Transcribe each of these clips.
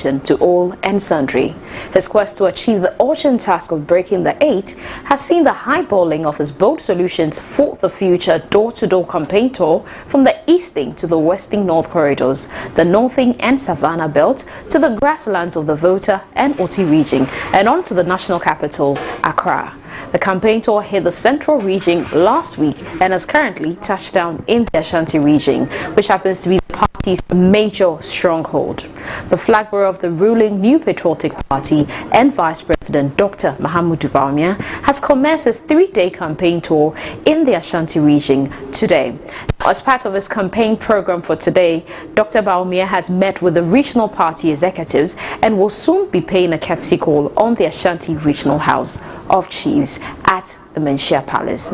nation to all and sundry. His quest to achieve the urgent task of breaking the 8 has seen the highballing of his Bold Solutions for the Future door-to-door campaign tour from the eastern to the western north corridors, the northern and savannah belt, to the grasslands of the Volta and Oti region, and on to the national capital, Accra. The campaign tour hit the central region last week and has currently touched down in the Ashanti region, which happens to be the party's major stronghold. The flag bearer of the ruling New Patriotic Party and Vice President Dr. Bawumia has commenced his 3-day campaign tour in the Ashanti region today. As part of his campaign program for today, Dr. Bawumia has met with the regional party executives and will soon be paying a courtesy call on the Ashanti Regional House of Chiefs at the Menchia Palace.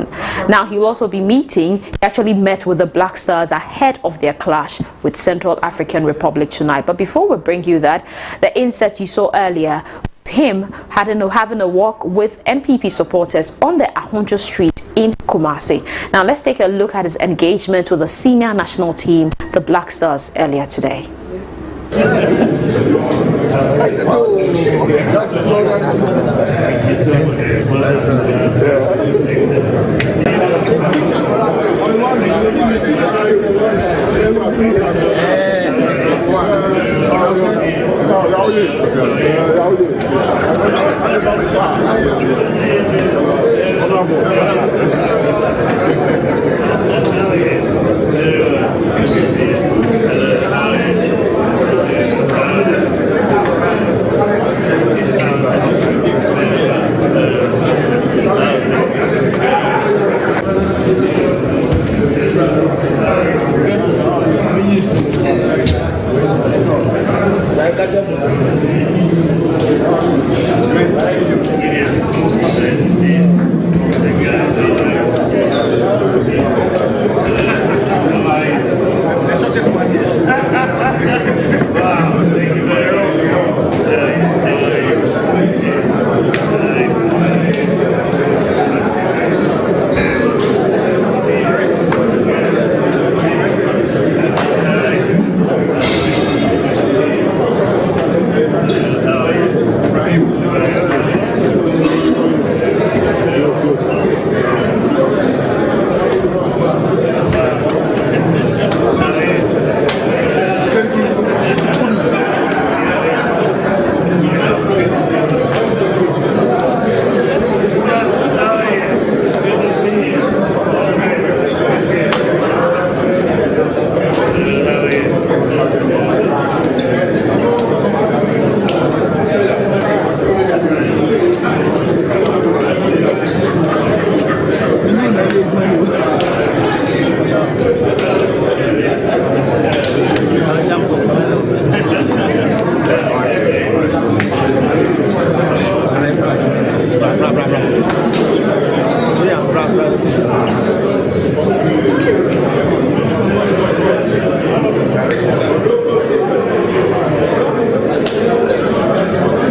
Now he will also be he actually met with the Black Stars ahead of their clash with Central African Republic tonight. But before we bring you that, the insert you saw earlier, him having a walk with NPP supporters on the Ahonjo Street in Kumasi. Now let's take a look at his engagement with the senior national team, the Black Stars, earlier today.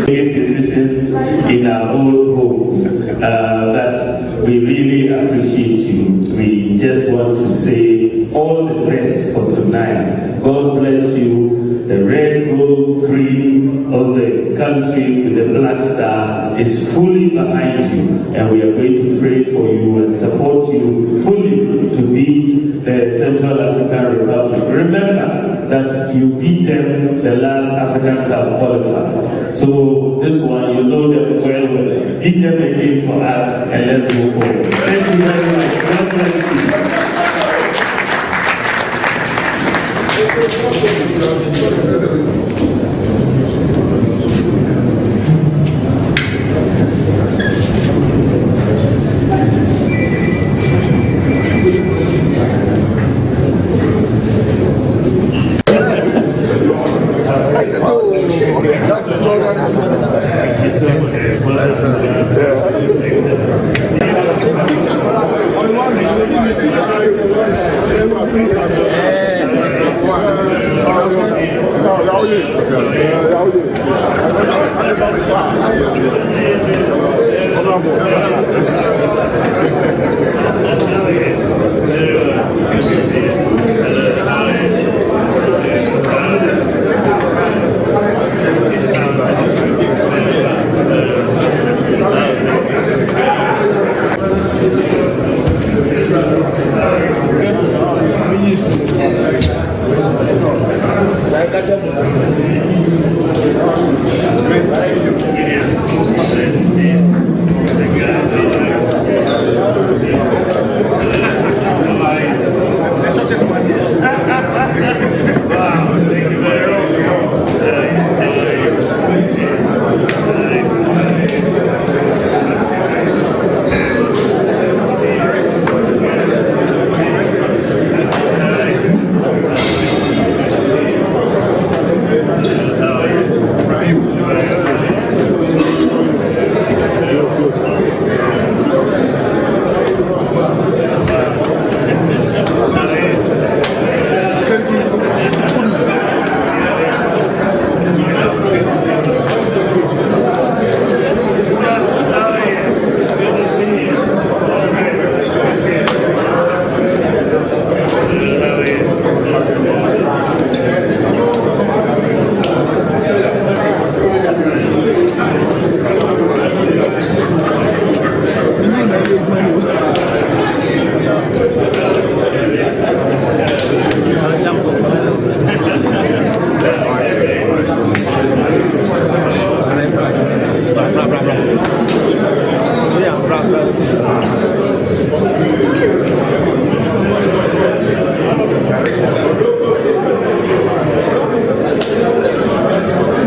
Decisions in our own homes that we really appreciate you. We just want to say all the best for tonight. God bless you. The red, gold, green of the country with the Black Star is fully behind you, and we are going to pray for you and support you fully to beat the Central African Republic. Remember that you beat them the last African Cup qualifiers. So this one, you know them well. Beat them again for us and let's go forward. Thank you very much. God bless you.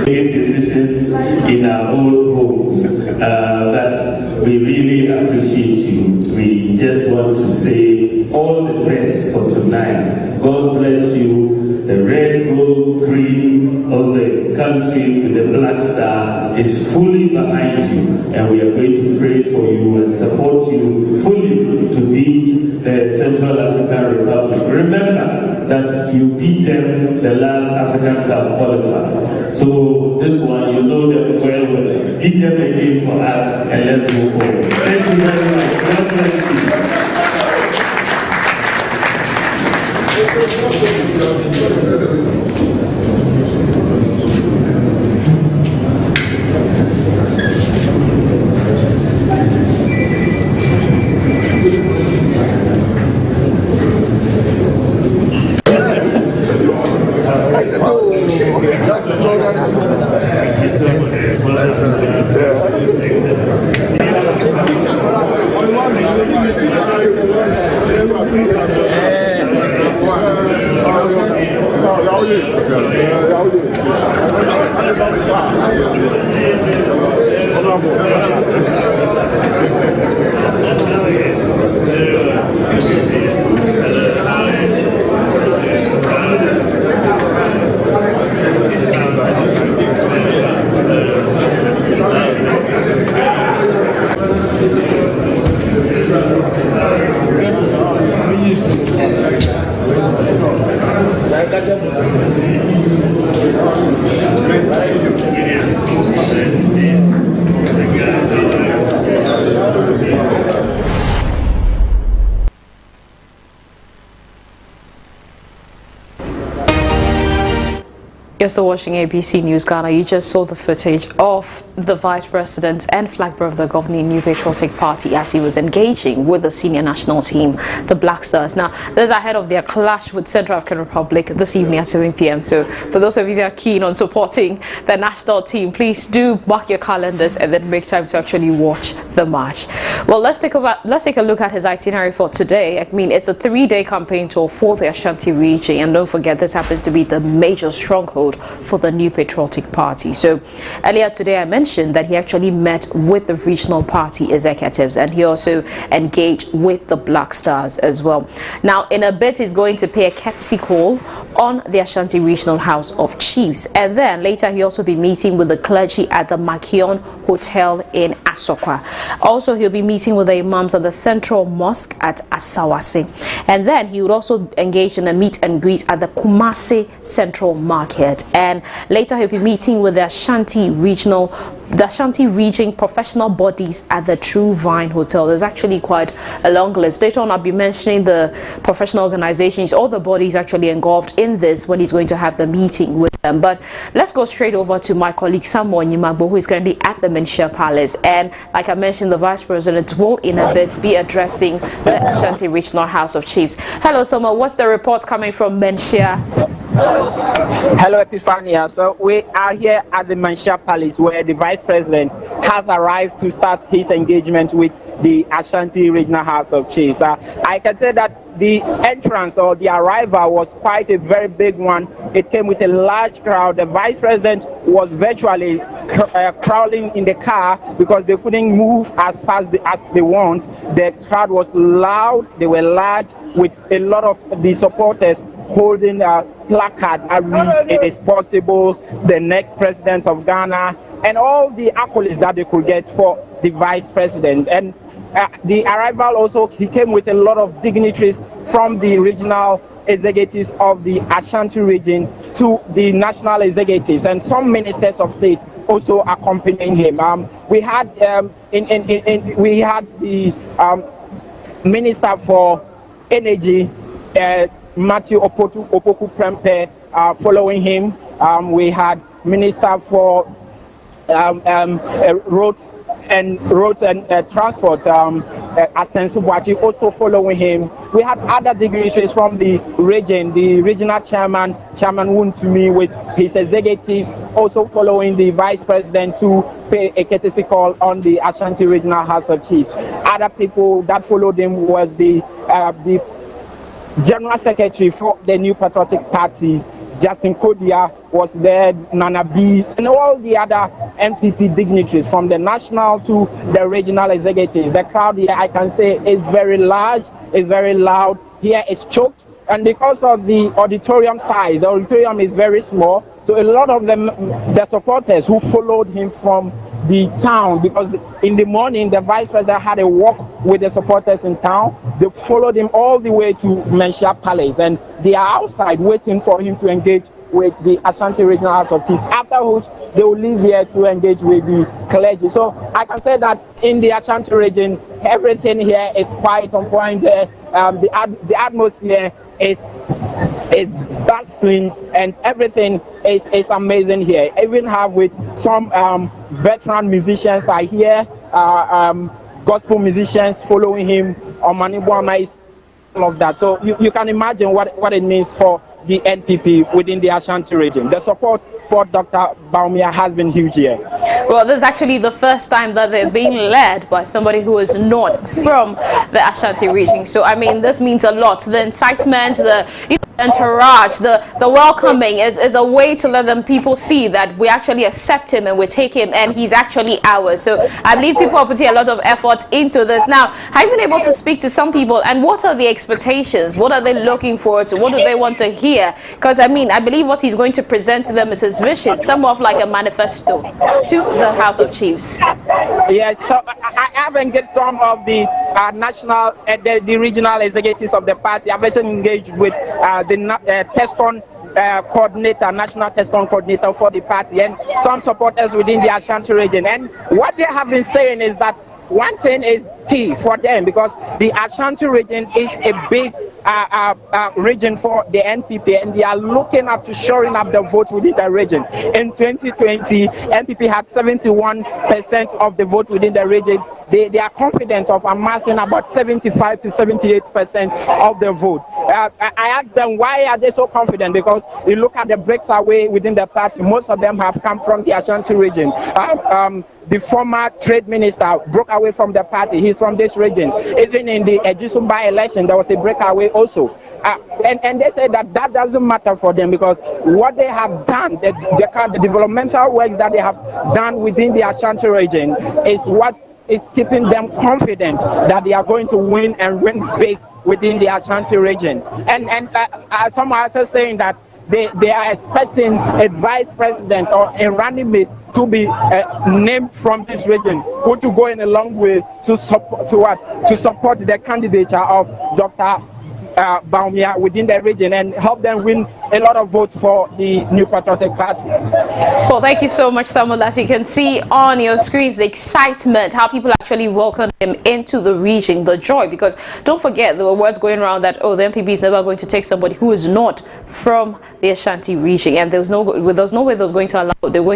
Decisions in our own homes, that we really appreciate you. We just want to say all the best for tonight. God bless you. The red, gold, green of the country with the black star is fully behind you, and we are going to pray for you and support you fully to beat the Central African Republic. Remember that you beat them the last African Cup qualifiers. So this one, you know them well. Beat them again for us, and let's move forward. Thank you very much. God bless you. You're still watching ABC News Ghana. You just saw the footage of the Vice President and flag bearer of the governing New Patriotic Party as he was engaging with the senior national team, the Black Stars. Now, this is ahead of their clash with Central African Republic this evening at 7 p.m. So, for those of you that are keen on supporting the national team, please do mark your calendars and then make time to actually watch the match. Well, let's take a look at his itinerary for today. I mean, it's a 3-day campaign tour for the Ashanti region, and don't forget, this happens to be the major stronghold for the New Patriotic Party. So earlier today I mentioned that he actually met with the regional party executives, and he also engaged with the Black Stars as well. Now in a bit he's going to pay a courtesy call on the Ashanti Regional House of Chiefs, and then later he'll also be meeting with the clergy at the Makion Hotel in Asokwa. Also he'll be meeting with the imams at the Central Mosque at Asawase, and then he would also engage in a meet and greet at the Kumasi Central Market, and later he'll be meeting with the Ashanti Region professional bodies at the True Vine Hotel. There's actually quite a long list. Later on I'll be mentioning the professional organizations, all the bodies actually involved in this when he's going to have the meeting with them. But let's go straight over to my colleague Samuel Nyimagbo, who is currently at the Menchia Palace, and like I mentioned, the Vice President will in a bit be addressing the Ashanti Regional House of Chiefs. Hello Samuel, what's the reports coming from Menchia? Hello, Epiphania. So we are here at the Mansha Palace where the Vice President has arrived to start his engagement with the Ashanti Regional House of Chiefs. I can say that the entrance or the arrival was quite a very big one. It came with a large crowd. The Vice President was virtually crawling in the car because they couldn't move as fast as they want. The crowd was loud. They were large with a lot of the supporters holding a placard that reads, "It is possible, the next president of Ghana," and all the accolades that they could get for the vice president. And the arrival also, he came with a lot of dignitaries from the regional executives of the Ashanti region to the national executives, and some ministers of state also accompanying him. We had we had the Minister for Energy, Matthew Opoku Prempeh, following him. We had Minister for Roads and Transport, Asensu Bwachi, also following him. We had other dignitaries from the region, the regional chairman Wuntumi, with his executives also following the vice president to pay a courtesy call on the Ashanti Regional House of Chiefs. Other people that followed him was the General Secretary for the New Patriotic Party, Justin Kodia, was there, Nana B, and all the other NPP dignitaries from the national to the regional executives. The crowd here, I can say, is very large, is very loud. Here is choked, and because of the auditorium size, the auditorium is very small, so a lot of them, the supporters who followed him from the town, because in the morning the vice president had a walk with the supporters in town. They followed him all the way to Mansha Palace, and they are outside waiting for him to engage with the Ashanti Regional House of Chiefs, after which they will leave here to engage with the clergy. So I can say that in the Ashanti region, everything here is quite on point. The atmosphere is bustling, and everything is amazing here. Even have with some veteran musicians are here, gospel musicians following him, Omani Bawumia is all of that. So you can imagine what it means for the NPP within the Ashanti region. The support for Dr. Bawumia has been huge here. Well, this is actually the first time that they're being led by somebody who is not from the Ashanti region. So, I mean, this means a lot. The incitement, the entourage, the welcoming is a way to let them people see that we actually accept him and we take him and he's actually ours. So I believe people are putting a lot of effort into this. Now, have you been able to speak to some people, and what are the expectations? What are they looking forward to? What do they want to hear? Because I mean, I believe what he's going to present to them is his vision, somewhat of like a manifesto to the House of Chiefs. Yes, so I have engaged some of the national, the regional executives of the party. I've also engaged with the TESCON coordinator, national TESCON coordinator for the party, and some supporters within the Ashanti region. And what they have been saying is that one thing is key for them, because the Ashanti region is a big region for the NPP, and they are looking up to shoring up the vote within the region. In 2020, NPP had 71% of the vote within the region. They are confident of amassing about 75 to 78% of the vote. I asked them, why are they so confident? Because you look at the breaks away within the party, most of them have come from the Ashanti region. The former trade minister broke away from the party. He's from this region. Even in the Ejisum by-election, there was a breakaway also. And they say that doesn't matter for them, because what they have done, the developmental works that they have done within the Ashanti region is what is keeping them confident that they are going to win, and win big within the Ashanti region. And some are also saying that they are expecting a vice president or a running mate to be named from this region, who to go in a long way to support the candidature of Dr. Bawumia within the region, and help them win a lot of votes for the New Patriotic Party. Well, thank you so much, Samuel. As you can see on your screens, the excitement, how people actually welcome him into the region, the joy, because don't forget, there were words going around that, oh, the NPP is never going to take somebody who is not from the Ashanti region, and there was no way they were going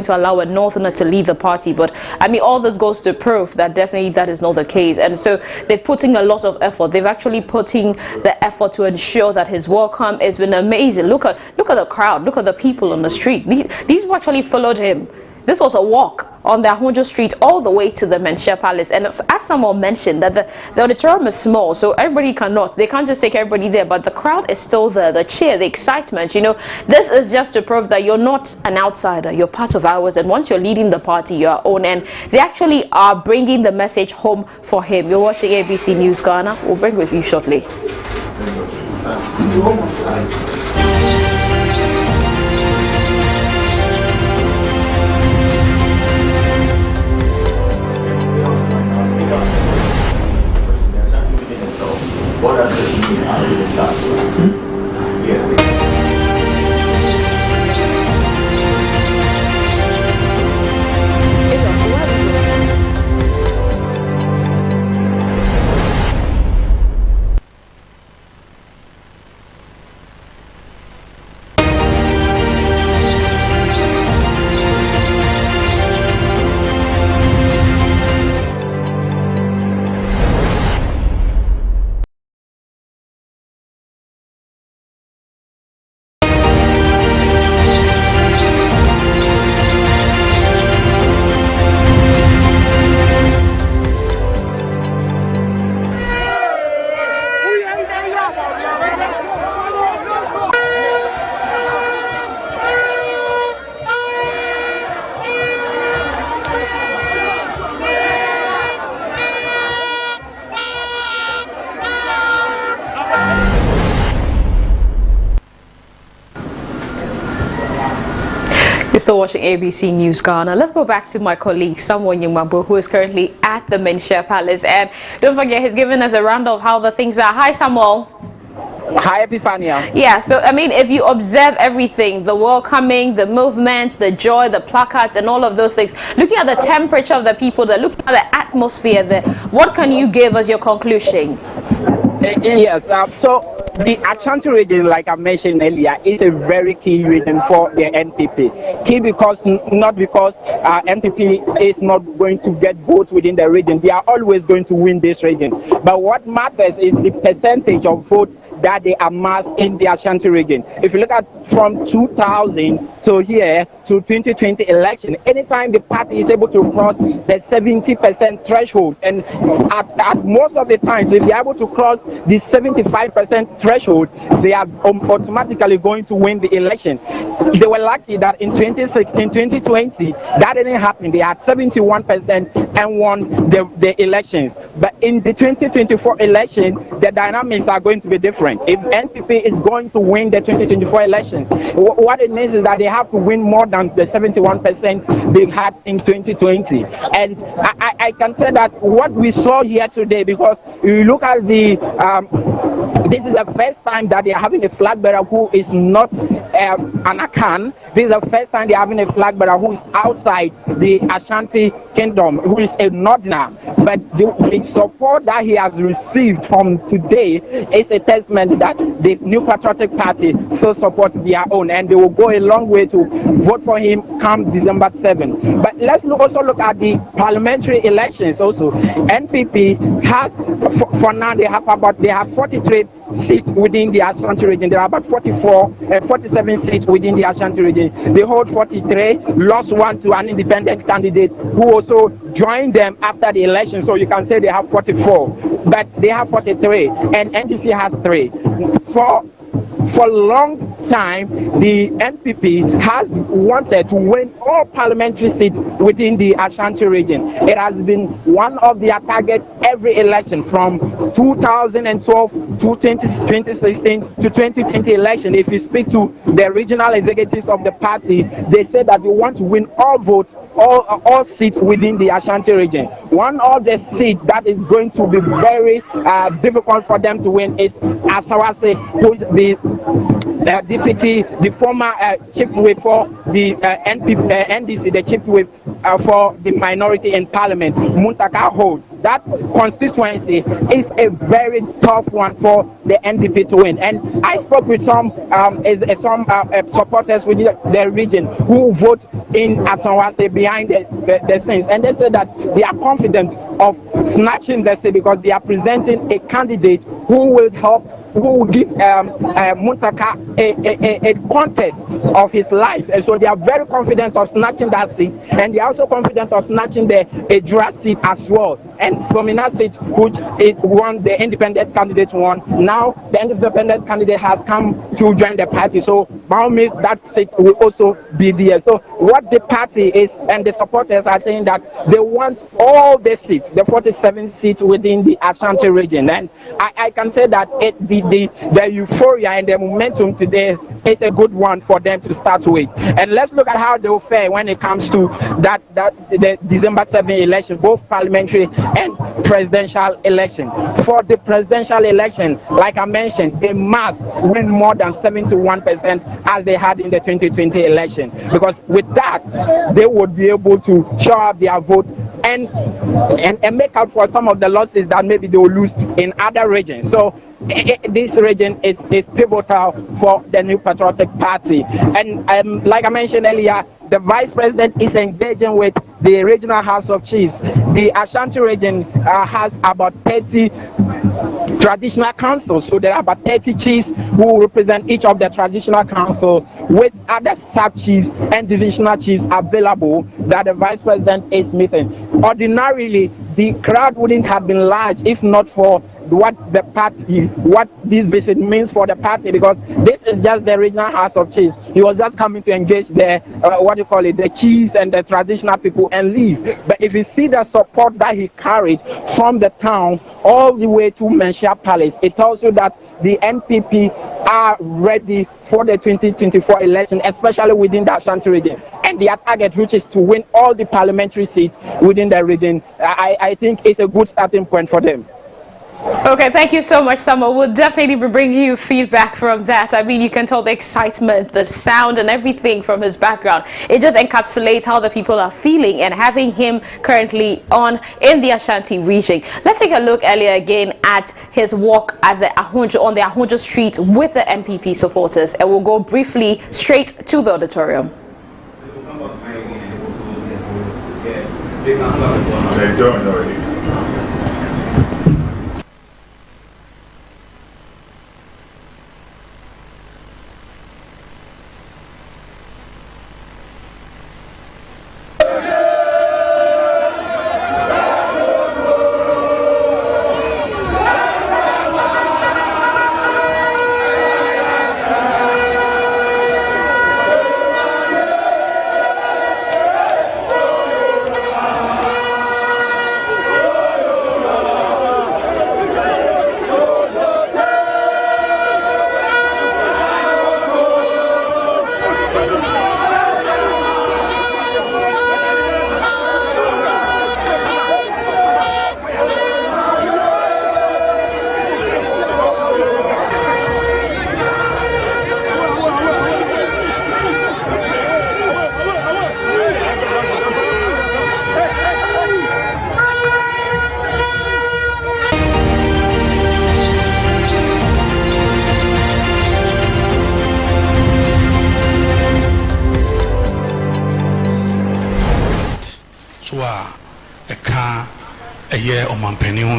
to allow a northerner to lead the party. But I mean, all this goes to prove that definitely that is not the case, and so they're putting a lot of effort. They've actually putting the effort to ensure that his welcome has been amazing. Look at the crowd. Look at the people on the street. These people actually followed him. This was a walk on the Ahunjo Street all the way to the Menchia Palace. And as someone mentioned, that the auditorium is small, so everybody they can't just take everybody there, but the crowd is still there, the cheer, the excitement. You know, this is just to prove that you're not an outsider, you're part of ours, and once you're leading the party, you're own. And they actually are bringing the message home for him. You're watching ABC News Ghana. We'll bring with you shortly. What does this mean? How do we start? Yes. You're still watching ABC News Ghana. Let's go back to my colleague Samuel Nyumabo, who is currently at the Menchia Palace. And don't forget, he's given us a round of how the things are. Hi, Samuel. Hi, Epiphania. Yeah, so I mean, if you observe everything, the welcoming, the movement, the joy, the placards, and all of those things, looking at the temperature of the people there, looking at the atmosphere there, what can you give us your conclusion? Yes, so the Ashanti region, like I mentioned earlier, is a very key region for the NPP. Key because, not because NPP is not going to get votes within the region. They are always going to win this region. But what matters is the percentage of votes that they amass in the Ashanti region. If you look at from 2000 to here to 2020 election, anytime the party is able to cross the 70% threshold, and at most of the times, if they are able to cross the 75% threshold, they are automatically going to win the election. They were lucky that in 2016, 2020, that didn't happen. They had 71% and won the elections. But in the 2024 election, the dynamics are going to be different. If NPP is going to win the 2024 elections, what it means is that they have to win more than the 71% they had in 2020. And I can say that what we saw here today, because you look at the this is the first time that they are having a flag bearer who is not an Akan. This is the first time they are having a flag bearer who is outside the Ashanti Kingdom, who is a Northerner. But the support that he has received from today is a testament that the New Patriotic Party still supports their own, and they will go a long way to vote for him come December 7. But let's also look at the parliamentary elections also. NPP has, for now, they have 43 seats within the Ashanti region. There are about 47 seats within the Ashanti region. They hold 43, lost one to an independent candidate who also joined them after the election. So you can say they have 44, but they have 43, and NDC has 3. For a long time, the NPP has wanted to win all parliamentary seats within the Ashanti region. It has been one of their targets every election from 2012 to 2016 to 2020 election. If you speak to the regional executives of the party, they say that they want to win all votes, all seats within the Ashanti region. One of the seats that is going to be very difficult for them to win is Asawase, who is the former chief whip for the NDC, the chief whip for the minority in parliament. Muntaka holds that constituency. Is a very tough one for the NPP to win. And I spoke with some supporters within the region who vote in Asanwase behind the scenes, and they said that they are confident of snatching the seat because they are presenting a candidate who will give Muntaka a contest of his life, and so they are very confident of snatching that seat, and they are also confident of snatching the Ejura seat as well. And from in that seat, which is one, the independent candidate won. Now the independent candidate has come to join the party, so Bawumia's that seat will also be there. So what the party is and the supporters are saying that they want all the seats, the 47 seats within the Ashanti region, and I can say that the euphoria and the momentum today is a good one for them to start with. And let's look at how they will fare when it comes to the December 7 election, both parliamentary and presidential election. For the presidential election, like I mentioned, they must win more than 71% as they had in the 2020 election, because with that they would be able to show up their vote and make up for some of the losses that maybe they will lose in other regions. So this region is pivotal for the New Patriotic Party. And like I mentioned earlier, the Vice President is engaging with the Regional House of Chiefs. The Ashanti region has about 30 traditional councils, so there are about 30 chiefs who represent each of the traditional councils, with other sub-chiefs and divisional chiefs available that the Vice President is meeting. Ordinarily, the crowd wouldn't have been large if not for what this visit means for the party, because this is just the Regional House of Chiefs. He was just coming to engage the chiefs and the traditional people and leave. But if you see the support that he carried from the town all the way to Menchia Palace, it tells you that the NPP are ready for the 2024 election, especially within the Ashanti region. And their target, which is to win all the parliamentary seats within the region, I think is a good starting point for them. Okay, thank you so much, Samuel. We'll definitely be bringing you feedback from that. I mean, you can tell the excitement, the sound, and everything from his background. It just encapsulates how the people are feeling, and having him currently in the Ashanti region. Let's take a look earlier again at his walk at on the Ahunjo Street with the NPP supporters, and we'll go briefly straight to the auditorium.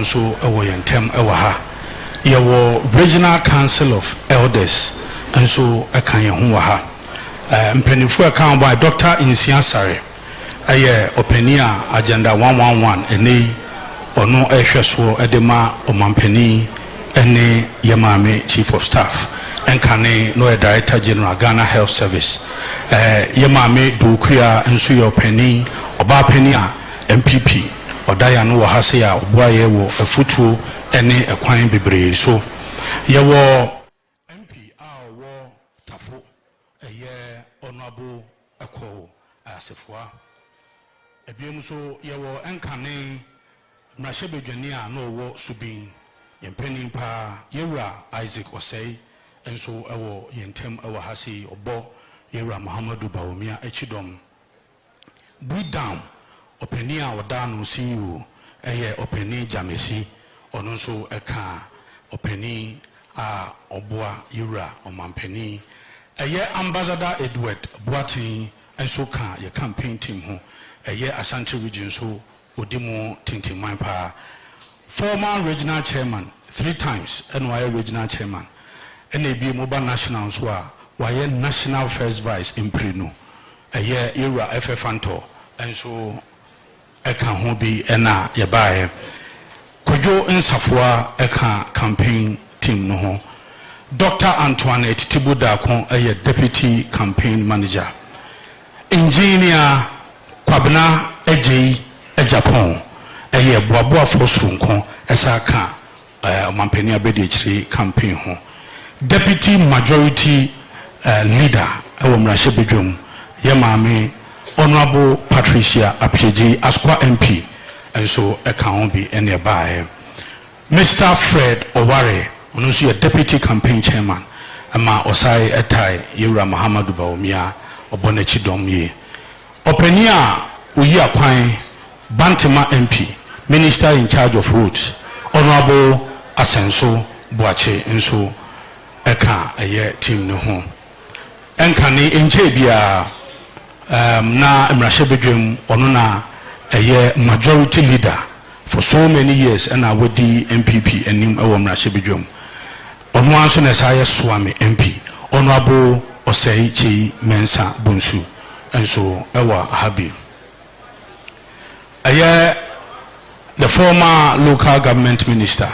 So Regional Council of Elders, and so a Kanyahuaha. Mpenifu account by Dr. Insiansare, Openia Agenda 111, or no Ashwaswo Edema or Mampeni, Ene Yamame Chief of Staff, and Kane no Director General Ghana Health Service, Yamame Dukia and Suyo Penny, Obapenia, NPP. Odaya no wahasea oboaye wo afutuo ene ekwan bebre so ye wo MP wo tafo honorable Eko Asefua ebiem so ye wo enkane mrahebedwane a no wo subin yempeni pa yewura Isaac Osei enso ewo yentem ewo hase obo yewura Muhammadu Bawumia echidom break down Openia Odano CEO, Openi Jamesi, Ononso Eka, Openi a Obua Yura Omampeni a year Ambassador Edward Boatin and so can your campaign team who a year Ashanti Region so Udimo Tinti Mampa former regional chairman 3 times NY regional chairman NAB Mobile National Swa why national first vice in Prino a year Yura FFanto and so Eka Hobi Ena Yabaye Kojo Nsafwa Eka campaign team no ho Dr. Antoinette Tibuda Kon a deputy campaign manager engineer Kwabena Eji Ejapon a Boaboa Fosun Esaka Mampenia Bedichri campaign ho deputy majority leader Awomrashe Bedrum Yamame Honorable Patricia Apieji Asqua MP and so account be any by Mr. Fred Oware Onusi a deputy campaign chairman Ama Osai Etai Yura Muhammadu Bawumia Obonechi Domye Openia Uya Kwai Bantima MP Minister in charge of roads Honorable Asenso Boache Enso Eka Aye team no ho Enkani Enchebia na Emrashe Bedrum Onuna Aye majority leader for so many years and I would the NPP and him Emrashe Bedrum on one soon as I Swami MP Honorable Osei Mensa Bunsu and so Ewa Habi Aye the former local government minister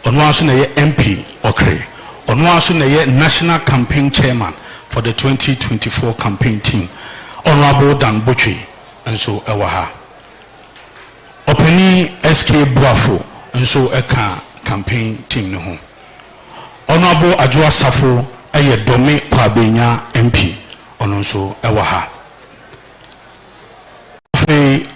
on one soon MP Okre on one soon national campaign chairman for the 2024 campaign team Honorable Dan Butchie and so Ewaha Openi SK Buafo and so Eka campaign team no ho Honorable Ajua Safo Aye Dome Kwabenya MP on so Ewaha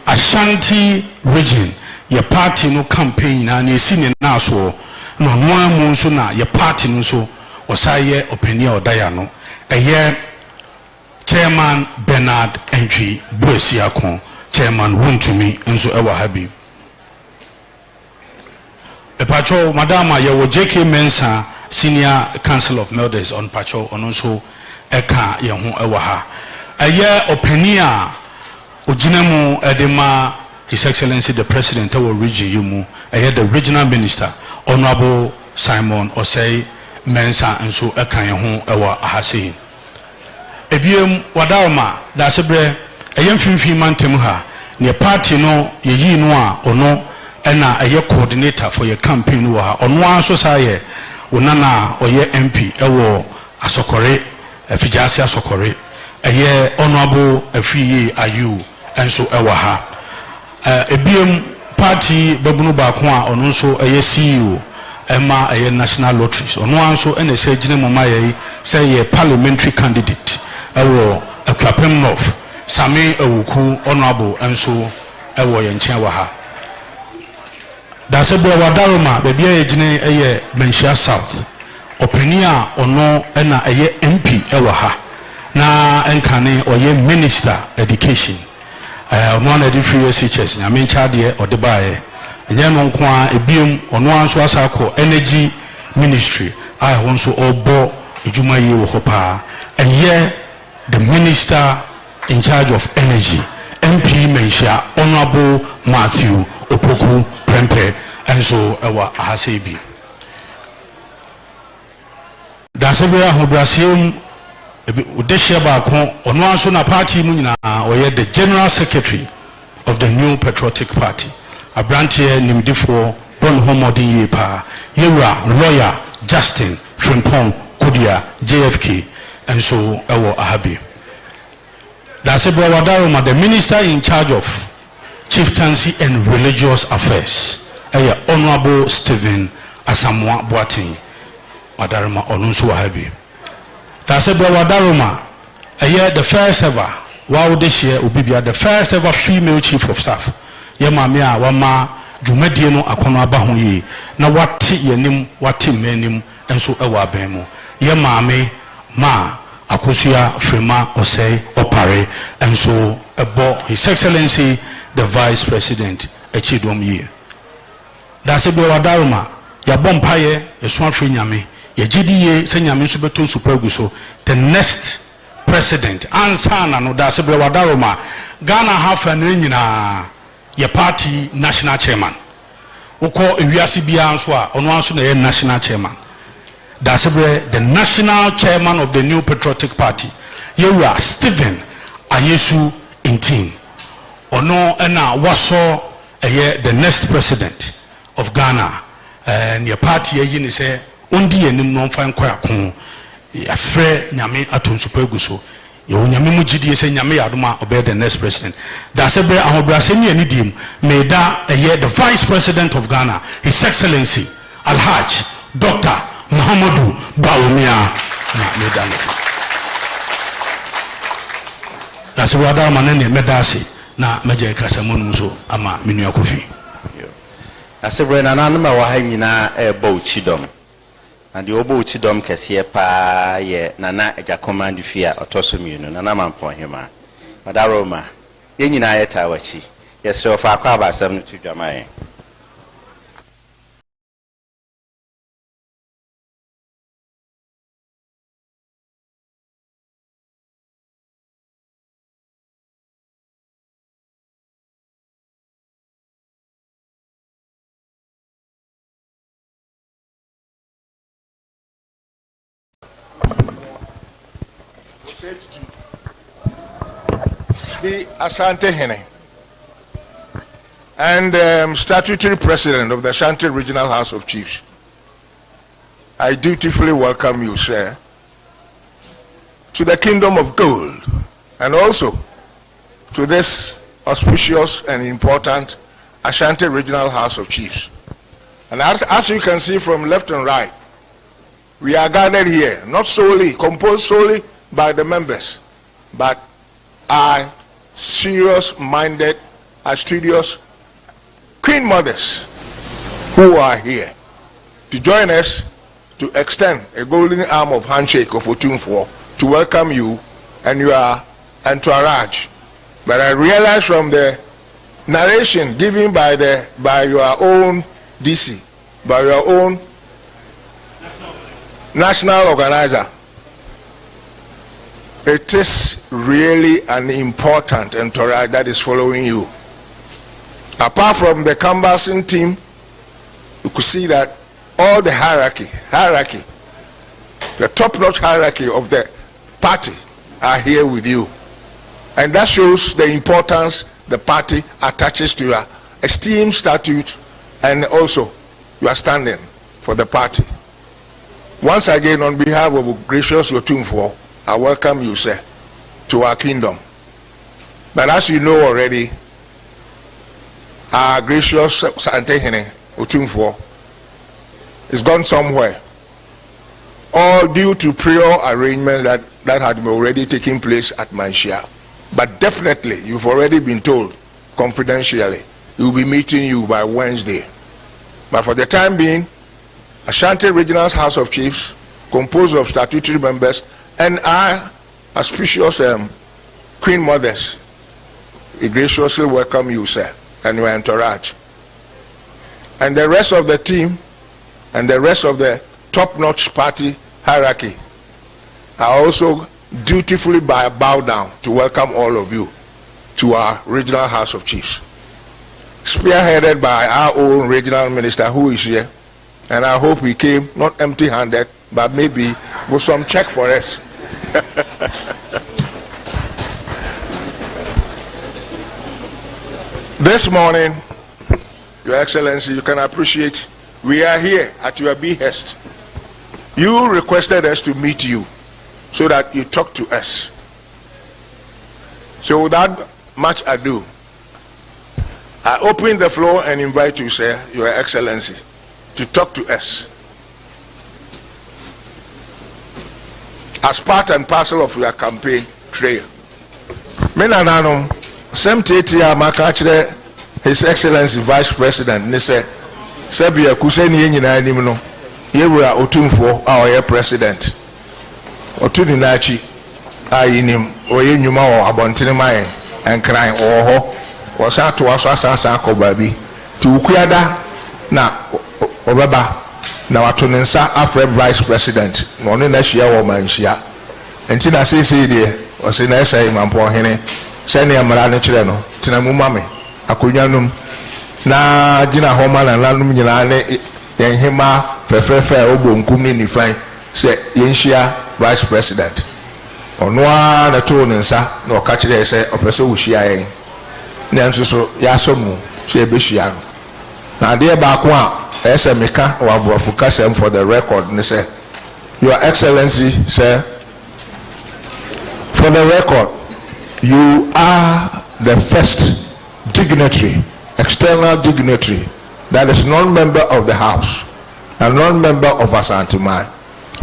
Ashanti Region your party no campaign na ni sine na so no nwa so na your party no so osaye openi odaya no eye Chairman Bernard Entry Boesiakon Chairman Wuntumi Enso Ewa Habi Pacho Madama Yawo JK Mensa Senior Council of Elders on Pacho Ononso Eka Yahu Ewa Ha Aye Openia Ujinemu Edema His Excellency the President of Region Yumu Aye the Regional Minister Honorable Simon Osei Mensa Enso Eka Yahu Ewa Ahasi Ebiem Wadarma da sebre eyem finfin mantem ha ne party no yeyi no a ono na eye coordinator for your campaign wo ha ono anso saye onana oye MP ewo Asokore Afijasi Asokore eye honorable afiye ayu enso ewo ha ebiem party babunu ba ko a ono nso eye CEO ema eye national lotteries ono anso ene se gine mama ye say parliamentary candidate ewo Akwapem North Sami Ewuku Honorable enso ewo yenchen wa ha da se bo wadaroma bebia ye gine eye Menchia South openia ono na eye MP ewo ha na enkane oye Minister Education ono na di free SHS na mencha de odebae enye no nko a ebiem ono anso asako Energy Ministry I wonso obo ejuma ye wo hopa eye the Minister in charge of energy, MP Menchia, Honorable Matthew Opoku Prempe, and so Ewa Ahasebi. Dasebra Hobrasium Udeshaba on one sona party Munina, or yet the General Secretary of the New Patriotic Party, a branch here Nimdifo, Bon Homodin Yepa, Yera, Lawyer, Justin, Frimpong, Kodia, JFK. And so Ewo Ahabi. That's Wadaroma, the minister in charge of chieftaincy and religious affairs. Honorable Stephen Asamoah Boateng Wadaroma Onunsu Ahabi. That's Wadaroma, the first ever, wow this year Ubibia, the first ever female chief of staff. Yamamia Wama Jumediano Akona Bahuyi, na wati yenim, wati menim, and so Ewa Bemo. Yamame Ma Akosia Frema Osei Opare and so abo His Excellency the Vice President Echidom Ye. That's a Wadaruma, ya bompaye, a swan free nyame, ye GDA se nyame so beton super so the next president ansana no da se bre wadaroma Ghana hafa na nyina ye party national chairman uko ewiase bia nso a ono anso na ye national chairman da se bre the national chairman of the New Patriotic Party yewa Stephen Ayesu Intin ono na waso the next president of Ghana and your party ye say ondi enim no fan kwa ko afre nyame atonsupa so ye onyame mu gidie say nyame yadoma obey the next president da se be ahobrase ni ani dim me da the vice president of Ghana, His Excellency Alhaj Dr. Muhammadu Bawumia na me da no da se wada manene medase na meje kasamonu so ama menu akofi asebre na nanma wa ha nyina ebo chidom na de obo chidom kese pa ye nana eja command fia otosomienu nana mampon hema madaroma ye nyina ye tawachi yesre ofa akwa abasam no tudwamaye the Ashanti Region and statutory president of the Ashanti Regional House of Chiefs, I dutifully welcome you, sir, to the Kingdom of Gold and also to this auspicious and important Ashanti Regional House of Chiefs. And as you can see from left and right, we are gathered here, not solely, composed solely by the members, but are serious-minded, studious Queen Mothers who are here to join us to extend a golden arm of handshake of Otumfuo to welcome you and your entourage. But I realize from the narration given by your own DC, by your own national organizer, it is really an important entourage that is following you. Apart from the canvassing team, you could see that all the hierarchy, the top-notch hierarchy of the party are here with you. And that shows the importance the party attaches to your esteemed statute and also your standing for the party. Once again, on behalf of gracious Otumfuo, I welcome you, sir, to our kingdom. But as you know already, our gracious Santehene Otumfuo is gone somewhere, all due to prior arrangement that had already taken place at Manshia. But definitely, you've already been told, confidentially, we'll be meeting you by Wednesday. But for the time being, Ashanti Regional House of Chiefs, composed of statutory members, and our auspicious Queen Mothers, we graciously welcome you, sir, and your entourage. And the rest of the team and the rest of the top-notch party hierarchy are also dutifully bow down to welcome all of you to our Regional House of Chiefs, spearheaded by our own regional minister who is here. And I hope he came not empty-handed, but maybe with some check for us. This morning, Your Excellency, you can appreciate, we are here at your behest. You requested us to meet you so that you talk to us. So without much ado, I open the floor and invite you, sir, Your Excellency, to talk to us as part and parcel of your campaign trail. Menanano, same tetia makachre His Excellency Vice President, Nise Sebia Kuseni Yina Nimno, Yewura Otumfuo, our President. Otudinachi, Ayinim, Oyenyuma or Abontinemae, and crying, oh, was out to us as Baby, to Ukiada, na Obaba, na wato ne nsa afrɛ vice president na ɔno na ahyia wɔ manhyia nti na seesei deɛ ɔse na ɛsɛ mampɔhene sɛnea mmara no kyerɛ no tena mu ma me akonnwa nom na gyina hɔ ma nananom nyinaa ne yɛn hema fɛfɛɛfɛ a ɔbɔ nkum ne nifan sɛ yɛnhyia vice president ɔno ara na too ne nsa na ɔka kyerɛ sɛ ɔpɛ sɛ wɔhyia yɛn na nso so yɛasɔ mu sɛ yɛbɛhyia no na adeɛ baako a ɛyɛ sɛ meka wɔ aborɔfo kasɛm for the record ne sɛ your excellency sɛ for the record you are the first dignitary, external dignitary that is non-member of the house and non-member of Ashanti Man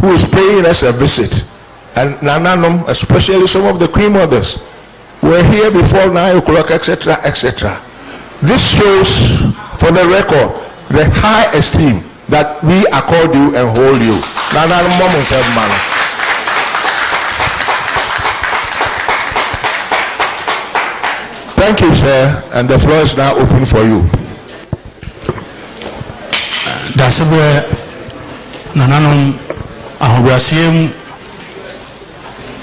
who is paying us a visit, and Nananum, especially some of the queen mothers, were here before 9 o'clock, etc., etc. This shows, for the record, the high esteem that we accord you and hold you. Nananum moments have man. Thank you, sir, and the floor is now open for you. That's where Nananum Ahurasiem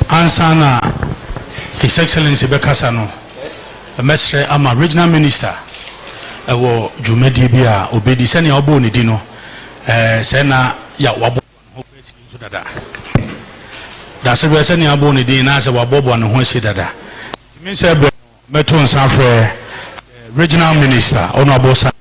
Ansana His Excellency Bekasano, a mestre ama regional minister. Ewo Jumedi bia obedi sene obo ni dino sena ya wabo ho kwesi nso dada. That's where sene abo ni din na se wabo bo no ho si dada. Timi se be meto nsa frɛ regional minister ono abosa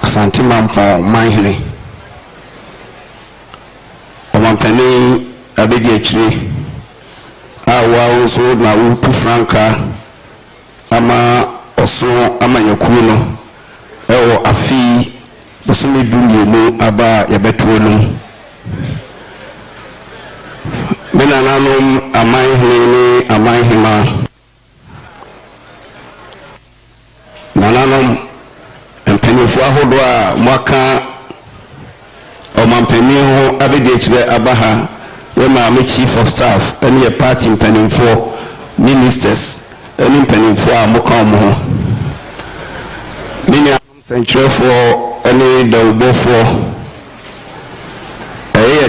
Asante Mampo Mahine Omampani abedi akyire awa nso na wutu franka ama oso amanyakuo no ewo afi bosome dumienu aba yabetuo no menananom amahine ne amahima nananom mpanyinfo ahodo a mwaka omampani ho abedi akyire abaha we ma chief of staff and your party mpanyinfo ministers and mpanyinfo a moka mo ho mini central for any double for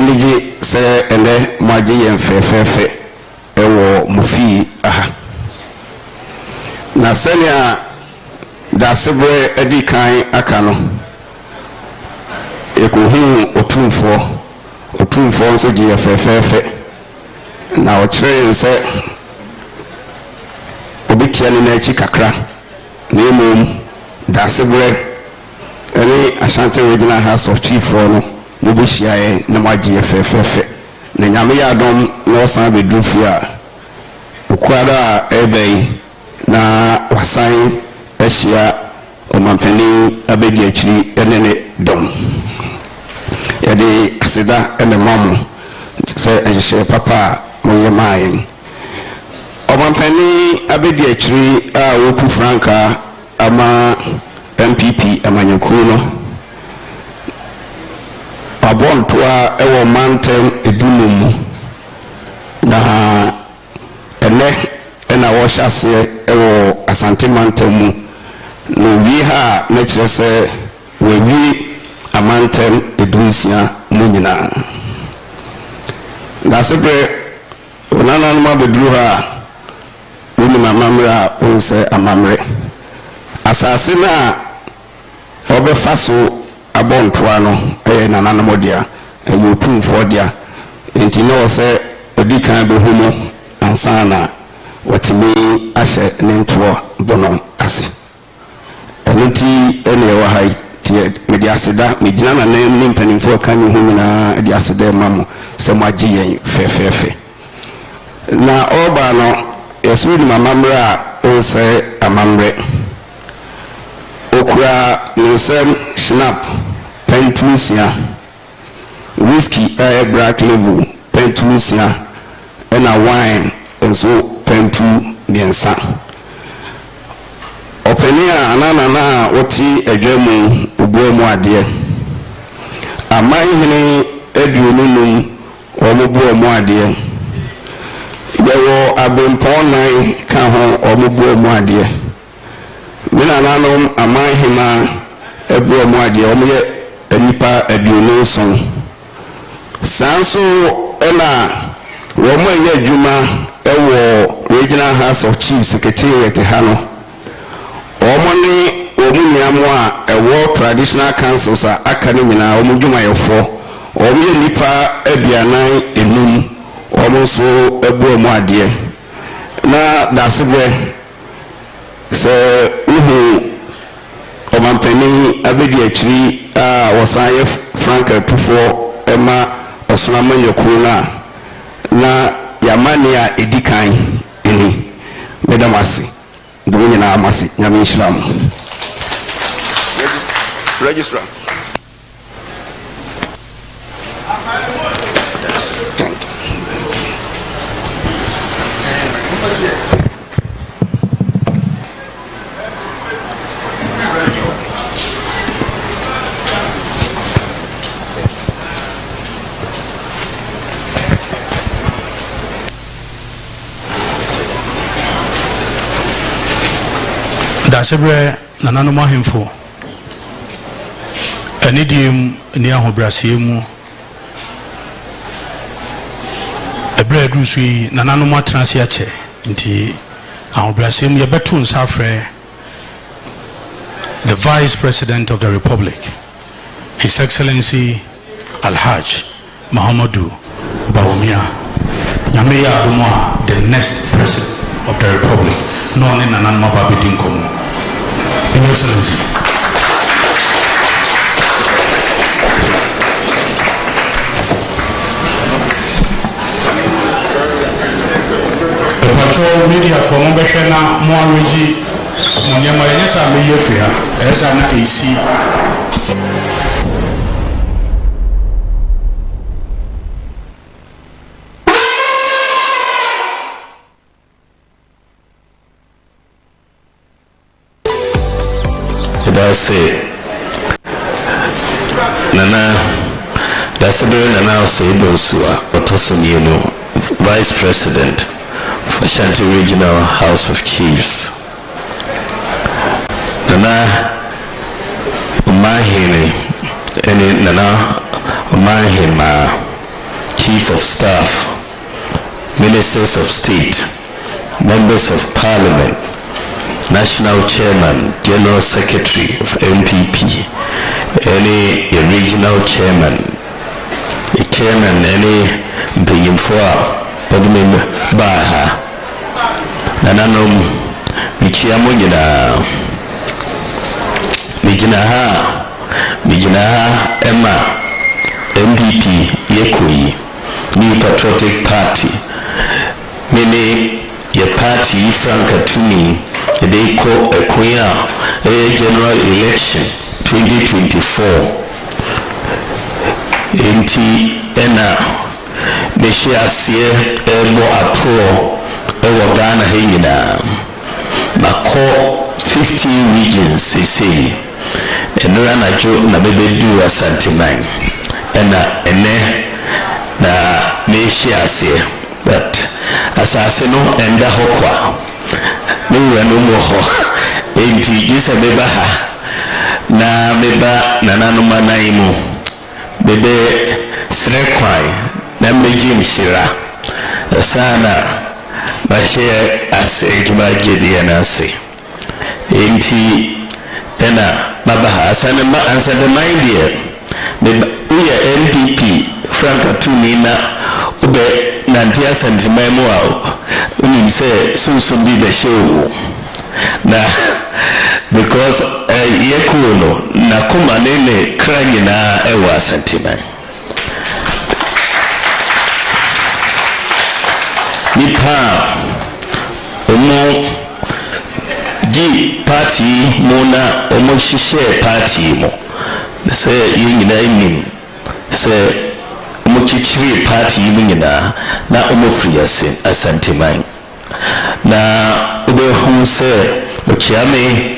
niji se ene maji yemfefefe ewo mufi aha na senia da sebre edi kan aka no ekohu otumfo nso je yefefefe na ochire nse obitia ni na echi kakra na emom da sebre eni Ashanti Regional House of Chief no mobishia e na maji yefefefe na nyame ya dom na osan bedrufi a okwara ebei na wasan Asia omampani abedi akyiri enene dom yade asida ene mamu se ehye papa moye mayen omampani abedi akyiri a wotu franka ama NPP amanyakuo no abontoa ewo mantem edunum na ene ena wo hyase ewo Asante mantem no wi ha na kyerɛ sɛ we amantem edunsia mu nyina na sebre onana no mabeduru ha woni mamamre a onse amamre asase na obefa so abontoa no nana no modia otumfo dia enti no sɛ odikan behumo ansana watimi ahye ne ntoɔ bono ase enti ene wa hai tie mediasida megina na ne mpanimfo ka ne hu na diasida mamo sɛ magye yɛn fefefe na oba no yesuri mamamre a onsɛ amamre okura nsɛm snap pentusia whiskey black label pentusia and a wine and so pentu miensa openia anana oti adwamu obuamu ade aman hene aduonunum omubuamu ade yawo abemponan ka ho omubuamu ade mina nanom aman hema ebuamu ade omuye anipa aduonunson sanso ena womo enya adwuma ewo Regional House of Chief Secretariat hano omoni omunyamo a ewo traditional councils a akane nyina omudwuma yefo omuye nipa aduanan enum omonso ebuamu ade na dasebe se uhu omampani abedi akiri a wasaye Frank Tufo ema osulamanyo kuna na yamani ya edikan ini medamasi duwenye na amasi nyami islamu registrar Dasebre nanano mahemfo anidim ni ahobrasiemu ebre drusui nanano matransi ache nti ahobrasiemu yebeto nsafre the Vice President of the Republic, His Excellency Alhaj Muhammadu Bawumia Nyameya Adumwa, the next President of the Republic. No one in an mababidin komo. Your Excellency. The patrol media for Mombeshana Moareji Munyama Yenesa Meyefia Esana AC. That's it. Nana, that's the Nana Sebosua, Otosuniano, Vice President for Ashanti Regional House of Chiefs. Nana Umahine, and Nana Umahima, Chief of Staff, Ministers of State, Members of Parliament, National Chairman, General Secretary of NPP, any Regional Chairman, the Chairman, any Mpiyimfoa, Odumim Baha, Nananum, Michiamu Mijinaha, Emma, NPP, Yekui, New Patriotic Party, Mini, your party, Frank Atuni, they call a general election 2024 inti ena meshi asie ebo apro ewo Ghana henyina mako 15 regions sisi enura na jo na bebedu Asante man ena ene na meshi asie but asase no enda hokwa no mo enti jisa beba na beba nanano manaimu bebe srekwai na meji mshira sana bashe asejuma jedi anase enti ena baba asana ma answer the mind here beba uya NPP Frank Atunina ube nantia santimaimu wao unimse sunsumbi beshewu na because yekuno na kuma nene kranyi na ewa santimai nipa omo ji party mo na omo shishe party mo say yin say muchichiri party yimina na omofri Asante man na obehu say ochiame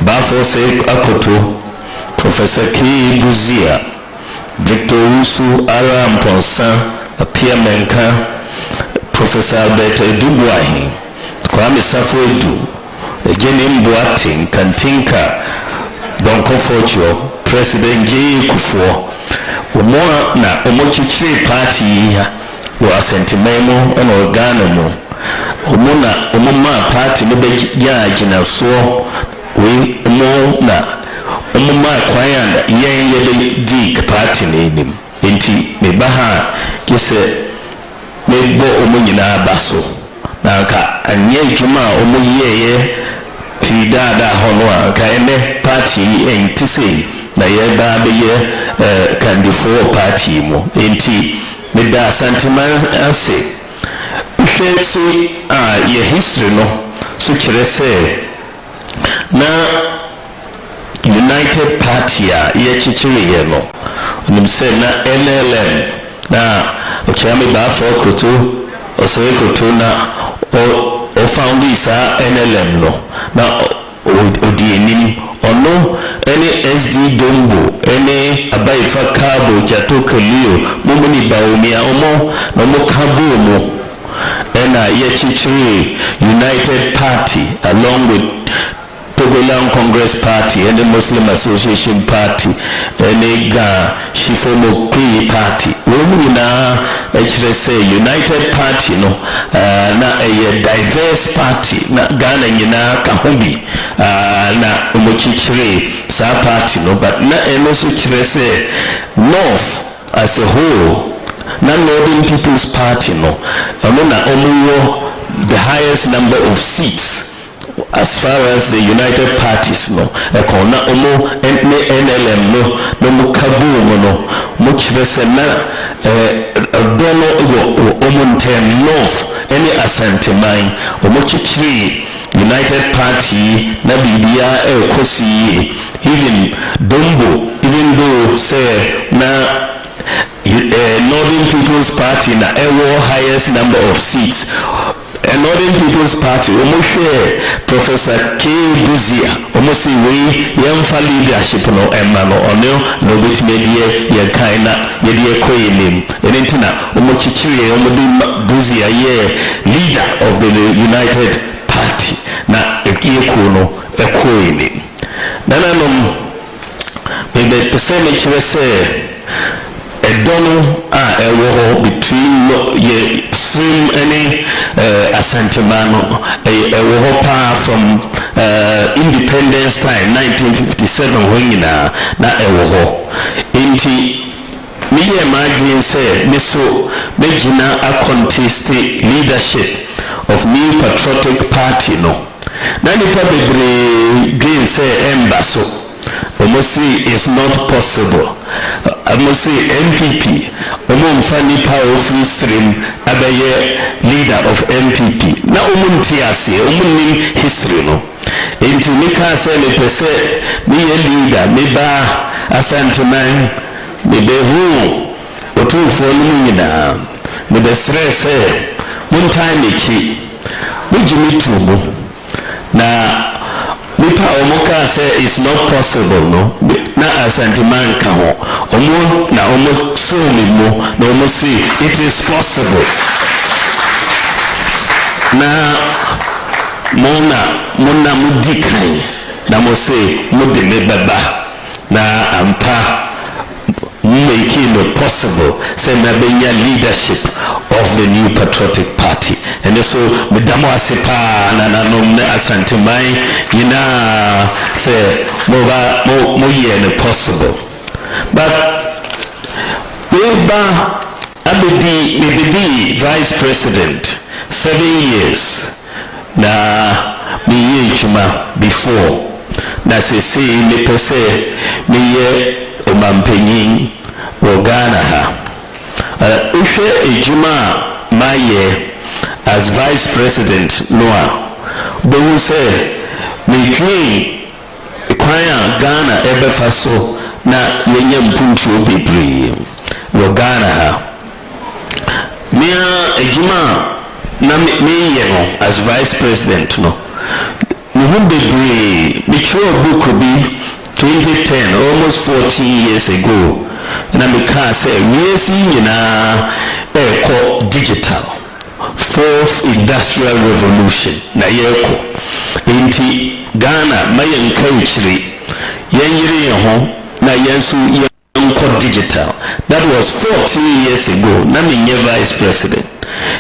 bafo say akoto Professor K. Buzia Victor Usu Aram Ponsan Apia Menka Professor Albert Edubuahi Kwame Safo Edu Jenny Mboating Kantinka Don Kofocho President J. Kufuor Umoa na Omochichiri Party wa Asante Memo ono Ghana umona umoma party no be ya jina so we mo na umoma kwayanda yen di party name enti me baha kise me bo omunyina baso na ka anye juma omuyeye fidada hono aka ene party enti sei na ye ba be ye kandifo party mo enti me da Asante ase so your history no so kire say na United Party ye chichiri no nim say na NLM na ochiame ba for koto osowe koto na o found this NLM no na odienim ono any SD Dombo any Abaifa Kabo Jato Kalio mumuni Bawumia omo no mo kabo mo and Yechichiri United Party along with Togoland Congress Party and the Muslim Association Party and the Shifomo Kui Party. We na say United Party no na a diverse party na Ghana nyina kahumbi na Umochichiri sa party no but na enoso chire say North as a whole na Northern People's Party no na omuwo the highest number of seats as far as the United Parties no ekona omo NLM no mo kabu no mo chirese na dono omonten North any Asante man omo chichiri United Party na bibia ekosi even Dombo even though say na Northern People's Party na highest number of seats. Northern People's Party almost share Professor K. Buzia almost we young for leadership no emano no bit media ye kaina ye de koyi name entina omochichiri omodi Buzia ye leader of the United Party na ekiyekuno ekoyi name nananom me percentage say Dono between ye stream any Asante Mano a from independence time 1957 when na inti me imagine say meso mejina a contest leadership of New Patriotic Party no na nipa bebre green say embasso almost is not possible. I must say NPP Omumfani power free stream abaye leader of NPP na omuntiase omunim history no into nika say me pese me leader me ba Asante man me be hu otufo no nyina me be stress mun time echi me jimi tumo na Nipa omoka say it's not possible no na Asante man ka ho omo na omo so me mo na omo say it is possible na mona mudikan na mo say mo de me baba na ampa making it possible say na benya leadership of the New Patriotic Party and so medamo asepa na no Asante man yina say mo ye possible but we ba abedi vice president 7 years na me ye juma before na say me pese me ye omampenyin wo Ghana ha ushe ejuma maye as vice president noa bewu say me dream kwaya Ghana ebefa so na yɛnyɛ mpuntuo bebree wɔ Ghana ha. Mea adwuma na meyɛ no as vice president no me ho bebree metwerɛ book bi 2010 almost 14 years ago na mekaa sɛ wiase nyinaa ɛrekɔ digital fourth industrial revolution na yɛrekɔ nti Ghana ma yɛnka akyiri yɛnyere yɛn ho na yɛnso yɛnkɔ digital. That was 14 years ago na menyɛ vice president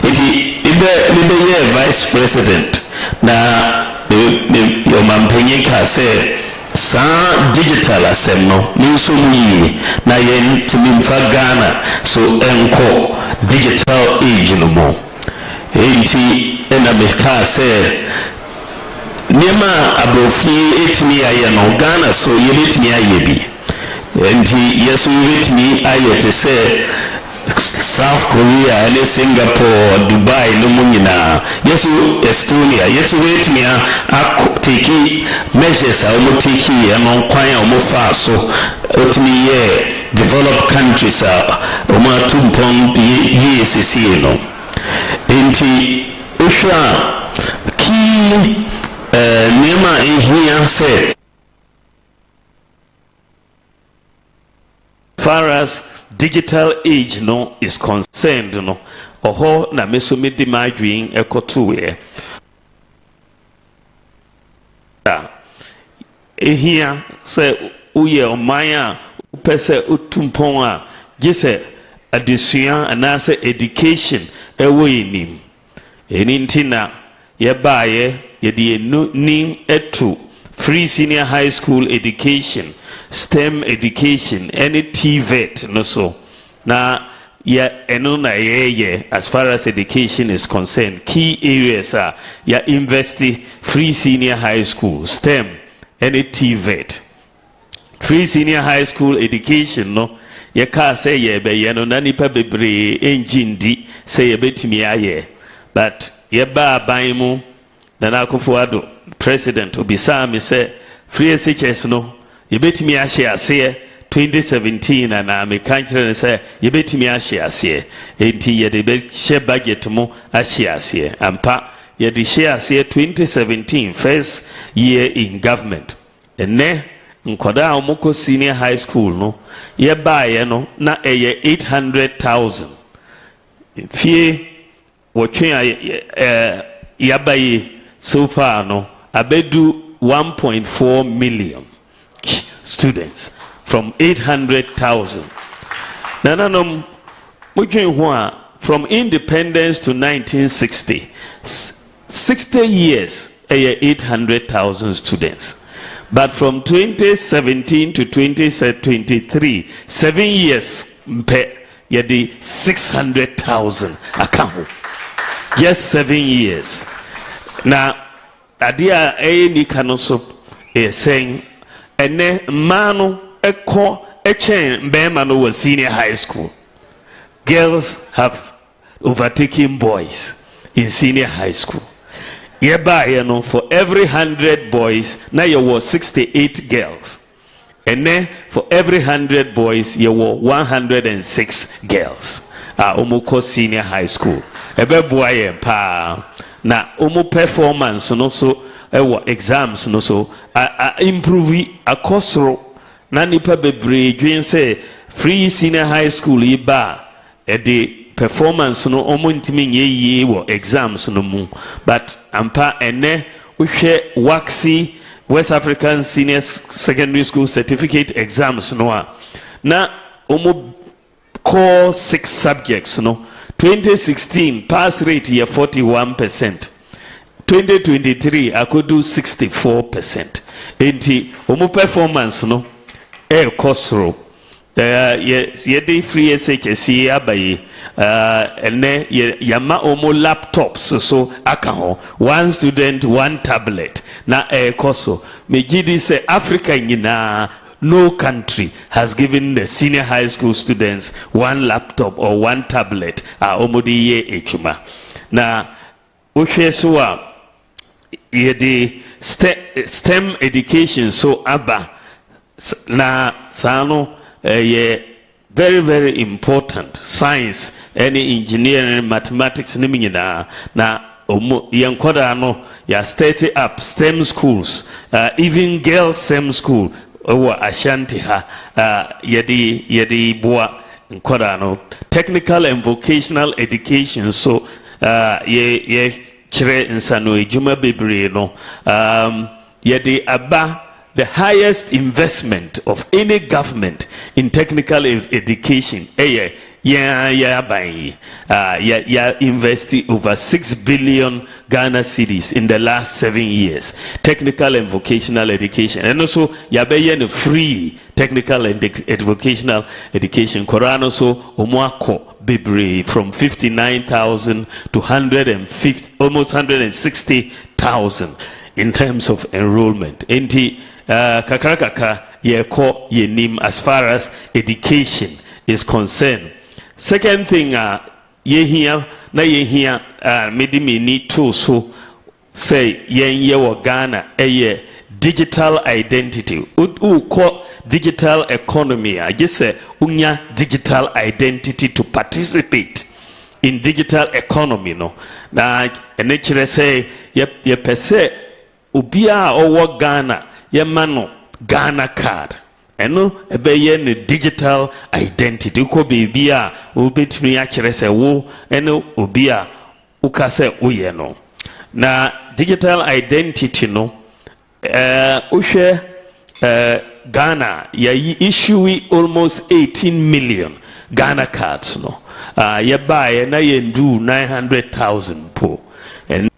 nti mebɛyɛ vice president na yɛmampanyin ka sɛ saa digital asɛm no me nso mu yie na yɛntumi mfa Ghana so ɛnkɔ digital age no mu nti ɛna meka sɛ nneɛma a aborɔfo ɛtumi ayɛ no Ghana so yɛbɛtumi ayɛ bi nti yɛso yɛbɛtumi ayɛ te sɛ South Korea and Singapore, Dubai, no nyinaa. Yes, Estonia. Yes, wait me take measures I will take here and on kwanya omo fa so otumi developed countries oma tumpon YSC no. Enti ohwa key nema ehia say far as digital age no is concerned no oho na meso medi madwin ekotoe ehia se uye omanya upese utumpon a gise adesua anase education ewo enim enintina ye baaye ye de nim etu free senior high school education, STEM education, any TVET no so. Now, as far as education is concerned, key areas are university, free senior high school, STEM, any TVET. Free senior high school education no, ya ka say ye no nipa bebre engine di say ye betimi aye. But ye ba ban mu na Akufo-Addo president obisa me say free SHS no yebetimi ahye ase 2017 and I can't say yebetimi ahye ase enti ye de be share budget mo ahye ase ampa ye de share ase 2017 first year in government enne nkoda omoko senior high school no ye baaye no na eye 800,000 fie wotwe yabaye so far no abedu 1.4 million students from 800,000. Nananom mujwen ho from independence to 1960 60 years 800,000 students. But from 2017 to 2023 7 years yedi 600,000 account. Just 7 years. Now, adia ni kanoso saying ene mano eko echen mbema no was senior high school. Girls have overtaken boys in senior high school. Yeba no for every 100 boys now you were 68 girls. And then for every 100 boys you were 106 girls. Omoko senior high school. Ebe boye pa na omo performance no so exams no so improve akosoro na nipa bebre dwen say free senior high school iba the performance no omo ntimi nyeye wo exams no mu but ampa ene uhwe waxi West African Senior Secondary School certificate exams no na omo core 6 subjects no 2016 pass rate here 41%. 2023 I could do 64%. Enti omo performance no kosro ye free SHS abayi ene yama omo laptops so aka one student one tablet na koso me gidi say Africa nyina no country has given the senior high school students one laptop or one tablet omodi ye echuma na ohwe so ye de STEM education so aba na sano very very important science any engineering mathematics ni nyina na yankoda no ya start up STEM schools even girls STEM school Ashanti ha yedi boa nkoda no technical and vocational education so ye chere nsano ejuma bebre no yedi aba the highest investment of any government in technical education invested over 6 billion Ghana cedis in the last 7 years technical and vocational education and also no free technical and vocational education korano so omwako bebre from 59,000 to 150 almost 160,000 in terms of enrollment kakrakaka yeko yenim as far as education is concerned. Second thing ye here me need to so say ye Ghana digital identity call digital economy I just say unya digital identity to participate in digital economy no na enechire say ye pese ubia owo Ghana ye mano Ghana card eno ebeye ne digital identity ko bibia obetumi akire se wo eno obia ukase oye no na digital identity no uhwe Ghana ya issue almost 18 million Ghana cards no ye buy na ye do 900,000 po and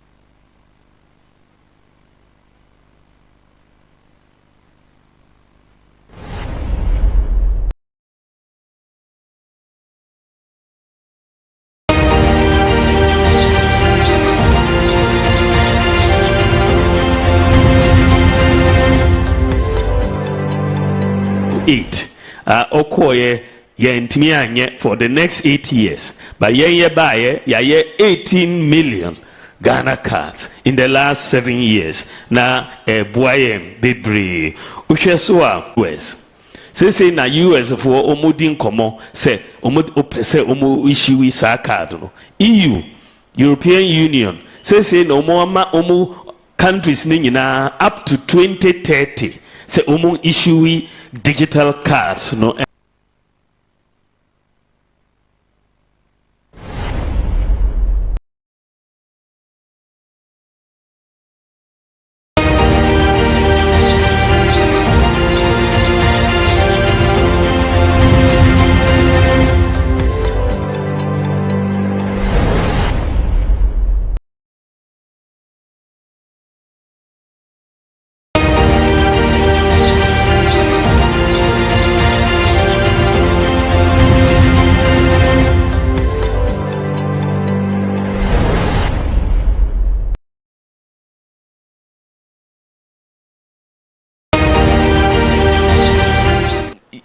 okoye ntimi for the next 8 years but ye buy 18 million Ghana cards in the last 7 years na boyem bebre uhwe so US say na US for omodin komo say omo issue sa card no EU European Union say no omo countries ni nyina up to 2030 say omo issue digital cards no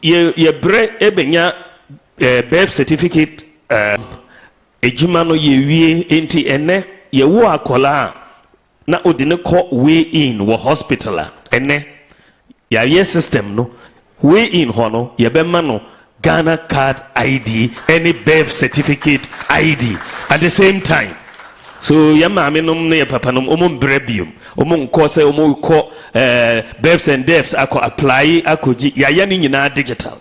ye bre ebenya birth certificate ejuma no ye wie enti ene ye wo akola na odine ko way in wo hospital ene ya ye system no way in ho no ye be ma no Ghana card ID any birth certificate ID at the same time so ya maame nom ne papa nom omon brebium omon ko say omon ko births and deaths ako apply akoji ya ni nyina digital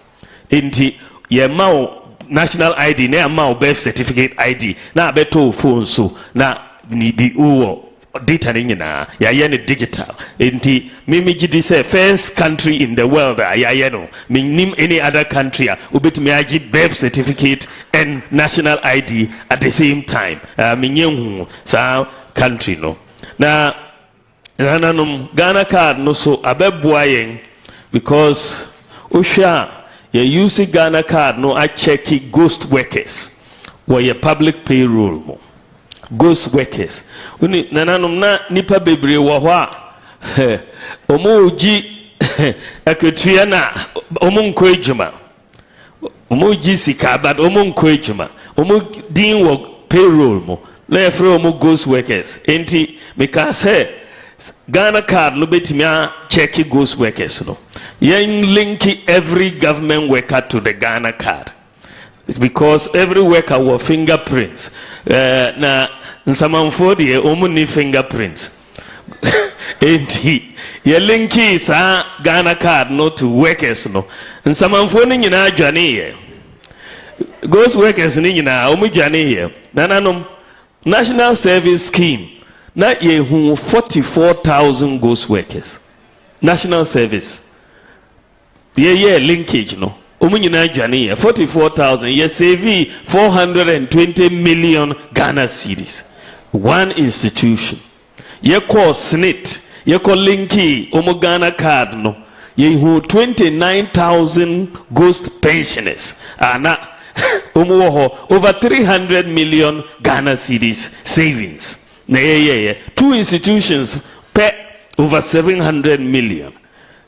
enti ye ma national ID na ma birth certificate ID na abeto phone so na ni bi uwo data ni nyina ya ni digital enti mimi gidi say first country in the world ya no minim any other country obetumi agi birth certificate and national ID at the same time minyehu sa country no na nananum Ghana card no so abeboa yen because ohwa you use Ghana card no I check ghost workers or your public payroll mo ghost workers uni nananum na nipa bebre wo ho a omoji aketua na omonko ejuma omoji sika bad omonko ejuma omodin wo payroll mo na efre omo ghost workers enti because Ghana card no betimia check ghost workers no. Yen link every government worker to the Ghana card. It's because every worker will fingerprints. Na nsamanfo de omuni fingerprints. Enti ye linki sa Ghana card no to workers no. Nsamanfo ni nyina adwane ye. Ghost workers ni nyina omu dwane ye. Nananom National Service Scheme na ye hu 44,000 ghost workers. National Service. Ye linkage no. Omunyina dwane ye 44,000 ye save 420 million Ghana cedis. One institution. Ye call SNIT, ye call linky omo Ghana card no. Ye hu 29,000 ghost pensioners. Ana over 300 million Ghana cedis savings. Two institutions per over 700 million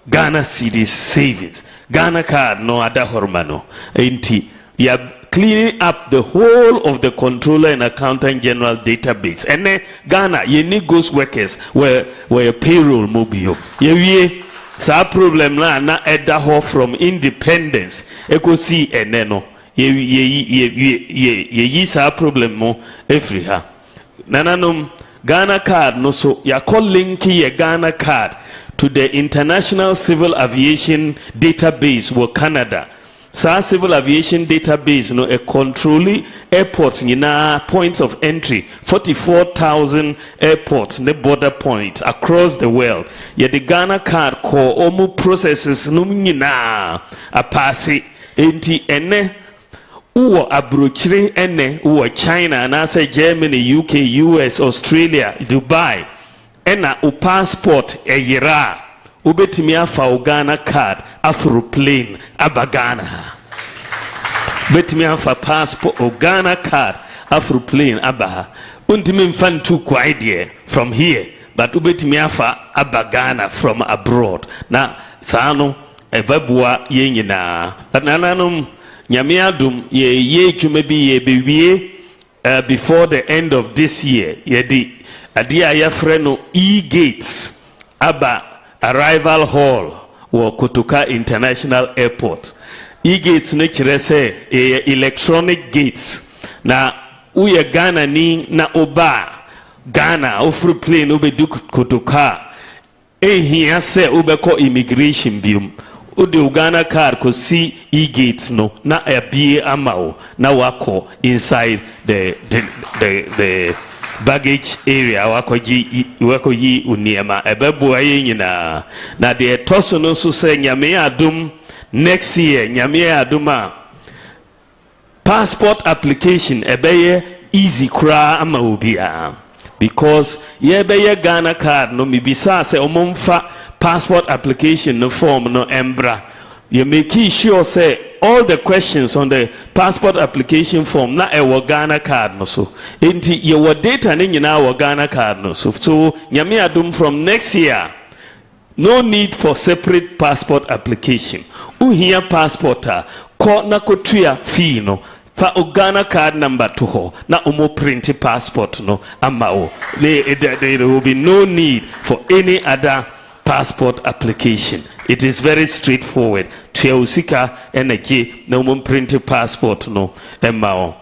Ghana cedis savings. Ghana card no ada hormano. Enti ya cleaning up the whole of the controller and accountant general database. And then Ghana ye need ghost workers where payroll mobile. Ye sa problem na edda ho from independence. Eko see eneno. Ye sa problem mo every ha. Nananom Ghana card no so ya call linky ye Ghana card to the International Civil Aviation Database wo Canada. Sa Civil Aviation Database no a controlling airports nyina points of entry 44,000 airports ne border points across the world. Ye the Ghana card ko omu processes no nyina a passe enti ene uwo abrochire ene uwo China na say Germany, UK, US, Australia, Dubai ena u passport yira ubetimi afa Ghana card afro plane abagana betimi afa passport Ghana card afro plane abaha untimi mfantu kwa idea from here but ubetimi afa abagana from abroad na saano ebabua yenyina nananum nyame adum ye dwuma bi ye bewie before the end of this year ye di adia ya freno e-gates aba arrival hall wo Kotoka International Airport. E-gates ne kire se electronic gates na uye Ghana ni na oba Ghana ofru plane obedu Kotoka ehia se obeko immigration bium ode Ghana card ko see e-gates no na abie amao na wako inside the baggage area wako yi uniema ebebo aye nyina na de toso no so se nyame adum next year nyame aduma passport application ebeye easy kra ama obia because ye beye Ghana card no mibisa se omomfa passport application no form no embra you make sure say all the questions on the passport application form na ewo Ghana card no so enti your data ni nyina wo Ghana card no so nyame adum from next year no need for separate passport application uhia passporta ko na kotua fee no fa Ghana card number to ho na umo print passport no amao there will be no need for any other passport application. It is very straightforward. Tuyausika energy na umo print passport no emao.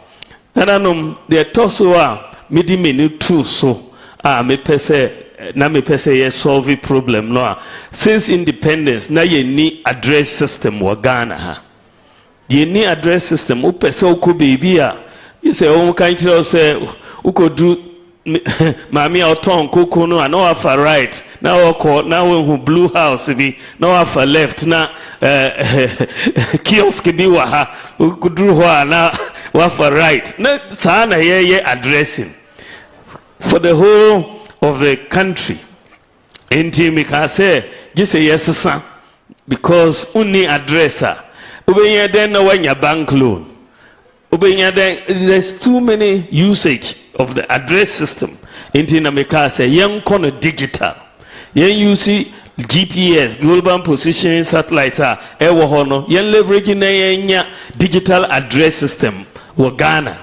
Nananum the tosoa midi menu tu so me pese ye solve problem no since independence na ye ni address system wa Ghana ha. Ye ni address system upese uko baby a you say o kan kire say uko do mami oton koko no na wafa right na wako na we blue house bi na wafa left na kiosk bi wa ha ukudru ho na wafa right na sana ye addressing for the whole of the country enti me ka say just say yes sir because uni addresser ubenya den na wanya bank loan ubenya den there's too many usage of the address system enti na me ka say yen kono digital yen use GPS global positioning satellite ewo ho no yen leverage na yen digital address system wo Ghana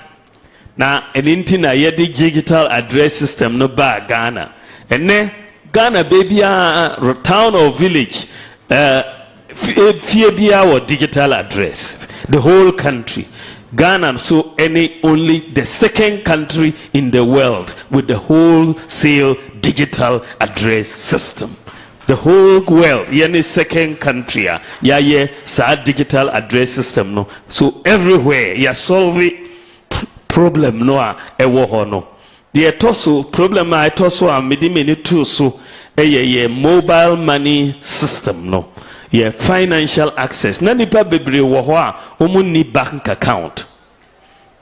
na eninti na ye digital address system no ba Ghana ene Ghana baby town or village fear or digital address, the whole country. Ghana so only the second country in the world with the wholesale digital address system. The whole world, any second country, digital address system no. So everywhere, solve problem no no. The etoso problem etoso many too so mobile money system no. Financial access. Na nipa bebre wo ho a ni bank account.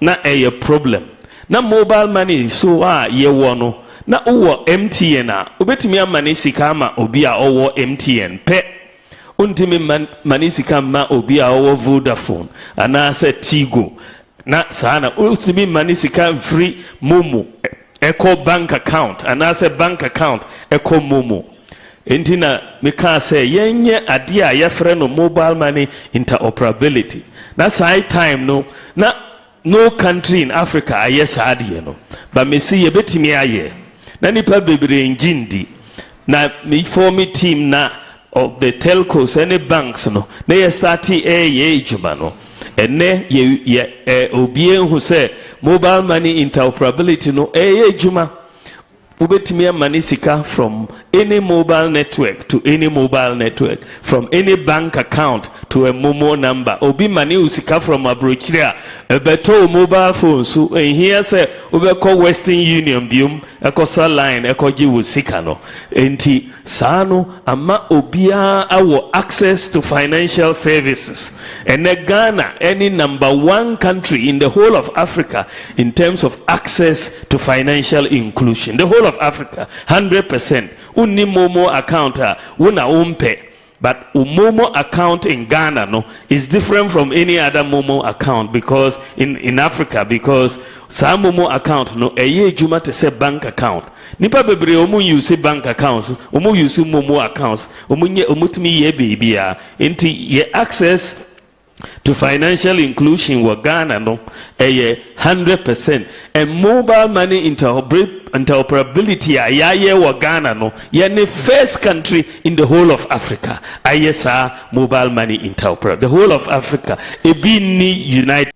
Na problem. Na mobile money so wo no. Na uwo MTN a obetimi amane sika ama obi a owo MTN pe untimi mane sika ma obi a owo Vodafone ana se Tigo na sana utimi mane sika free Momo eco bank account ana se bank account eco Momo entina meka se yenye ade a yefre no mobile money interoperability na side time no na no country in Africa ayes ade no but me see yebetimi aye na nipa bebre njindi na me form team na of the telcos any banks no na ye start ejuma no ene ye obie hu se mobile money interoperability no ejuma ubetimi amane sika from any mobile network to any mobile network, from any bank account to a Momo number. Obi mani usika from abrochira beto mobile phone so here say ubeko Western Union bium ekosa line ekoji usika no enti sano ama obia awo access to financial services. And Ghana any number one country in the whole of Africa in terms of access to financial inclusion. The whole of Africa 100%. Uni Momo account una umpe, but Momo account in Ghana no is different from any other Momo account because in Africa because some Momo account no juma to say bank account. Nipa bebre omu use bank accounts, omu use Momo accounts, omutimi ye bibia into ye access to financial inclusion wa Ghana no 100%. And mobile money interoperability ya wa Ghana no the first country in the whole of Africa ayesa mobile money interoperability. The whole of Africa ebi ni United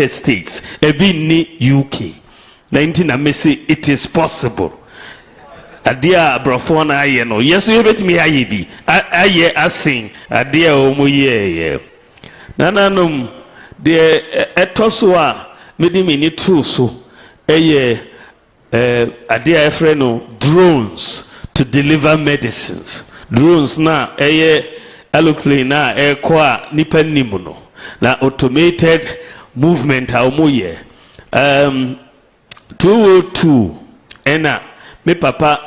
States, ebi ni UK. 19 amesi it is possible. Adia brofona aye no yes you bet me aye bi aye asing adia omu ye nananum de etoso a medi mini tool so adia efre no drones to deliver medicines. Drones na aeroplane na kwa nipa nimu no na automated movement a omoye 202 ena me papa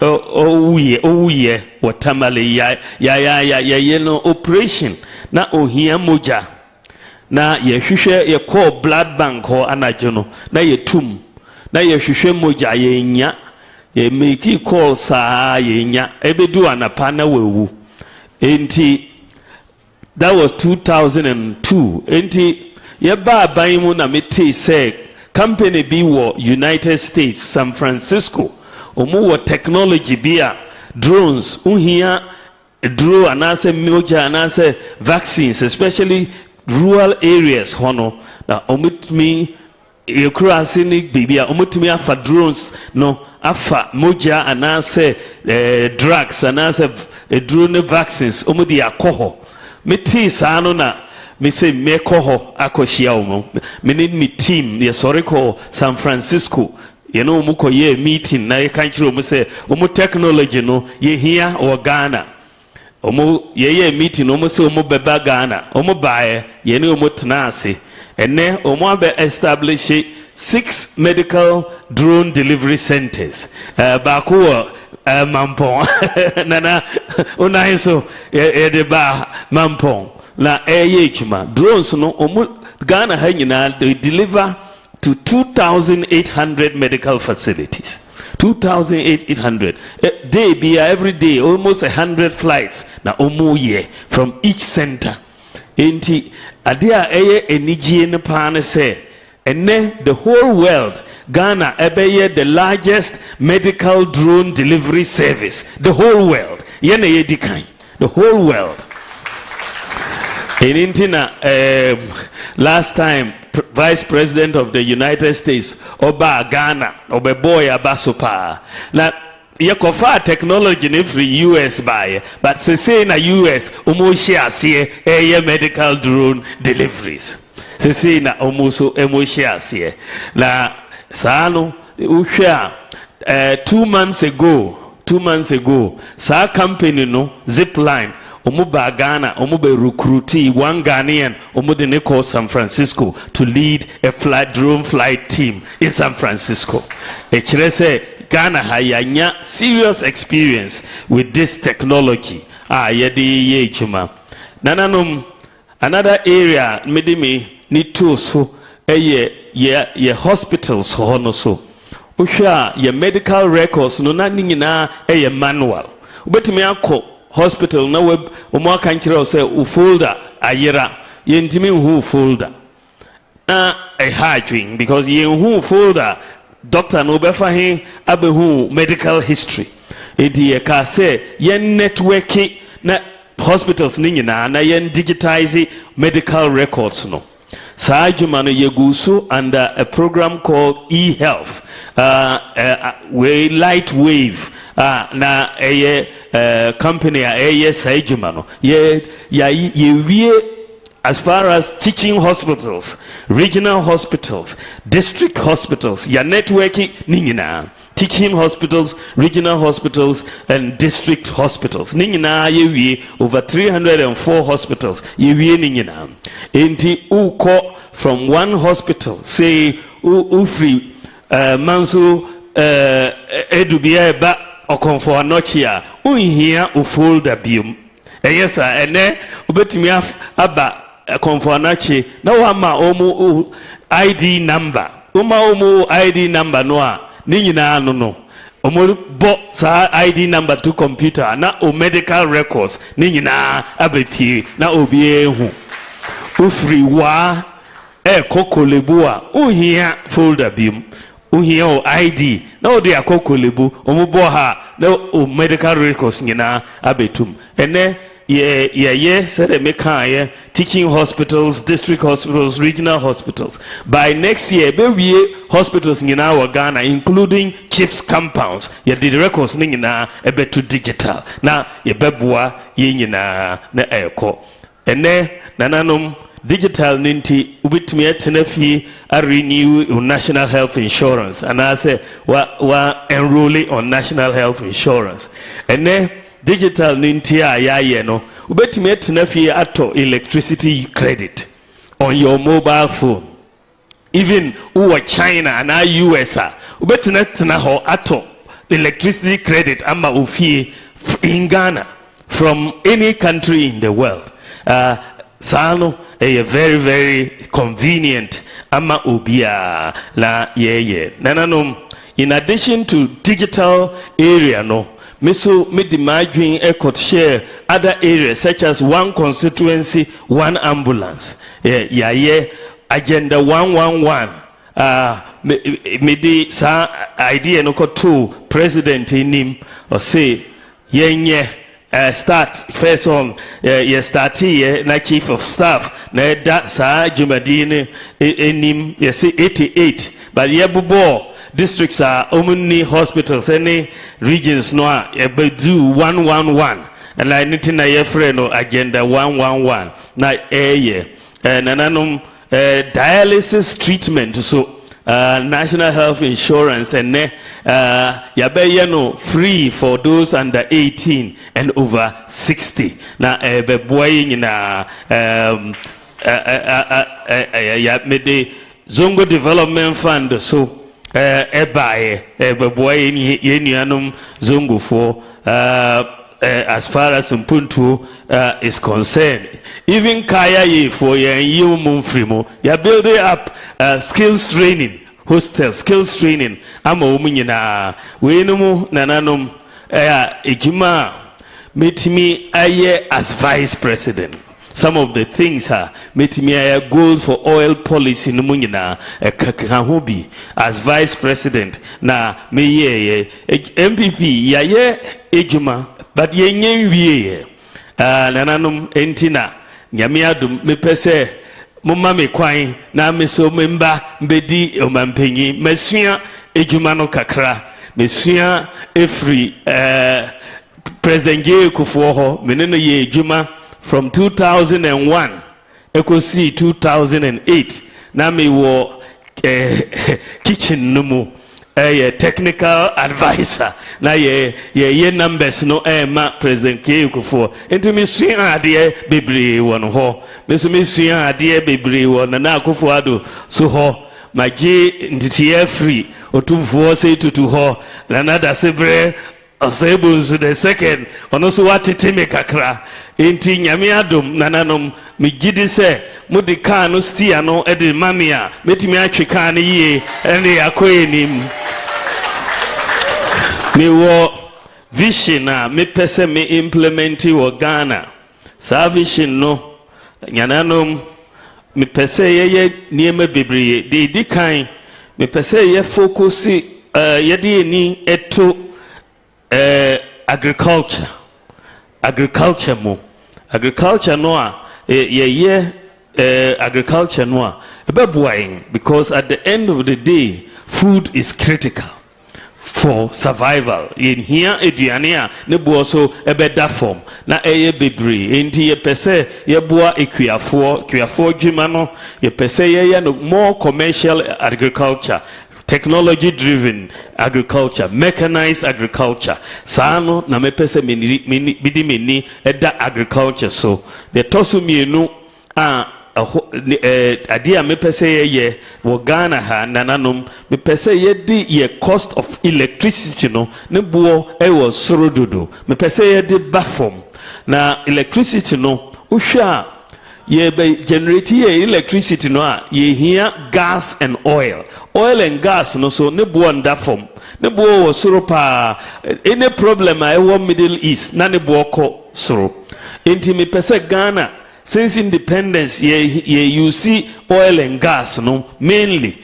owuye watamale ya no operation na ohia moja na yehwehwe ye call blood bank ho anajono na yetum na yehwehwe moja yenya ye make call sa yenya ebedu anapa na wewu enti that was 2002 enti ye ba ban mu na meti say company bi wo United States San Francisco omu wo technology bia drones uhia drone anase moja anase vaccines especially rural areas hono na omutmi ekurase ni bibia omutmi afa drones no afa moja anase drugs anase drone vaccines omudi akoho meti saano na me say me koho akohia omo me need me team ye sorry ko San Francisco you know muko ye meeting na ye kanchiro omo say omo technology no ye here or Ghana omo ye meeting omo say omo beba Ghana omo bae ye ne omo tenase ene omo abe establish 6 medical drone delivery centers bako mampong nana una so ye de ba mampong na juma drones no Ghana hanyina they deliver to 2,800 medical facilities. 2,800 day be every day almost 100 flights na omuye from each center. Enti adia enijie ne pa ne say ene the whole world Ghana ebeye the largest medical drone delivery service the whole world yene yedikan the whole world in Intina last time Vice President of the United States Oba Ghana Obe boy Abasopa na yekofa technology in free US buy but say na US share see medical drone deliveries say na share see na sano uhwa 2 months ago sa company no Zipline Omuba Ghana, Omube recruitee one Ghanaian, Omudene call San Francisco to lead a drone flight team in San Francisco. Echirese Ghana hayanya serious experience with this technology. Yedi ye chuma. Nananum another area medimi ni tools ho ye hospitals hono so. Usha ye medical records no na nyina manual. Ubetimi akọ hospital na web omo aka nkyerɛ say u folder ayera yentimi hu folder na hardwing because hu folder doctor no befa he abehu medical history edi ka say yen networking na hospitals ni nyina na yen digitize medical records no Sajuma no yegusu under a program called e-health light wave na company Sajuma no ye as far as teaching hospitals, regional hospitals, district hospitals, ya networking ningina. Teaching hospitals, regional hospitals, and district hospitals. Ningina yewi over 304 hospitals. Yewi ningina. Enti uko from one hospital, say ufri manso edubia ba okonfo anochia unhia ufolda bium. Yes, ene ubetimi aba konfanachi na wama omu ID number. Omu ID number noa ni nyina no omo bo sa ID number to computer na o medical records ni nyina abepie na obi ehu ufri wa kokolebu a uhia folder bim uhia o ID na o de akokolebu omo bo ha na o medical records nyina abetum ene said me teaching hospitals, district hospitals, regional hospitals. By next year, be hospitals in our Ghana, including CHIPS compounds. You did records ningina ebe to digital. Na ye bebwa ye na eko. Ene nananum digital ninti ubitmi etenefi a renew national health insurance. And I say wa enrolling on national health insurance. Ene digital nintia ya no ubetimi etena fie ato electricity credit on your mobile phone even China and US ubetina tena ho ato electricity credit ama ofie in Ghana from any country in the world sano a very very convenient ama ubia la nananum in addition to digital area no Miso midimagine could share other areas such as one constituency, one ambulance. Agenda 111. Midi sa idea no two president in him or say start first on start here na chief of staff na da sa jumadine enim say 88 but yebubo districts are only hospitals any regions no do 111 and I need to na no agenda 111 na nananum dialysis treatment so national health insurance and no free for those under 18 and over 60 na boy na mede Zongo Development Fund so boy yenuanum zongo for as far as Mpuntu is concerned. Even Kaya ye for ye mumfrimo, ya building up skills training, hostel skills training. Ama umunyina wenumu nananum ejuma meet me aye as vice president. some of the things metimi aya gold for oil policy no munyina kakahobi as vice president na meye NPP yaye ejuma but yenye wiye nananom entina nyame adom mepese mumma me kwan na meso memba mbedi omampanyi masua ejuma no kakra mesua efri President J. Kufuoho, meneno ye ejuma from 2001 ekosi 2008 na me wo kitchen no technical advisor na ye numbers no ma President J. Kufuoho enti me sua ade bebre won ho me so me sua ade bebre won na Kufuoho so ho maji nditiye free otumfuo say tutu ho na nada sebre Osebunzu the second onoso watete me kakra enti nyame adom nananom megidi se mudi car no stia no e de mamia metimi atwe car ne yie ene akoyenim me wo vision a me pese me implement wo Ghana sa vision no nyananom me pese ye niema bebree de di kan me pese ye focus ye de ni eto agriculture no agriculture no because at the end of the day food is critical for survival in here eduania ne bo so ebeda form na eye bebre enti ye pese ye boa ekwiafo dwuma no ye pese ye no more commercial agriculture, technology driven agriculture, mechanized agriculture. Sano na mepese bidi meni eda agriculture so the tosu mienu adia mepese ye wo Ghana ha nananom mepese ye di ye cost of electricity no ne buo e wo sorododo mepese ye di bafom na electricity no uhwa ye be generate ye electricity no ye here gas and oil and gas no so ne buo nda fom ne buo wo soro pa any problem I want Middle East na ne buo ko soro enti mepese Ghana since independence you see oil and gas no mainly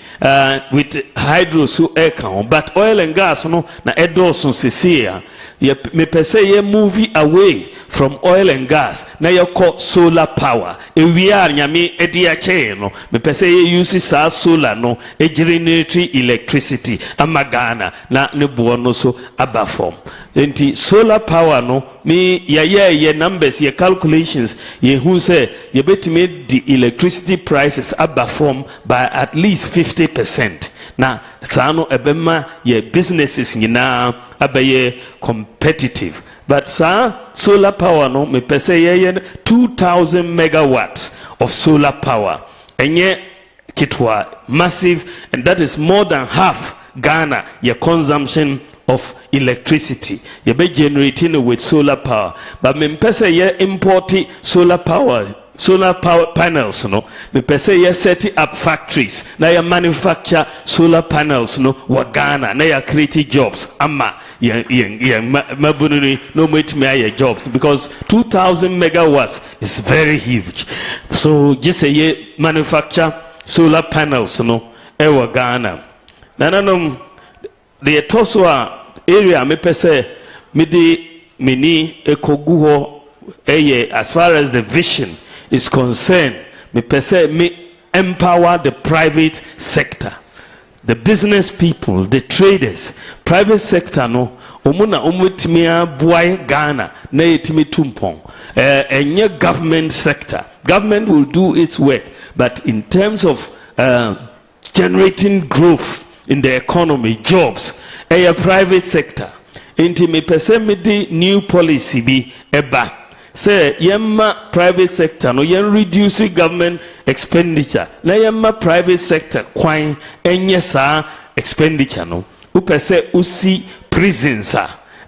with hydro so air count but oil and gas no na edoso sesia me pese ye move away from oil and gas na ye call solar power we are nyame edi ache no me pese ye use sa solar no e generate electricity amagana na ne bo no so abafom enti solar power no me ye numbers ye calculations ye who say ye betime the electricity prices abafom by at least 50%. Na sano ebema ye businesses nyina abaye competitive but solar power no me pese ye 2000 megawatts of solar power enye kitwa massive and that is more than half Ghana your consumption of electricity ye be generating with solar power but me pese ye import solar power panels no me pese ye set up factories na ya manufacture solar panels no wa Ghana na ya create jobs ama mabununi no metime aye jobs because 2000 megawatts is very huge so just say ye manufacture solar panels no e wa Ghana nananom the toswa area me pese me di mini ekogu ho eye as far as the vision is concerned, me pese me empower the private sector, the business people, the traders, private sector no omuna omwetimia boy Ghana na yetimi tumpong enye government sector. Government will do its work, but in terms of generating growth in the economy, jobs, a private sector. Inti me pese me di new policy bi eba. Say yemma private sector no yen reduce government expenditure na yemma private sector kwan enye sa expenditure no upese usi prisons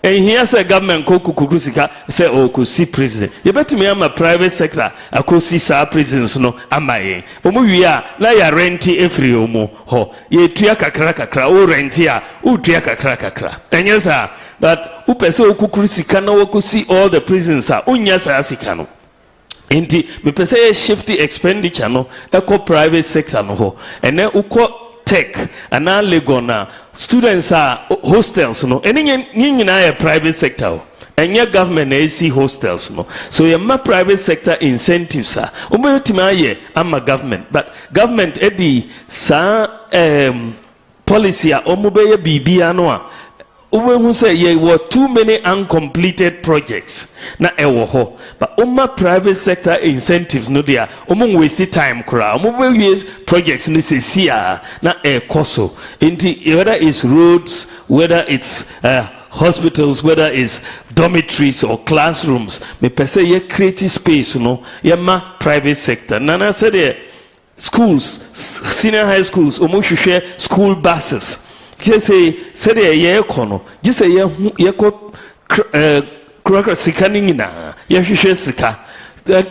and here say government ko kukusika say o ko si prison you bet me am private sector akosi sa prisons no amaye omo wia na ya rent every omo ho ye tua kakra o rent ya o tua kakra enye sa but upese okukusika na wakosi all the prisons unya sa asika no Inti me pese shift expenditure no eco private sector no ho ene uko tech ana legona students are hostels no ene nyina private sector and your government AC hostels no so your private sector incentives are I'm government but government edi sa policy a omubeye bibia no a who say ye were too many uncompleted projects na ewo ho but private sector incentives no dia waste time kra use projects ni se sia na koso inti whether it's roads whether it's hospitals whether it's dormitories or classrooms me pese ye create space no ye private sector nana said schools senior high schools share school buses just say ye kono just say ye ko sika ningina ye hwehwe sika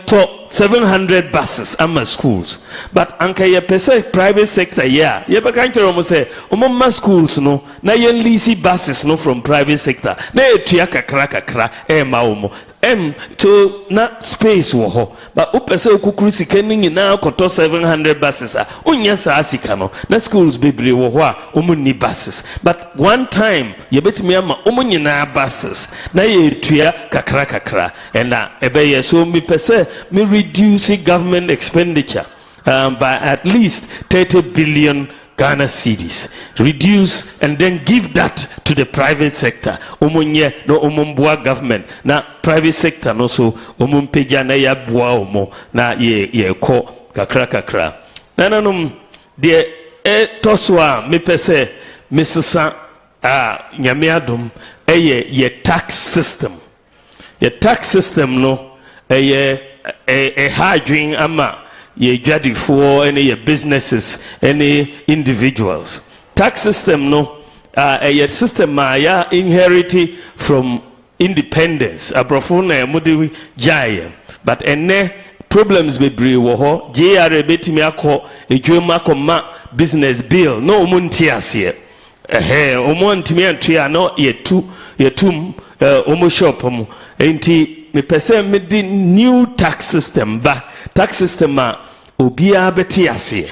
top 700 buses ama schools but anka ye pese private sector yeah ye be kan tell say ma schools no na ye lease buses no from private sector na etua kakra ma to na space wo ho but upese okukuru sika nyina koto 700 buses a unya sa sika no na schools bebre wo ho a ni buses but one time ye betimi ama nyina buses na ye etua kakra and ebe ye so me pese me reduce government expenditure by at least 30 billion Ghana cedis. Reduce and then give that to the private sector. Omunye no omumbua government. Na private sector no so omumpeja na ya bua omo na ye ko kakra. Nananum de toswa me pese mesesa nyame adom ye tax system. Ye tax system no a hardwing ama ye jadi for any businesses any individuals tax system no a system ya inherited from independence abrofo na mudi jaya but ene problems be bre wo ho JR betimi akọ edwuma akọ business bill no omunti ase omuntimi antua no yetum omo shop mu enti me pese me di new tax system obia beti ase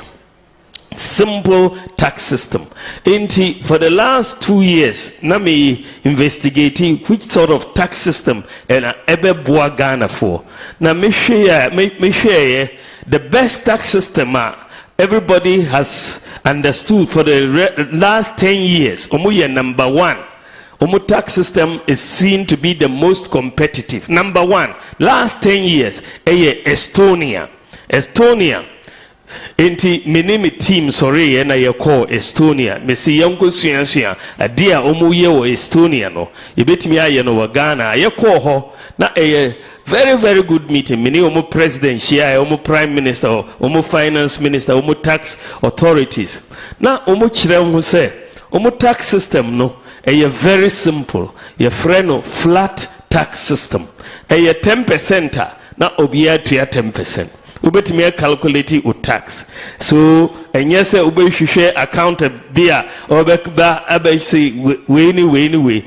simple tax system enti for the last 2 years na me investigating which sort of tax system and ebe boa Ghana for na me share the best tax system everybody has understood for the last 10 years omuye number 1 Omo tax system is seen to be the most competitive. Number 1, last 10 years, Estonia. Enti menemi team sorry na ye call Estonia. Me si yanko suyansuya adia omo ye wo Estonia no. Yebetimi aye no wa Ghana ye call ho na very very good meeting. Mini omo president share, omo prime minister, omo finance minister, omo tax authorities. Na omo chire ho say omo tax system no very simple. Your friend flat tax system. 10% na obiya to 10%. Ubetimi calculate u tax. So enyese ubehwehwe account bia obekba abesi we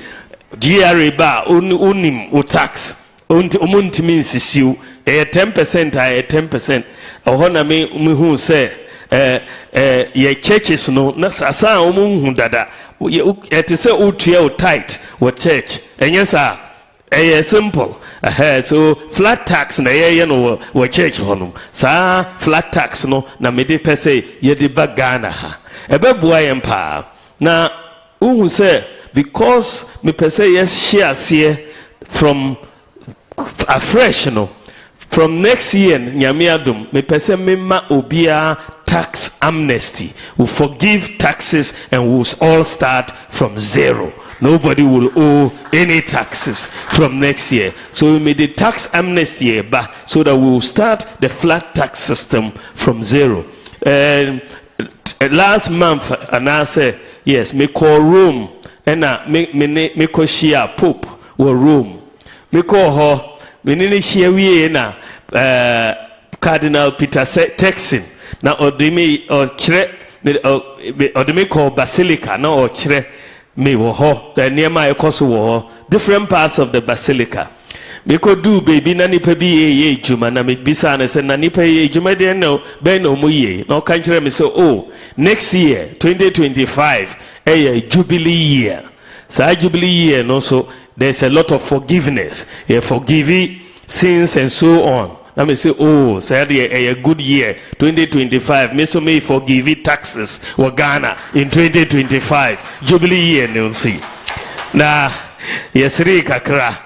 GRA ba unim u tax. Untimi nsisiu 10% 10%. Ohona me hu say ye churches no na sasa omunhu dada it is utua tight with church enyesa simple so flat tax na ye no wo church honum sa flat tax no na me de pese ye de ba Ghana ha ebeboa ye mpa na uhu say because me pese ye share from afresh no from next year nyame adom me pese me ma obia tax amnesty. We forgive taxes and we'll all start from zero. Nobody will owe any taxes from next year. So we made the tax amnesty back so that we will start the flat tax system from zero. Last month, and I said, yes, me call Rome and me call Shia Pope or Rome. Me call her, me nini share we na Cardinal Peter Texin. Na odimi odimi call basilica na ochre me wo ho the nearby ekoso wo different parts of the basilica me could do baby nani pe ye juma na me bisa na se nani pe ye juma de no be no mu ye no kan kire me so oh next year 2025 jubilee year sa jubilee year no so there's a lot of forgiveness forgiving sins and so on. Let me say, oh, said a good year, 2025. Me so may forgive taxes or Ghana in 2025. Jubilee year, you'll see. Now, yes, kakra.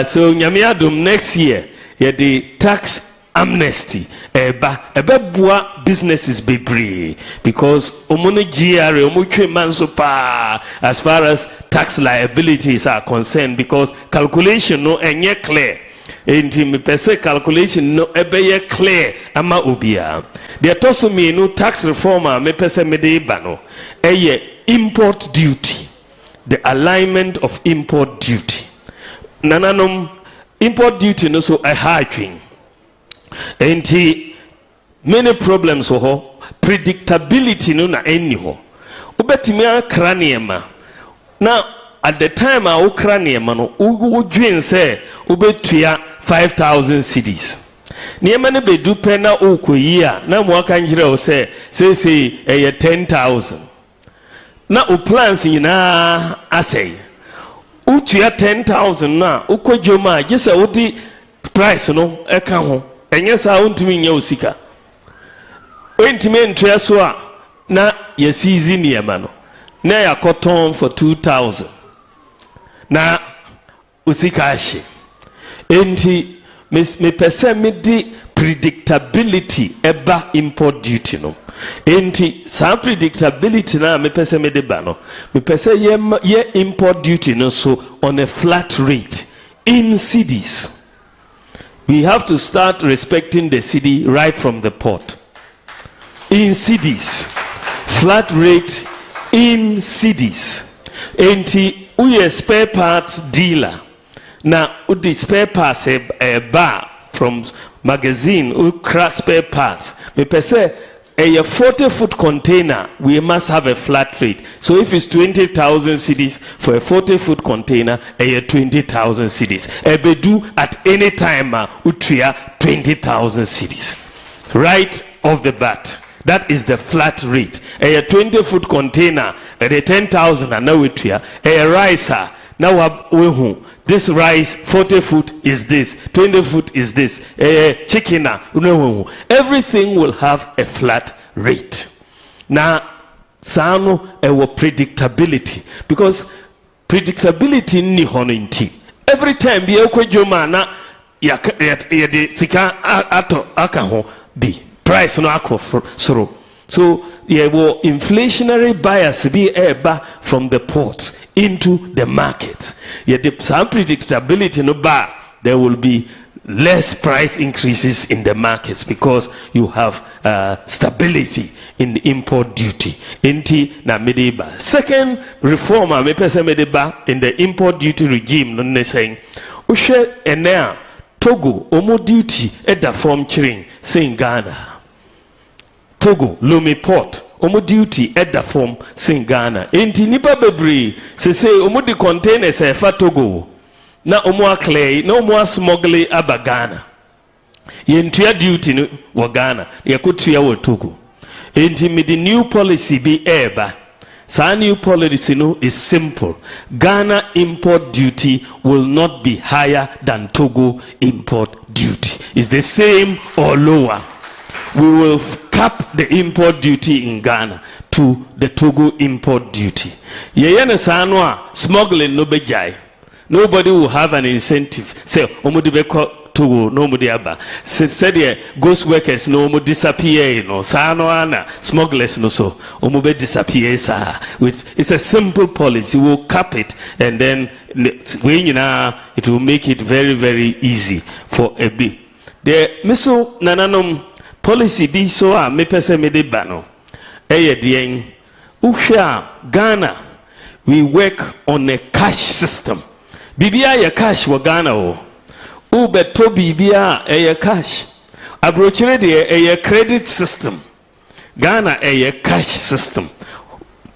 So, Nyamiadum next year, the tax amnesty. Eba businesses be free because omoni GRA omuchwe mansopa as far as tax liabilities are concerned because calculation no enye clear. Enti me pese calculation no ebeye clear ama obia. The toso me no tax reformer me pese me de ba no import duty, the alignment of import duty. Nananom import duty no so a high thing. Enti many problems ho predictability no na any ho. Ubetimi akra niema. Now at the time I ukra niema no udwin say ubetua 5,000 cedis. Niema ne bedu pe na ukoyi a na mo aka njire o say 10,000. Na u plans nyina asay. Utua 10,000 na ukojoma gese udi price no eka ho. Enye sa untumi nya osika. Ontimi ntua so a na yesizi niema no. Na yakoton for 2,000. Na usika ashe. Enti me pese me di predictability eba import duty no. Enti sa predictability na me pese me de ba no. Me pese ye import duty no so on a flat rate in cities. We have to start respecting the city right from the port. In cities, flat rate in cities. Enti uye spare parts dealer. Na udi spare parts bar from magazine ukra spare parts. Me pese a 40-foot container we must have a flat rate. So if it's 20,000 cedis for a 40-foot container, a 20,000 cedis. Ebedu at any time utria 20,000 cedis. Right off the bat. That is the flat rate. A 20-foot container at a 10,000 and now utria a ricer. Now this rice 40 foot is this, 20 foot is this, chicken. Everything will have a flat rate. Now, sano predictability because predictability ni honinti. Every time be okojoma na ya sika ato akaho di price no akofro soro. So there will inflationary bias be from the ports into the market. Yet the some predictability no bar, there will be less price increases in the markets because you have stability in the import duty. Inti na medeba. Second reform me pese medeba in the import duty regime no saying ushe enea Togo omo duty eda from chiring saying Ghana. Togo, Lome Port, omo duty at the form St. Ghana. Enti nipa bebre, se omo di containers fa Togo. Na omo clay, no more smuggle aba Ghana. Yentua duty no wa Ghana, yakutua wa Togo. Enti me the new policy be eba. Sa new policy no is simple. Ghana import duty will not be higher than Togo import duty. It's the same or lower. We will cap the import duty in Ghana to the Togo import duty. Yeyene sanwa smuggling no bejai. Nobody will have an incentive. Say omudi beko Togo no mudi aba. Said ghost workers no omo disappear no sanwa na smugglers no so omo be disappear sa. It's a simple policy. We'll cap it and then when it will make it very very easy for a bit. The miso nananom policy be so me pese me de bano dien uhwa Ghana we work on a cash system bibia ya cash wa Ghana o ubeto bibia cash abrochire de credit system Ghana cash system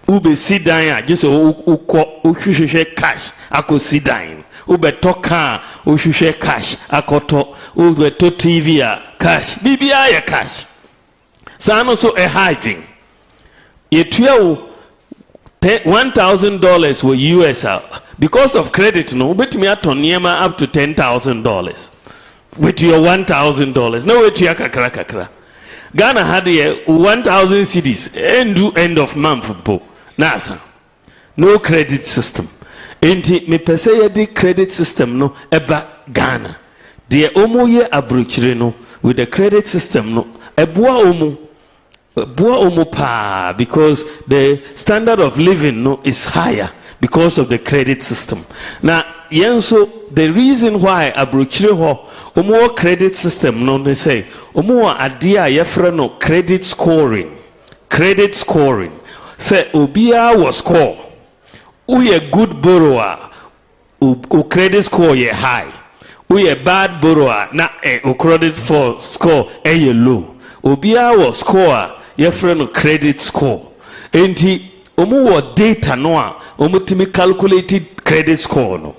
ube sidan just uhwehwe cash ako sidan ube toka uhwehwe cash akoto ube to TV cash bibia ya cash sano so a hygiene yetua $1,000 were US because of credit no bet me atoniema up to $10,000 with your $1,000 no way to kakra Ghana had 1,000 cities end of month po nasa no credit system enti me pese ye di credit system no eba Ghana de omoye abrochire no with the credit system no eboa omo pa because the standard of living no is higher because of the credit system. Now yenso the reason why abrochire ho omo credit system no they say omo ade a yefre no credit scoring say obia was score uye good borrower o credit score ye high uye bad borrower na o credit score ye low obia was score yefre no credit score enti omo wo data no a omo timi calculated credit score no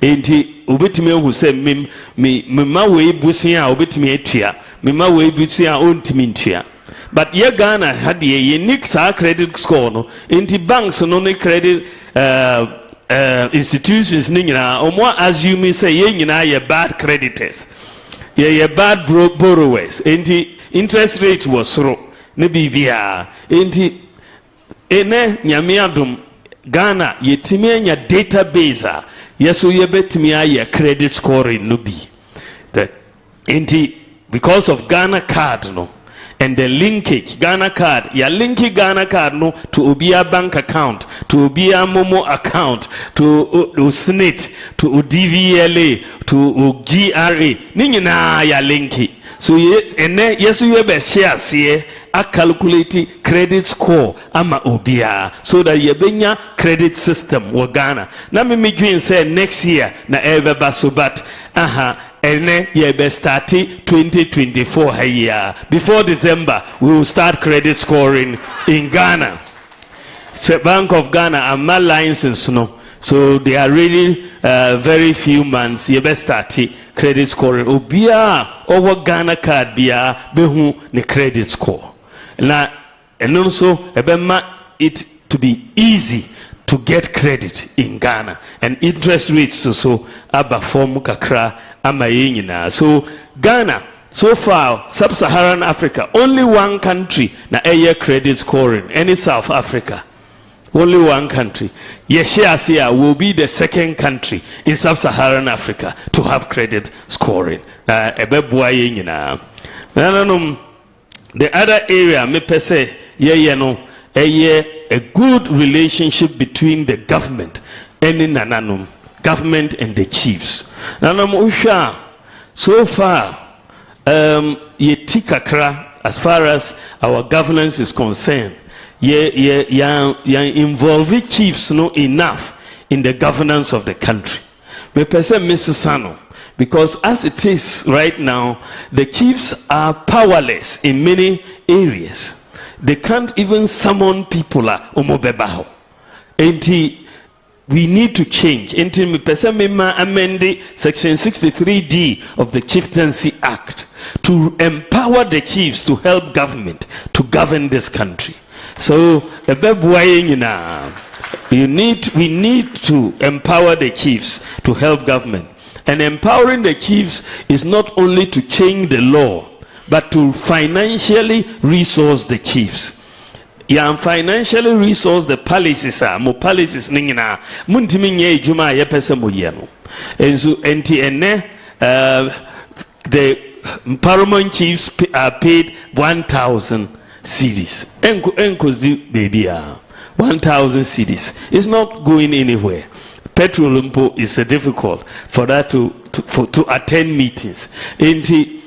enti obetimi ehu se mema we busia a obetimi atua mema we busia ontimi ntua but ye Ghana had ye unique sa credit score no enti banks no ne credit institutions ni nyina omo assume say ye nyina ye bad creditors ye bad borrowers enti interest rate was low ne bibia enti ene nyamiadum Ghana yetimi anya database a yeso yebetimi aye credit scoring no bi that enti because of Ghana card no and the linkage Ghana card ya linki Ghana card no to obia bank account to obia momo account to SNIT to DVLA to GRA ni nyina ya linki so ene yeso yebe share se a calculate credit score ama obia so that yebenya credit system wo Ghana na me dream say next year na ebeba so but ene yebe start 2024 here before December we will start credit scoring in Ghana. So Bank of Ghana are my license no so they are really very few months yebe start credit scoring obia over Ghana card bia behu ne credit score na and also ebema it to be easy to get credit in Ghana and interest rates so abaform kakra amayenyina so Ghana so far sub-Saharan Africa only one country na air credit scoring any South Africa only one country Yeshiasia will be the second country in sub-Saharan Africa to have credit scoring ebebua yenyina the other area me pese ye no a good relationship between the government and nananum government and the chiefs nanam usha so far ye tikakra as far as our governance is concerned ye involve chiefs no enough in the governance of the country me pese Mrs. Sano because as it is right now the chiefs are powerless in many areas. They can't even summon people omobebaho. Enti we need to change. Enti me pese mema amend section 63D of the Chieftaincy Act to empower the chiefs to help government to govern this country. So we need to empower the chiefs to help government. And empowering the chiefs is not only to change the law but to financially resource the chiefs. Yeah, financially resource the palaces mo palaces ningina muntimi nye ejuma ye pese mo ye no. And so the paramount chiefs are paid 1,000 cedis. Enkos di baby 1,000 cedis. It's not going anywhere. Petrol is difficult for that to attend meetings. And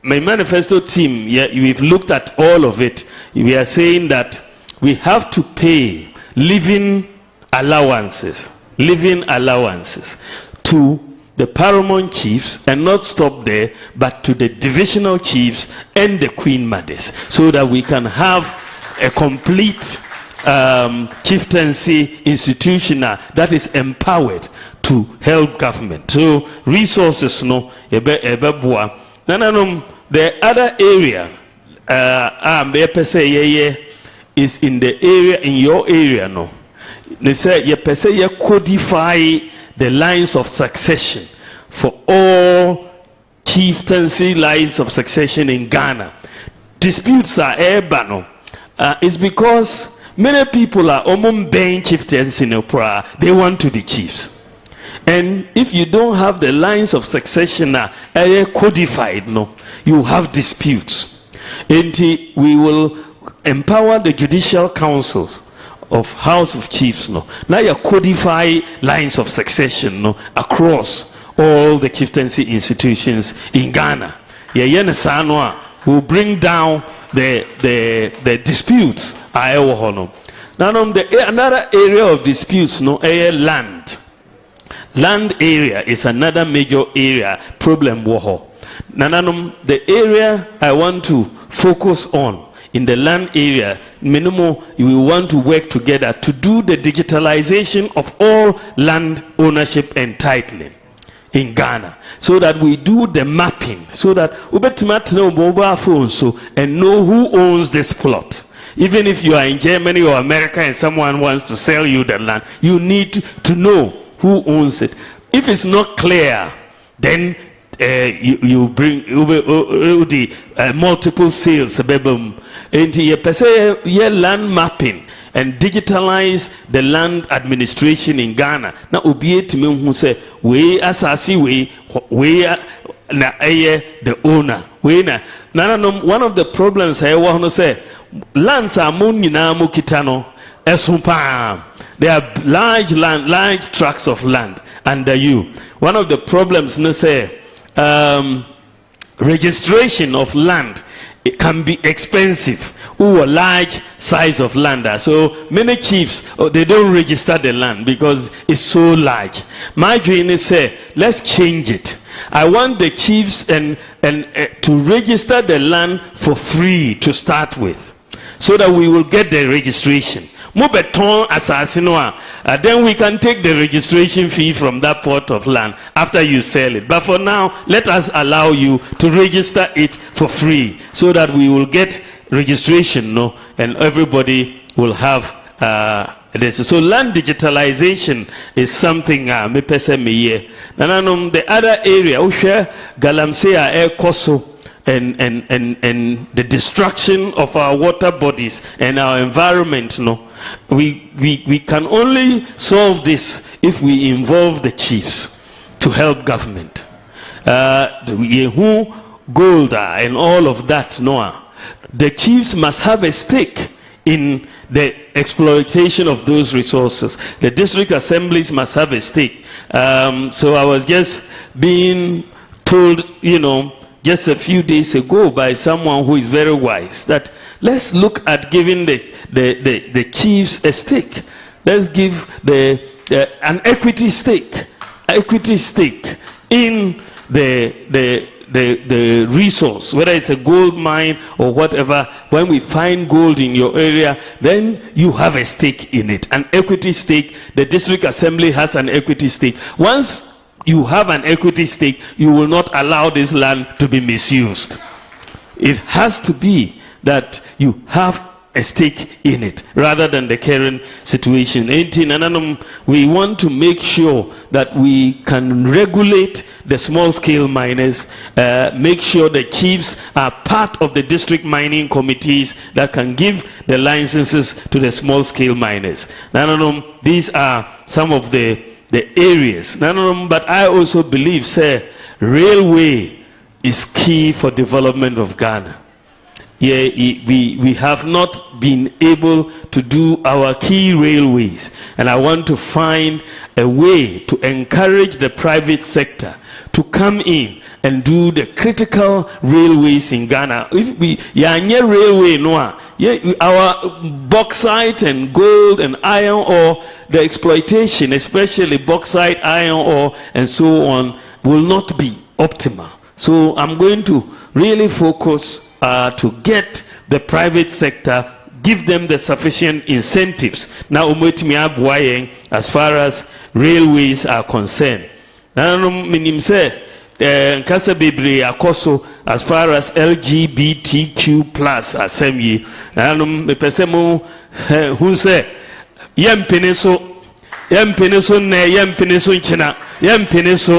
my manifesto team, we've looked at all of it. We are saying that we have to pay living allowances to the paramount chiefs and not stop there, but to the divisional chiefs and the queen mothers, so that we can have a complete chieftaincy institution that is empowered to help government. So resources no ebeboa. Nananom the other area is in the area in your area no. They say you codify the lines of succession for all chieftaincy lines of succession in Ghana. Disputes are no. It's because many people are being chieftains in Opera. They want to be chiefs. And if you don't have the lines of succession codified, no, you have disputes. And we will empower the judicial councils of House of Chiefs. No, now you codify lines of succession no, across all the chieftaincy institutions in Ghana. Will bring down the disputes. Now, another area of disputes, no, land. Land area is another major area problem. The area I want to focus on in the land area, minimum, we want to work together to do the digitalization of all land ownership and titling in Ghana, so that we do the mapping, so that we know mobile phones so and know who owns this plot. Even if you are in Germany or America and someone wants to sell you the land, you need to know who owns it. If it's not clear, then you bring the multiple sales, and land mapping and digitalize the land administration in Ghana. Now, obiet me who say we asasi we na the owner. We na one of the problems I want to say lands are munina mukitano esumpa. There are large tracts of land under you. One of the problems, no say, registration of land, it can be expensive. Who a large size of land. So many chiefs, they don't register the land because it's so large. My dream is say, let's change it. I want the chiefs and to register the land for free to start with, so that we will get the registration. Then we can take the registration fee from that plot of land after you sell it. But for now, let us allow you to register it for free, so that we will get registration, no, and everybody will have this. So land digitalization is something me pese me ye. The other area, Galamsey air koso. And the destruction of our water bodies and our environment, no, we can only solve this if we involve the chiefs to help government. Gold and all of that, no, the chiefs must have a stake in the exploitation of those resources. The district assemblies must have a stake. So I was just being told, just a few days ago by someone who is very wise, that let's look at giving the chiefs a stake. Let's give an equity stake in the resource, whether it's a gold mine or whatever. When we find gold in your area, then you have a stake in it, an equity stake. The district assembly has an equity stake. Once you have an equity stake, you will not allow this land to be misused. It has to be that you have a stake in it, rather than the current situation. We want to make sure that we can regulate the small-scale miners, make sure the chiefs are part of the district mining committees that can give the licenses to the small-scale miners. These are some of the areas. But I also believe, railway is key for development of Ghana. We have not been able to do our key railways, and I want to find a way to encourage the private sector to come in and do the critical railways in Ghana. If we railway our bauxite and gold and iron ore, the exploitation, especially bauxite, iron ore, and so on, will not be optimal. So I'm going to really focus to get the private sector give them the sufficient incentives. Now, umetimi abwaye as far as railways are concerned. Now, minim say nkasa bebre akoso as far as LGBTQ plus assembly. Now, me pese mo who say yempene so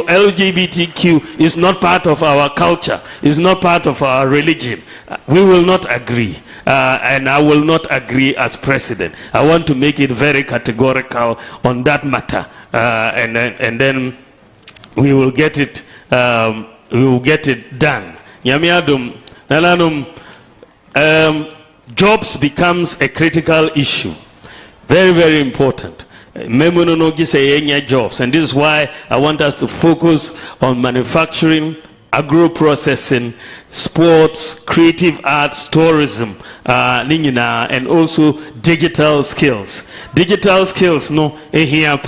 LGBTQ is not part of our culture, is not part of our religion. We will not agree, and I will not agree as president. I want to make it very categorical on that matter, and then we will get it. We will get it done. Yamiadum, nalanum. Jobs becomes a critical issue. Very, very important. Jobs, and this is why I want us to focus on manufacturing, agro-processing, sports, creative arts, tourism, and also digital skills. Digital skills, no, here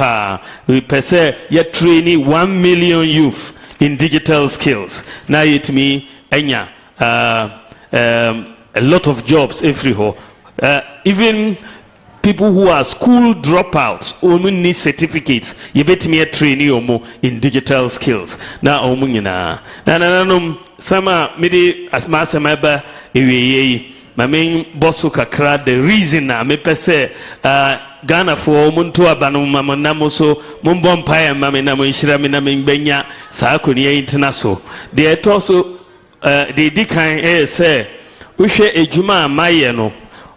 we per se yet training 1 million youth in digital skills. Now it me a lot of jobs everywhere. Even people who are school dropouts only need certificates. You bet me a trainee or more in digital skills. Now, sama midi as masamaba my main boss kakra the reason me pese Ghana for muntu abanu mama namoso mumbo mpaya mama na monshira me na benya saa koni international. They also they dikan say uhwe ejuma amaye no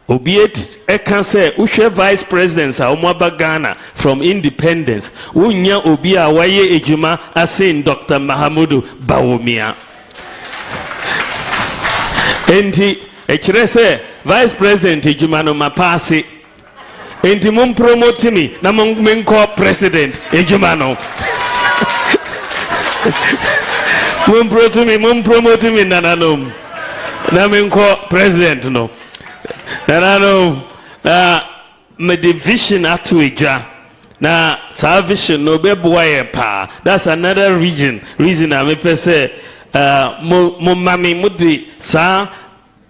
obiet can say ushe vice presidents a omaba Ghana from independence unya obi a waye ejuma asin Dr. Mahamudu Bawumia enti ekire say vice president ejuma no mapase enti mum promote me na menko president ejuma no mum promote me nananom na menko president no. And my division atuija na salvation no be boy pa. That's another reason I may say mo mami mudi sa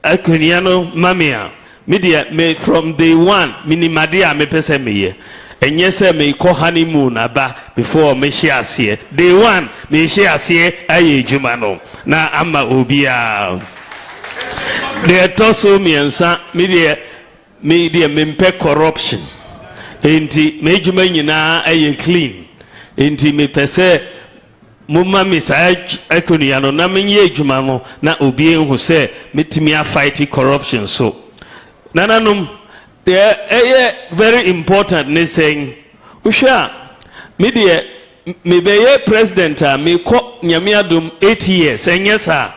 akuniano mamia media me from day one minimadia me pese me and yes me ko honeymoon aba before me share see day one me share see aye jumano na ama obia. They toso me ansa media mempe corruption enti mejuma nyina aye clean enti me pese mumma me sa akoni no na menye ejuma no na obi enhu se metimi a fight corruption so nananum they very important ne saying usha media me be president me ko nyamiadum 8 years enyesa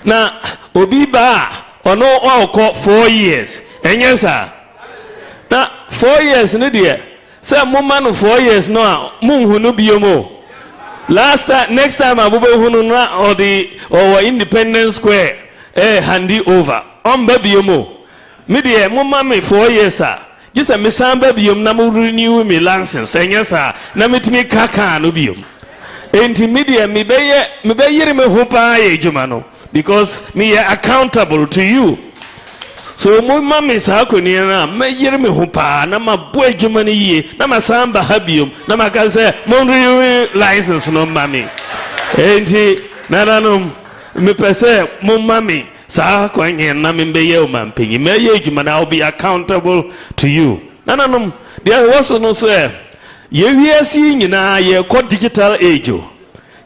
na obi ba ono oko 4 years enyesa na 4 years ne de say mumma no 4 years no munhu no biomo next time abube hunu na or Independence Square handy over on biomo me de mumma me 4 years just a misamba biom na mo renew me license enyesa na metimi kaka no biom enti media me be yire me ho pa ejuma no because me are accountable to you. So my mommy sa ko ni na me yire me ho pa na ma bo ejuma ni ye na ma samba habium na ma ka say mon license no mommy enti na no me pese mon mommy sa ko nyen na me be ye o man pe me ye ejuma na I'll be accountable to you. Na no there was no say ye wiase nyina ye ko digital age o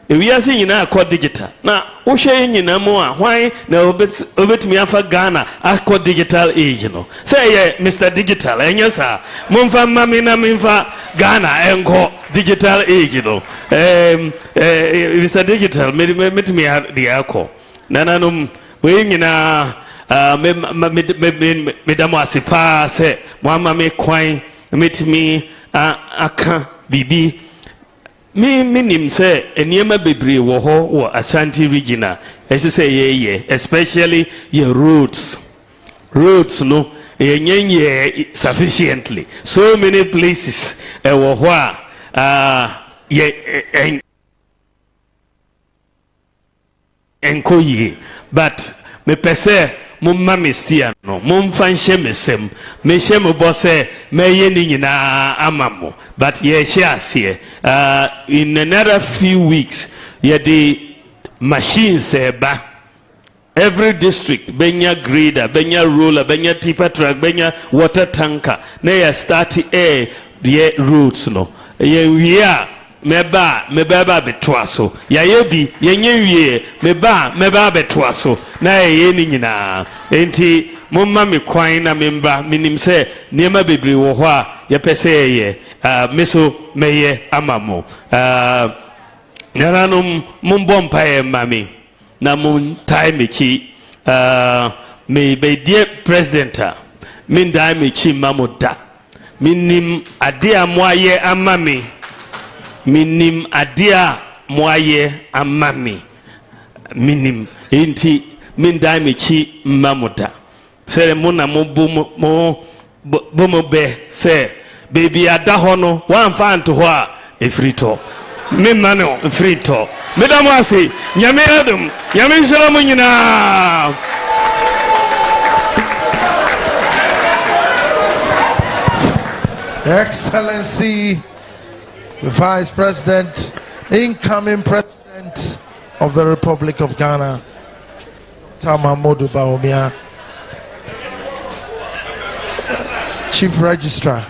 wiase nyina ko digital na wo hwe nyina mo a hwan na obetumi afa Ghana akọ digital age no say ye Mr. Digital enyesa momfa mami na memfa Ghana enko digital age no Mr. Digital metumi de akọ nananum we nyina me damo asipa say mo ama me kwan metumi aka bibi me nim say eniema bebre wo ho wo Ashanti Region ese say ye especially your roads no yenye sufficiently so many places wo ho ye enkoyi but me pese mumma mesia no mumfa nhye mesem me hye me bo se meye ni nyina amamo but ye ase in another few weeks ye the machines eba every district benya grader benya roller benya tipper truck benya water tanker na ya start the roads no ye we are meba betwaso ya yebi yenye wie meba betwaso na ye ni nyina enti momma me kwan na memba minim se niema bebre wo ho a ye pese ye meso meye amamo naranum mumbompa e mami na mun time chi me be dear president min dai me chi mamuda minim ade amoaye amami minim adia moaye amami minim enti min dai me chi mamuda sere mona mo bomo be se baby ada hono wan fan to ho a efrito min mano efrito medamo ase nyame adum nyame shiramu nyina. Excellency, the Vice President, incoming President of the Republic of Ghana, Tamamodu Bawumia, Chief Registrar.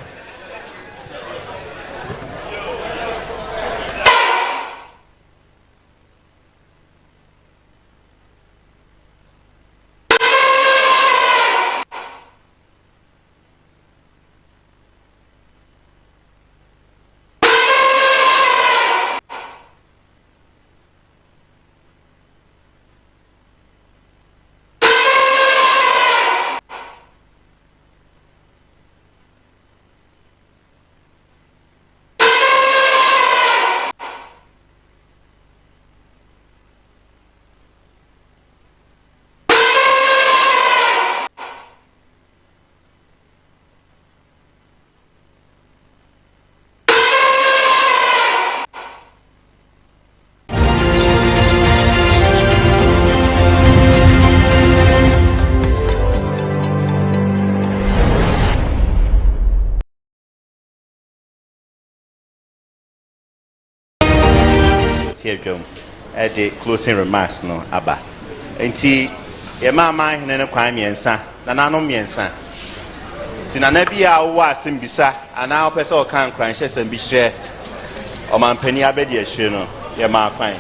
The closing remarks no aba enti ye mama hene ne kwan miensa na nanom miensa ti na bia wo asem bisa ana opese o kan kran hye sem bi hye o man pani abedi ahye no ye ma kwan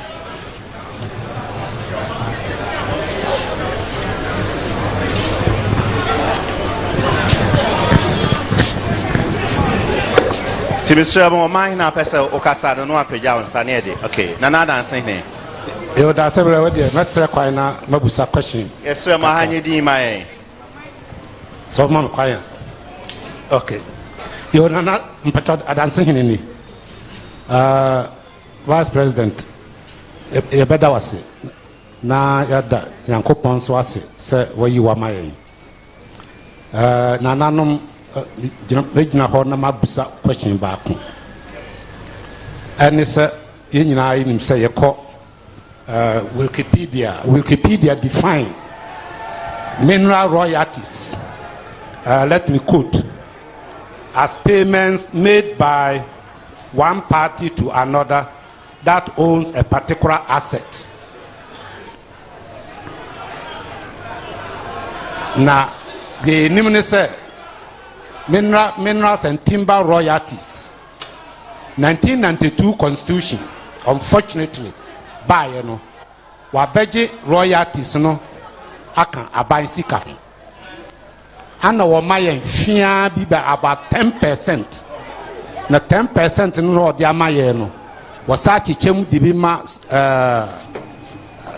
ti Mr. Mo man na pese o kasa no apegya on sane de okay na dansen ne yo da several we dey not try kwai na mabusa question yes we ma hanye di mai so man kwai okay yo na mpacha adansen hene ni Vice President e beda wase na yada yankopon so ase se wayi wa mai na nanom regional ho na mabusa question back and say yina nim say yeko Wikipedia define mineral royalties let me quote as payments made by one party to another that owns a particular asset. Now the name say minerals and timber royalties 1992 constitution unfortunately by you know wabeje royalties no aka abansika ana wo mayen fia bi ba about 10% na 10% no de amaye no wasachi chem di bi ma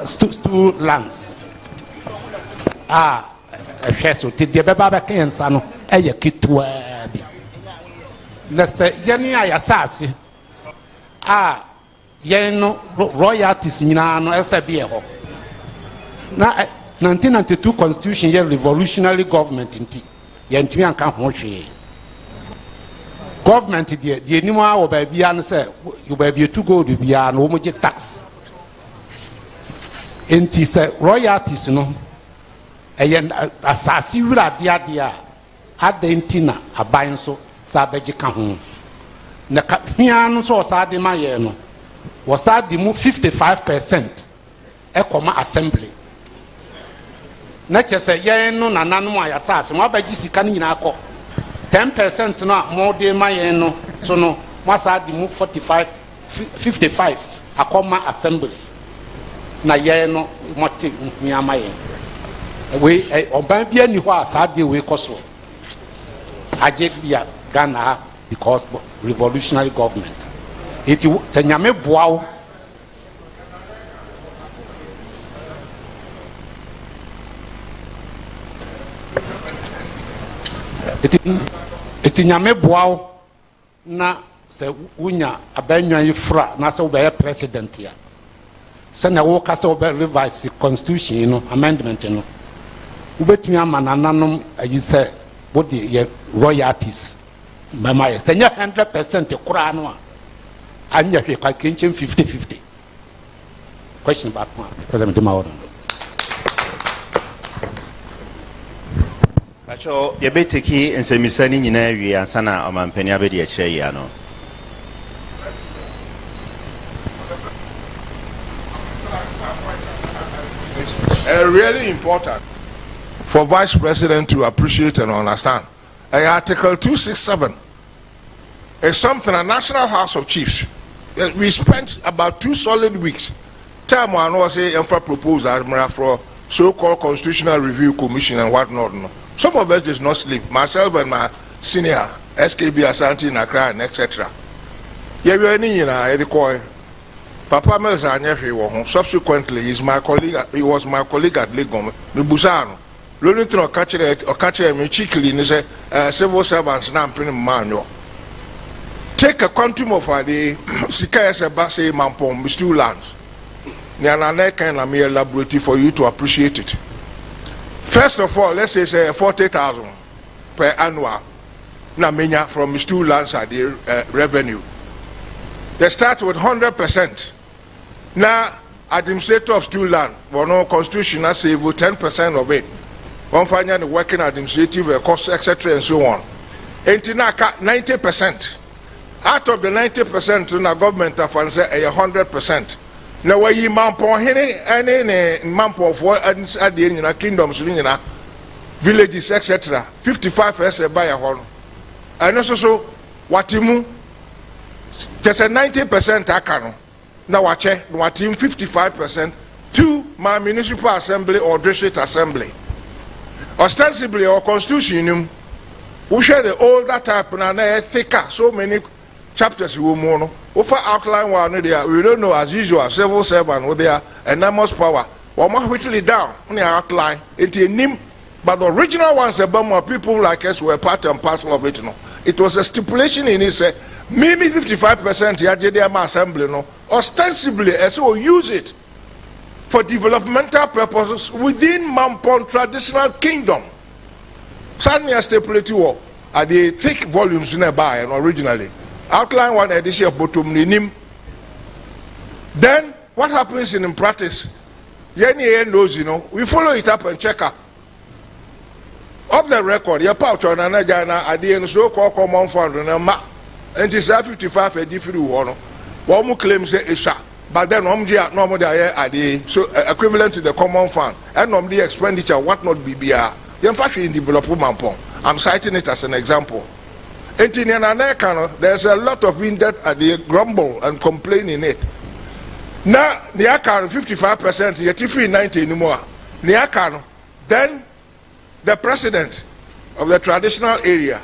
stu lands efeso ti de beba ba kensa no eye kitwa bi na se yeni ayasase yen no royalties nyina no esa bi ho na 1992 constitution ye revolutionary government inti ye ntumi anka ho hwe government de nimu a wo ba bia no se yo ba bia to go do bia no wo mo tax inti se royalties no asase wura dia adentina aban so sa beji ka ho na hia no so sa de ma ye no was that the move 55% ekoma assembly na chese ye no nananom ayasase mo abaji sika ni nyina akọ 10% no mo de ma ye no so no mo sa de move 55 akoma assembly na ye no mote hia ma ye we oban bia ni ho asade we koso aje bia Ghana because revolutionary government it tanyame boawo it nyame boawo na se wunya abanwan yifra na se wo be president ya se na wo ka se wo be revise constitution no amendment no ubetumi amanananom ayi se body ye royalties mama ye se 100% kura no anya hwe ka kenchen 50-50 question about President Mauro Pacho ye beteki ensemisani nyina wi ansana omampani abedi akire ya no Really important for Vice President to appreciate and understand. Article 267 is something a National House of Chiefs. We spent about 2 solid weeks. Time one was a proposal for so-called Constitutional Review Commission and whatnot. Some of us did not sleep. Myself and my senior SKB Ashanti in Accra and etc. Papa Melza subsequently he was my colleague at Legom. Mibusano. Lonitro catcher me cheekily in civil servants namping manual. Take a quantum of the Sikaya Base Mampom, Mistu lands. Nyanane and a mere laboratory for you to appreciate it. First of all, let's say 40,000 per annual. Namenya from Mistu lands at the revenue. They start with 100%. Now, administrator of stool land, no constitutional save 10% of it. One find the working administrative costs, etc. and so on. 90%. Out of the 90%, the government of 100%. Now, where you mampon any mampon for at the end in kingdoms, villages, etc. 55% by a horn. And also, what you there's a 90% akano. Now watch it, what in 55% to my municipal assembly or district assembly. Ostensibly our constitution, we share the older type and thicker, so many chapters we mono. Over outline one there, we don't know as usual, civil servant with their enormous power. One more whittly down on the outline, but the original ones about people like us were part and parcel of it. No, it was a stipulation in it. Maybe 55% Yajediama assembly no ostensibly as we use it for developmental purposes within Mampon traditional kingdom. Sanya stipulated war are the thick volumes nearby and originally. Outline one edition of bottom nim. Then what happens in practice? Yenny knows, we follow it up and check up. Of the record, your pouch on Anagana at the end so-called common fund and it's 55 a different one. One more claims say but then normally are the so equivalent to the common fund and normally expenditure what not BBR. In fact, in development, I'm citing it as an example. And in there's a lot of in-depth at the grumble and complain in it. Now the account 55%, yet free 90 anymore. The account, then the president of the traditional area,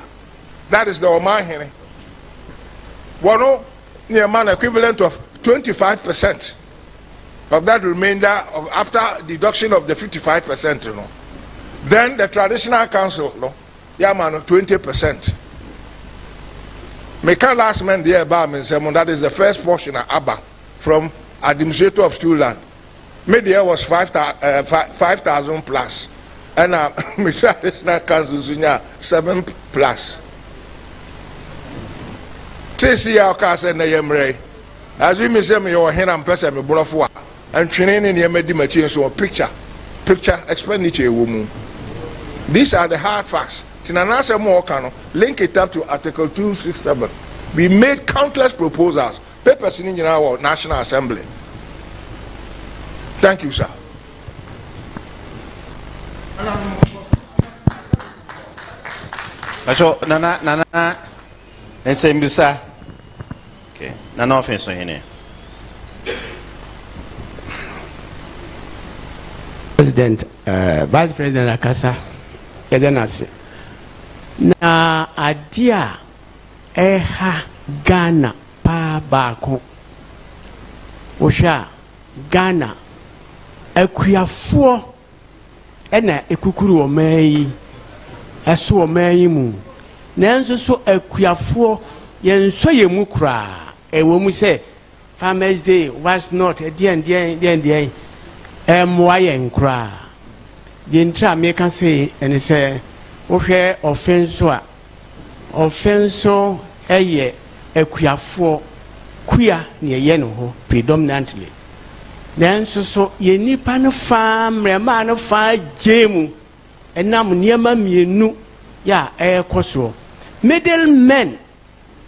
that is the Omahene. One near man equivalent of 25% of that remainder of after deduction of the 55%, Then the traditional council, 20%. Make last man there that is the first portion of Abba from administrator of stool land. Media was 5,000 plus. And my traditional council 7 plus. See our cast and the Yamre. As we may say, me or hen and person, me bulafua, and training in the medium so picture expenditure woman. These are the hard facts. Tinanase Mwokano, link it up to Article 267. We made countless proposals. Papers in our National Assembly. Thank you, sir. Nana, and say, Missa. Okay, Nana offense on here. President, Vice President Akasa, Edenase. Na adia eha Ghana pa bako. Osha Ghana ekuyafuo ena ekukuru omayi eso omayi mu. Nanso so ekuyafuo yenso yemu kra ewo mu se Farmers Day was not the mwa yenkra. The intra make can say and say wohwe offenso eye ekuafo kuya ne ye no ho predominantly nanso so ye nipa no fa mrema no fa jemu enam niema mienu ya ekoso middlemen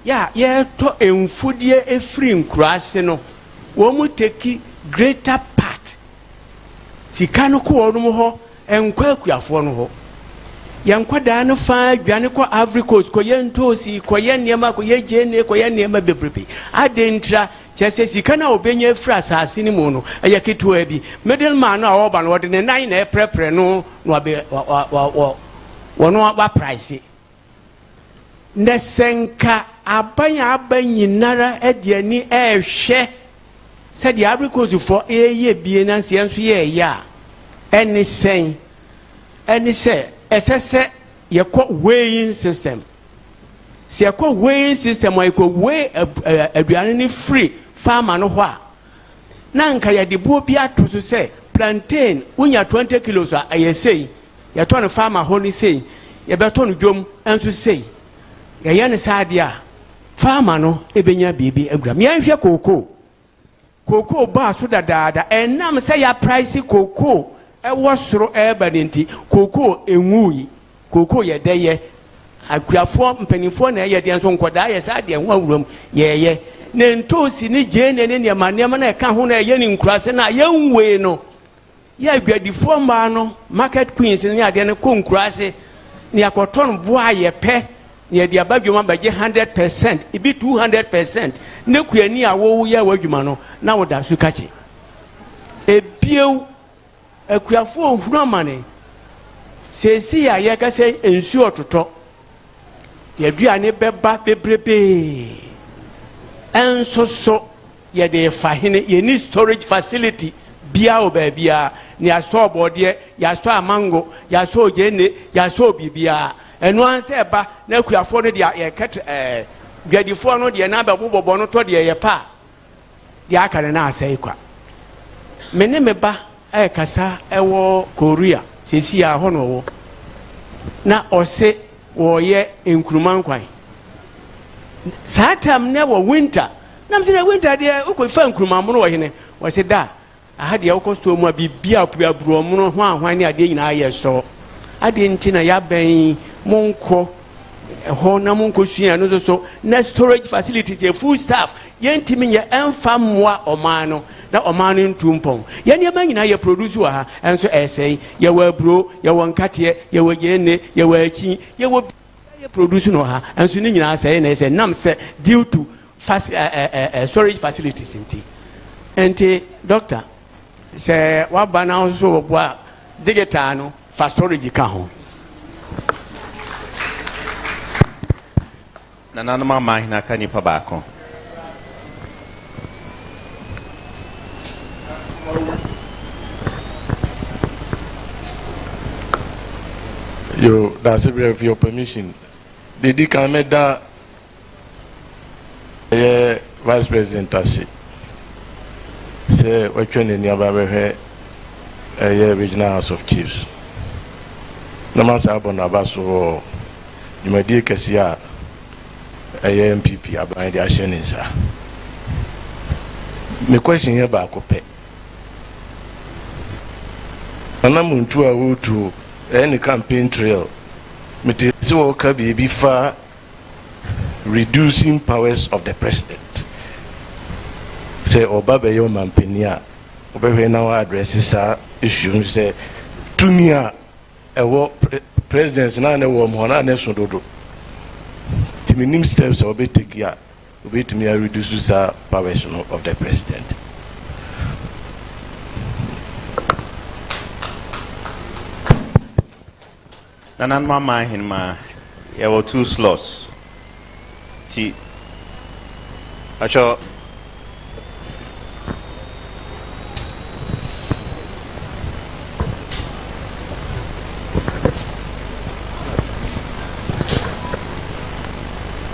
ya ye to emfudie efri nkurase no wo mu take greater part sika no ko no ho enkwa ekuafo no ho yankwada no fa dwane ko Ivory Coast ko yentosi ko yenniema ko yejene ko yenniema bebrebe adentra chese sika na obenya fra asase ni mu no ayaketo abi middleman no awoba no wode ne nan na prepare no wono ba price nesenka abanyinara ediani ehwe said the Ivory Coast for ye bie na nso ye ya any say SSS ye call weighing system. See a call weighing system where you could weigh a free farmer no wa. Nanka ya de bobia to say plantain when you 20 kilos I say ya turn a farmer honey say ya beton jom and to say ya yan sadia farmer no ebenya bibi egram yan hwe cocoa bar so da and nam say ya price cocoa was through urbanity, cocoa enui, cocoa ye day, a quaform pennyphone, ye dance on quadaya side and 1 room, ye. Nentosi ni Jane and any man, I can't hold a yearning cross and a young way no. Ye get the former no, market queens and ya then a coon crassy, near cotton boy ye pe, near the above you want by 100%, it be 200%. No queer near woe ya wordumano, now that's you catch it. A pew. Ekuafo hunu amane sesi ya ye ka se ensu ototo ye duane beba bebrebe ensoso ye de fahene ye ni storage facility bia obabia ni aso bode ya so amango ya so jene ya so bibia eno anse ba na ekuafo no de ye ket gwadifo no de na ba bobobo no to de ye pa de akare na asai kwa mene meba kasa ewo Korea sesi ya hono wo na ose wo ye enkruman kwan satam ne wo winter na mse winter de ukofa enkruman mo no wo hene wo se da aha de wo sto mu bibia opia bro mo no ho ahwan ne ade nyina ye so ade ntina ya ben monko ho na monko sua no so na storage facilities e full staff yentimi nye emfa moa omano na omano ntumpon ye ne manyina ye produce wa ha enso essay ye wa bro ye won kate ye wa gene ye wa achi ye wo ye produce no ha enso ni nyina say na say nam say due to storage facilities enti doctor say wa bana so bo digital no fa storage ka ho Nana mama hina kanipa bako. Yo, that's with your permission. Did you come at that Vice President Tashi? Say, what you need to a Regional House of Chiefs. No matter about Nabaso, you may dear Cassia, a NPP about the Ashanti. My question here about Cope. And I'm to any campaign trail. It is okay before reducing powers of the president. Say Obaba yo mampenia. Obaba now addresses our issue. Say to me a presidents na ne wo mo na ne so dodo. Timinim steps obe take ya. Obe to me reduces our powers of the president. Nanan mama hinma there were 2 slots. T Acho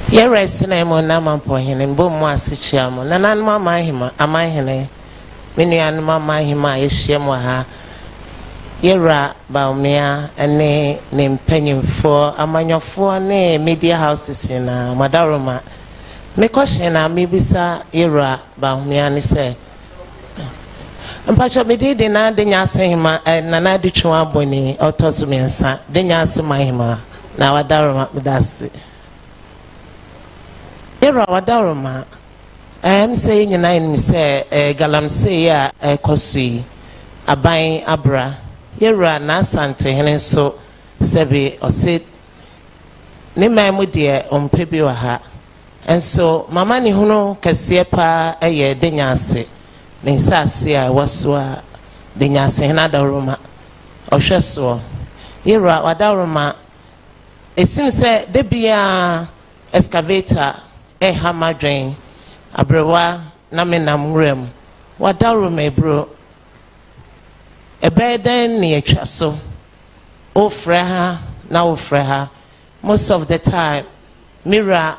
Yere sinema na mampo hene mbo mu asichia mo nanan mama hima amahene menu an mama hima yehia mo ha Yera Bawumia ene ne mpanyimfo amanyofo ne media houses na madaroma me question na me bisa Yera Bawumia ne se mpacho me de na de nyase hima na na de twa aboni otosumensa de nyase mahima na wadaroma medase Yera wadaroma say nyina ni se galamse ya kosui aban abra Yera na Asante hene so sebe ose ne mamu de ompe bi wa ha enso mama ni hunu kese pa eye de nyase me nsase a waso a de nyase hena daroma ohweso Yera wadaroma esim se de bia excavator hamadwen abrewa na menam rem wadaroma bro Ebeden ni etwa so ofreha na ofreha most of the time Mira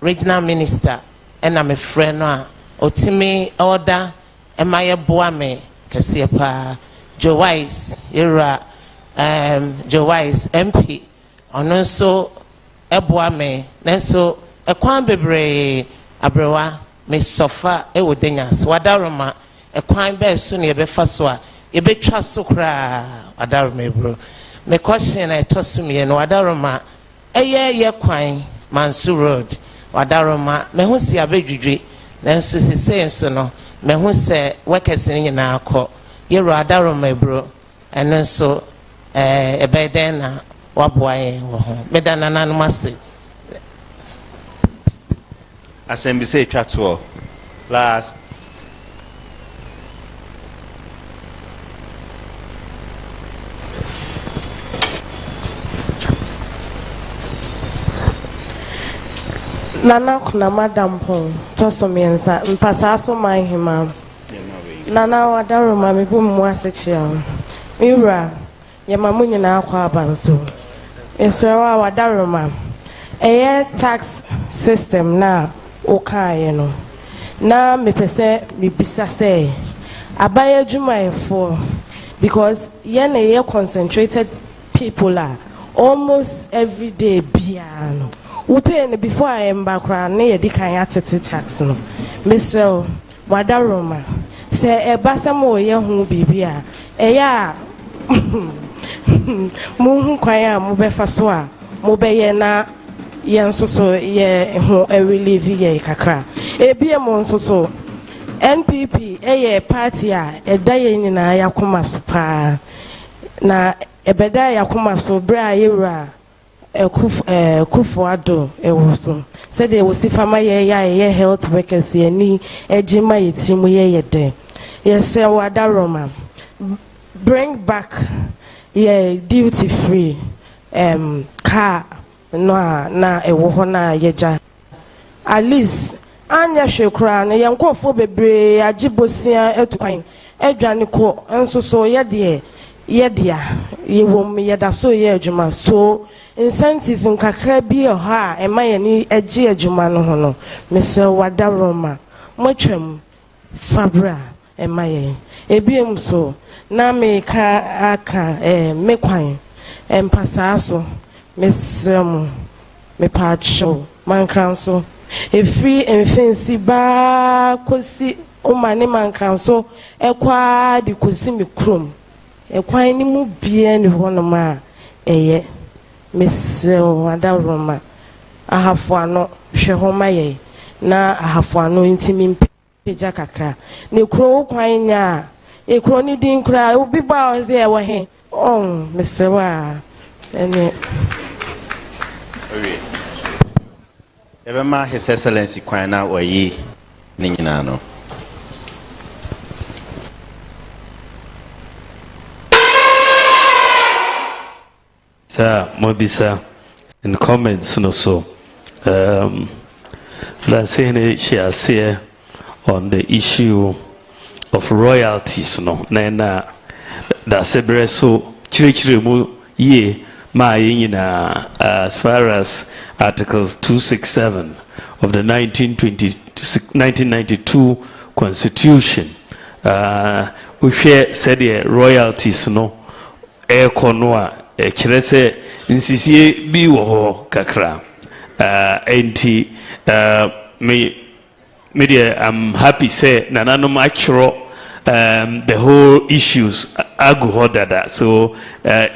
regional minister and I'm a friend no otimi order emaye boame kese pa Jowise Yera Jowise MP ono so eboame nenso ekwan bebre abrewa me sofa e wodenya wadaroma ekwan be so ne be fa so a ebe twa so kra adaroma bro me question na etosumie no adaroma ye kwan Mansu Road adaroma me hu si abedwudwe na nso sese nso no me hu se workers ni na akọ Yera adaroma bro eno nso ebeden na waboaye wo ho medana nanu ase Assembly say twa last Nana kuna madam pon toso miensa mpasa so mahima Nana wadaroma me bu mu asechia Mira ye mamu nyina akwa abanso Esrewa wadaroma eye tax system na okaye no na me pese me bisa say abaye adwumayefo because ye na ye concentrated people are almost every day bia no Upe before I am background near the Kayat tax no. Mr. Wadaroma say a basamo ye who be beer. Eya Moon Quaya Mubefaswa Mubeye na yen so ye who a relieve ye kakra. A beer monso so NPP a party a day in Yakuma supa na a beda Yakuma so bra Yera. Kufuado ewoso said they will see farmer ye health workers ye ni ejima yetimu ye de yes wadaroma bring back ye duty free car no na ewo na yeja at least anya hwekura na yankofo bebre agibosia etukwan edwane ko enso so ye de yedia yewom yeda so ye adwuma so incentive nkakra bi ha ema ni agi adwuma no ho no mesel wadaroma motwam fabra ema ye ebiem so na me ka aka mekwan empasa so mesem me pacho mankran so free enfensi ba kosi o mane mankran so ekwa di kosi me krom ekwan ni mu bia ni honom a eye mesrew adaroma ahafo ano hwe homa ye na ahafo ano ntimi peja kakra ne kro kwan nya e kro ni din kra obi ba o ze e wo he mesrew a ene Ebema His Excellency Kwana Oyi Ninginano. Sir, Mobisa, in comments, no so. Let's say on the issue of royalties, no. Nena, da sebreso chirichirimu ye. As far as Articles 267 of the 1992 Constitution, we said the royalties no konoa kirese insisi bi wo kakra enti media I'm happy say nananom achro the whole issues agu so I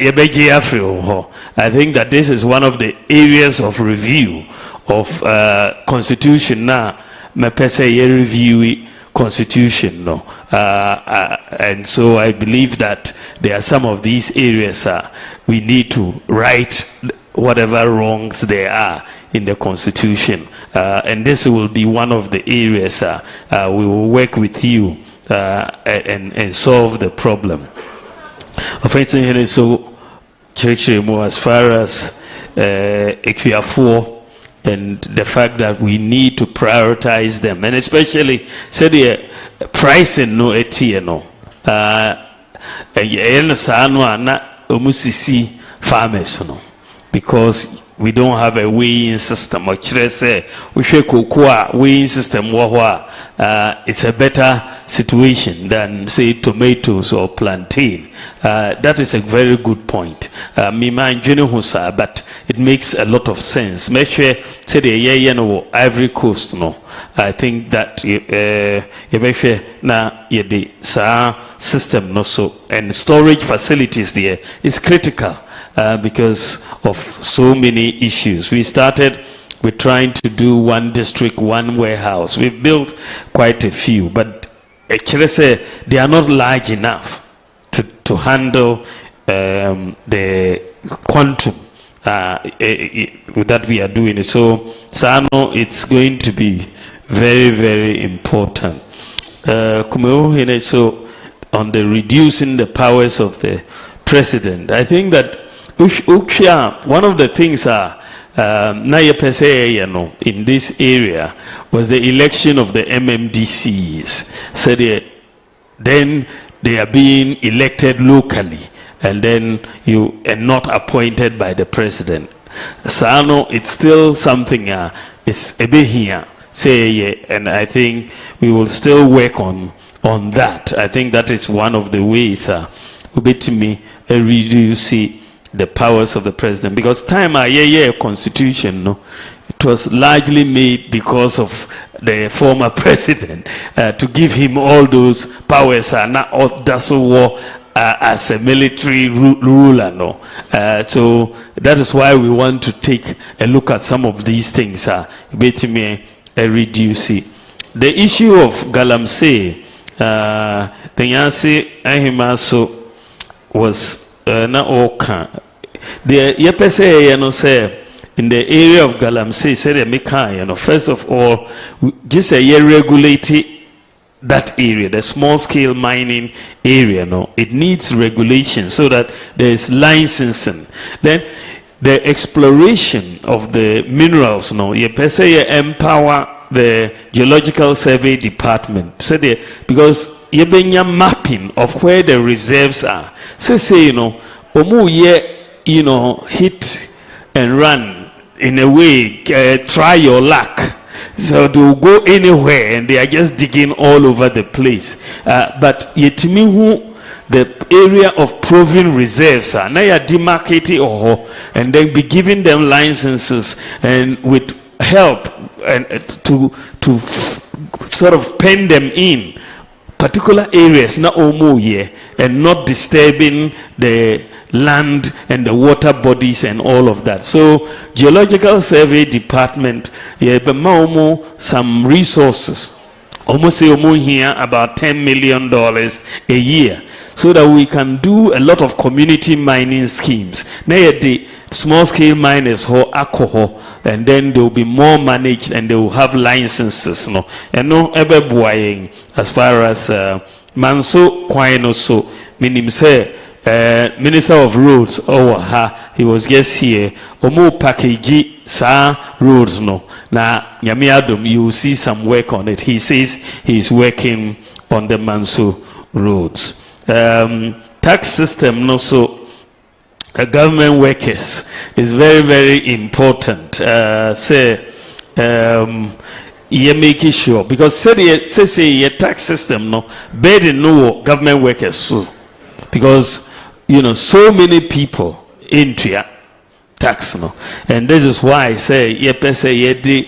think that this is one of the areas of review of constitution now me pese review constitution no and so I believe that there are some of these areas we need to right whatever wrongs there are in the constitution and this will be one of the areas we will work with you and solve the problem. Offensively, so as far as Equiafor and the fact that we need to prioritize them, and especially say the pricing no etieno farmers no because we don't have a weighing system. Or say we should weighing system it's a better situation than say tomatoes or plantain. That is a very good point. Me mind but it makes a lot of sense. Make sure say the Ivory Coast no. I think that na the system no so and storage facilities there is critical. Because of so many issues. We started with trying to do one district, one warehouse. We've built quite a few, but actually they are not large enough to handle the quantum that we are doing. So, Sano, it's going to be very, very important. So, on the reducing the powers of the president, I think that one of the things in this area was the election of the MMDCs. So then they are being elected locally and then you are not appointed by the president. So it's still something it's a bit here. And I think we will still work on that. I think that is one of the ways to reduce the powers of the president, because constitution no, it was largely made because of the former president to give him all those powers not war as a military ruler no. So that is why we want to take a look at some of these things reduce it. The issue of Galamsey the Yansi Ahimaso was na oka the yepese say in the area of Galamsey said first of all just a year regulate that area, the small scale mining area no, it needs regulation so that there is licensing. Then the exploration of the minerals no, yepese empower the geological survey department so they, because yebenya mapping of where the reserves are. Say hit and run in a way, try your luck. So they'll go anywhere and they are just digging all over the place. But yetimihu the area of proven reserves are now demarcated and then be giving them licenses and with help and to sort of pen them in particular areas na omo here and not disturbing the land and the water bodies and all of that. So Geological Survey Department some resources, almost here about $10 million a year, so that we can do a lot of community mining schemes. Now the small scale miners who alcohol, and then they will be more managed and they will have licenses, no, and no ever buying as far as Manso Kwino, so meaning say Minister of Roads he was just here omo package sa roads no na nyamiadum. You will see some work on it. He says he is working on the Manso roads. Tax system no, so government workers is very, very important. You making sure, because say your tax system no burden no government workers, so because so many people into your tax no, and this is why I say the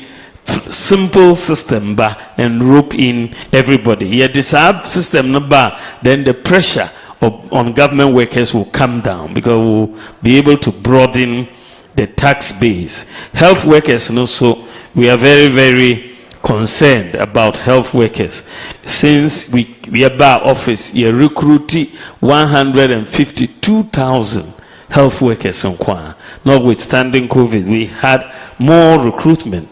simple system and rope in everybody. The sub system number, then the pressure on government workers will come down, because we'll be able to broaden the tax base. Health workers also, we are very, very concerned about health workers. Since we are by office, we recruited 152,000 health workers in Kwan. Notwithstanding COVID, we had more recruitment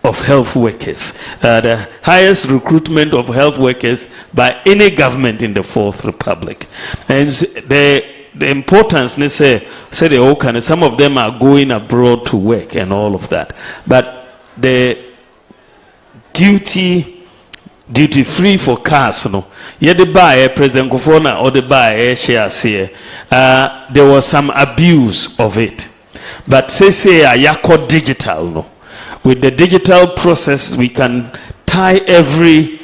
of health workers, the highest recruitment of health workers by any government in the Fourth Republic. And the importance, they say some of them are going abroad to work and all of that. But the duty free for cars, no, yeah, the buy President Kofona or the buy shares here, there was some abuse of it. But say yako digital, no. With the digital process, we can tie every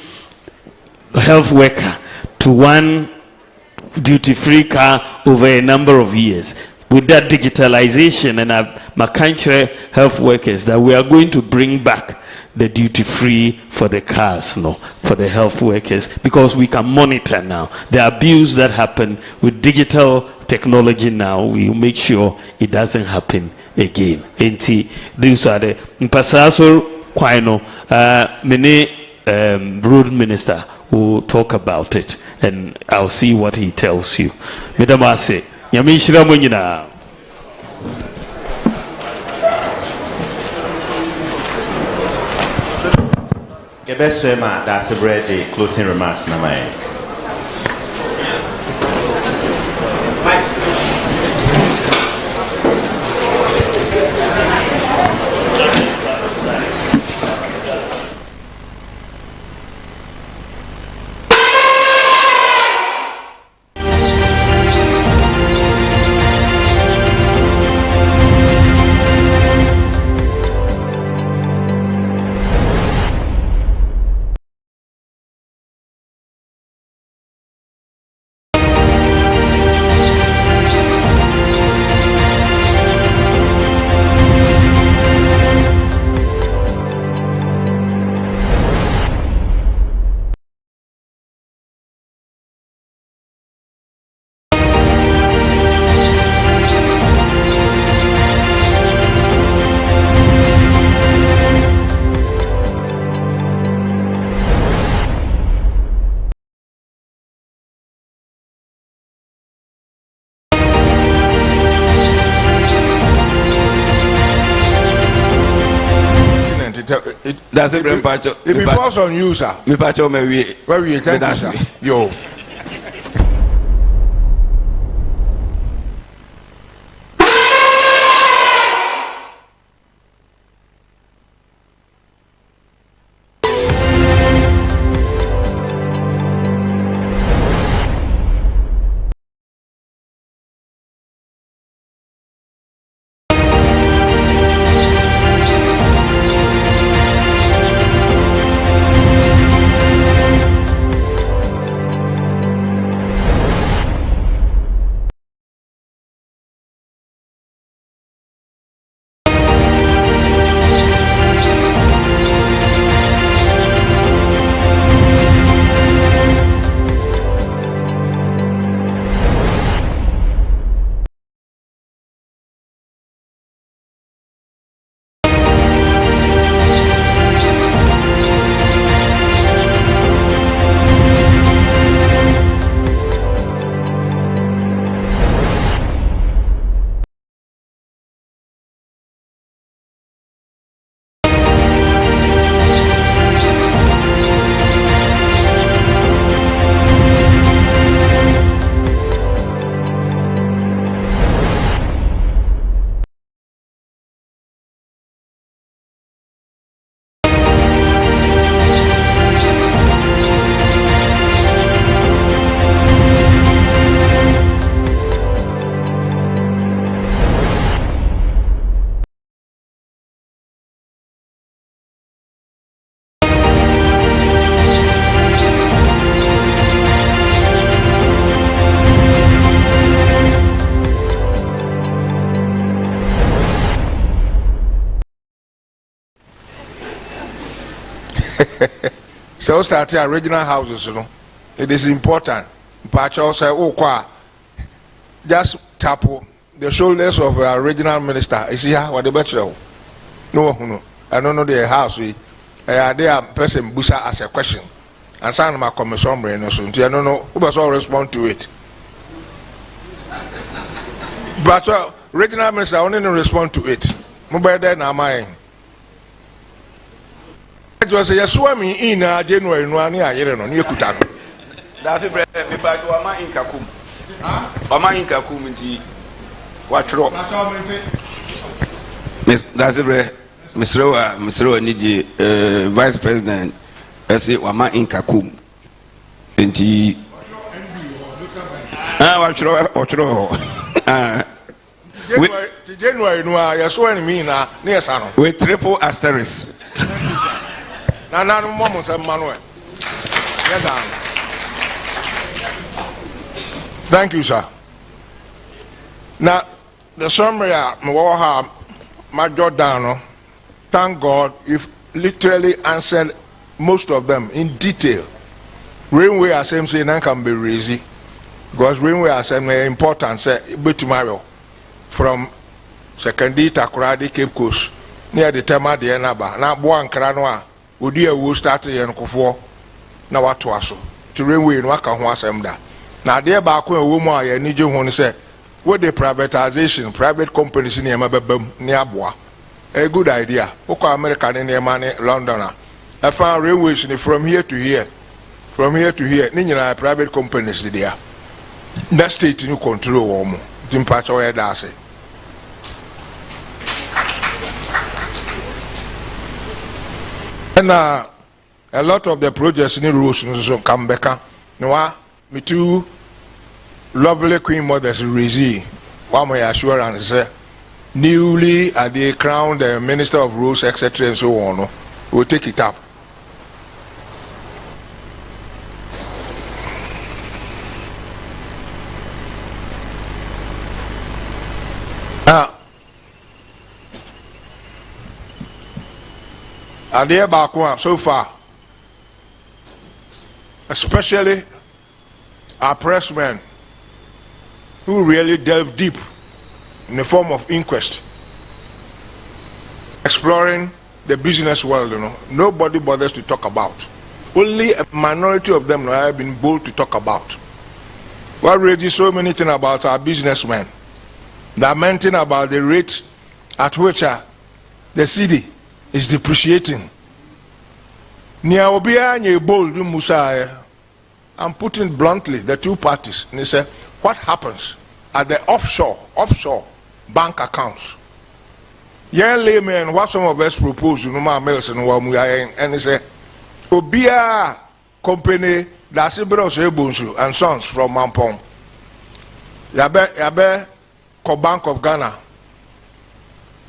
health worker to one duty-free car over a number of years. With that digitalization, and my country health workers, that we are going to bring back the duty-free for the cars, no, for the health workers, because we can monitor now the abuse that happened with digital technology. Now we make sure it doesn't happen again. These are the Mpasaso Kwino, many road minister will talk about it, and I'll see what he tells you. Madam Ase, Yamishira Munina. The best way, that's a the closing remarks, Namai. That's it, It be force on you, sir. Where we thank you, sir. Yo. So start our regional houses, you know. It is important. Pacho say, oh, just tap the shoulders of our regional minister. Is he what the better? No. I don't know the house. There person busa ask a question. And sign my commission brain so I don't know who was all respond to it. But regional minister only respond to it. Mobile then am I? It was a swimming in January no ani ayere no ne ekutano. That's it, me pa to ama inkakum. Ama inkakum nti watro. That's it, Mr. Niji, Vice President, I say wama inkakum. Nti watro. January no ya swimming me na near Sano. With triple asterisk. Na moment Manuel. Thank you, sir. Now the summary my Jordano, thank God you've literally answered most of them in detail. Railway assembly can be easy because railway assembly important say tomorrow from secondary Takoradi Cape Coast near the Tema de Enaba. Now Boan Kranoa. Udi will start yen kofo na watu aso to railway no aka ho asem da na de ba ko ewo mu aye ni je ho ne se with the privatization private companies ni ema bebam ni aboa a good idea okọ America ni ema ni London a fan railways ni from here to here ni nyina private companies there that state ni control wo mu timpacha we da ase. And a lot of the projects in rules come back. No, me too. Lovely Queen Mothers Rezi. One my assurance newly at the crown, the Minister of Rules, etc. and so on. We'll take it up. And there back so far, especially our pressmen who really delve deep in the form of inquest, exploring the business world, you know, nobody bothers to talk about. Only a minority of them have been bold to talk about. What rages so many things about our businessmen, lamenting about the rate at which the city is depreciating. Nia obia nye bold Musa. I'm putting bluntly the two parties. And they say, what happens at the offshore bank accounts? Yeah, layman, what some of us propose, you know, my Melson, and they say, obia company that's Ebunsu and Sons from Mampong. Yabe ko Bank of Ghana.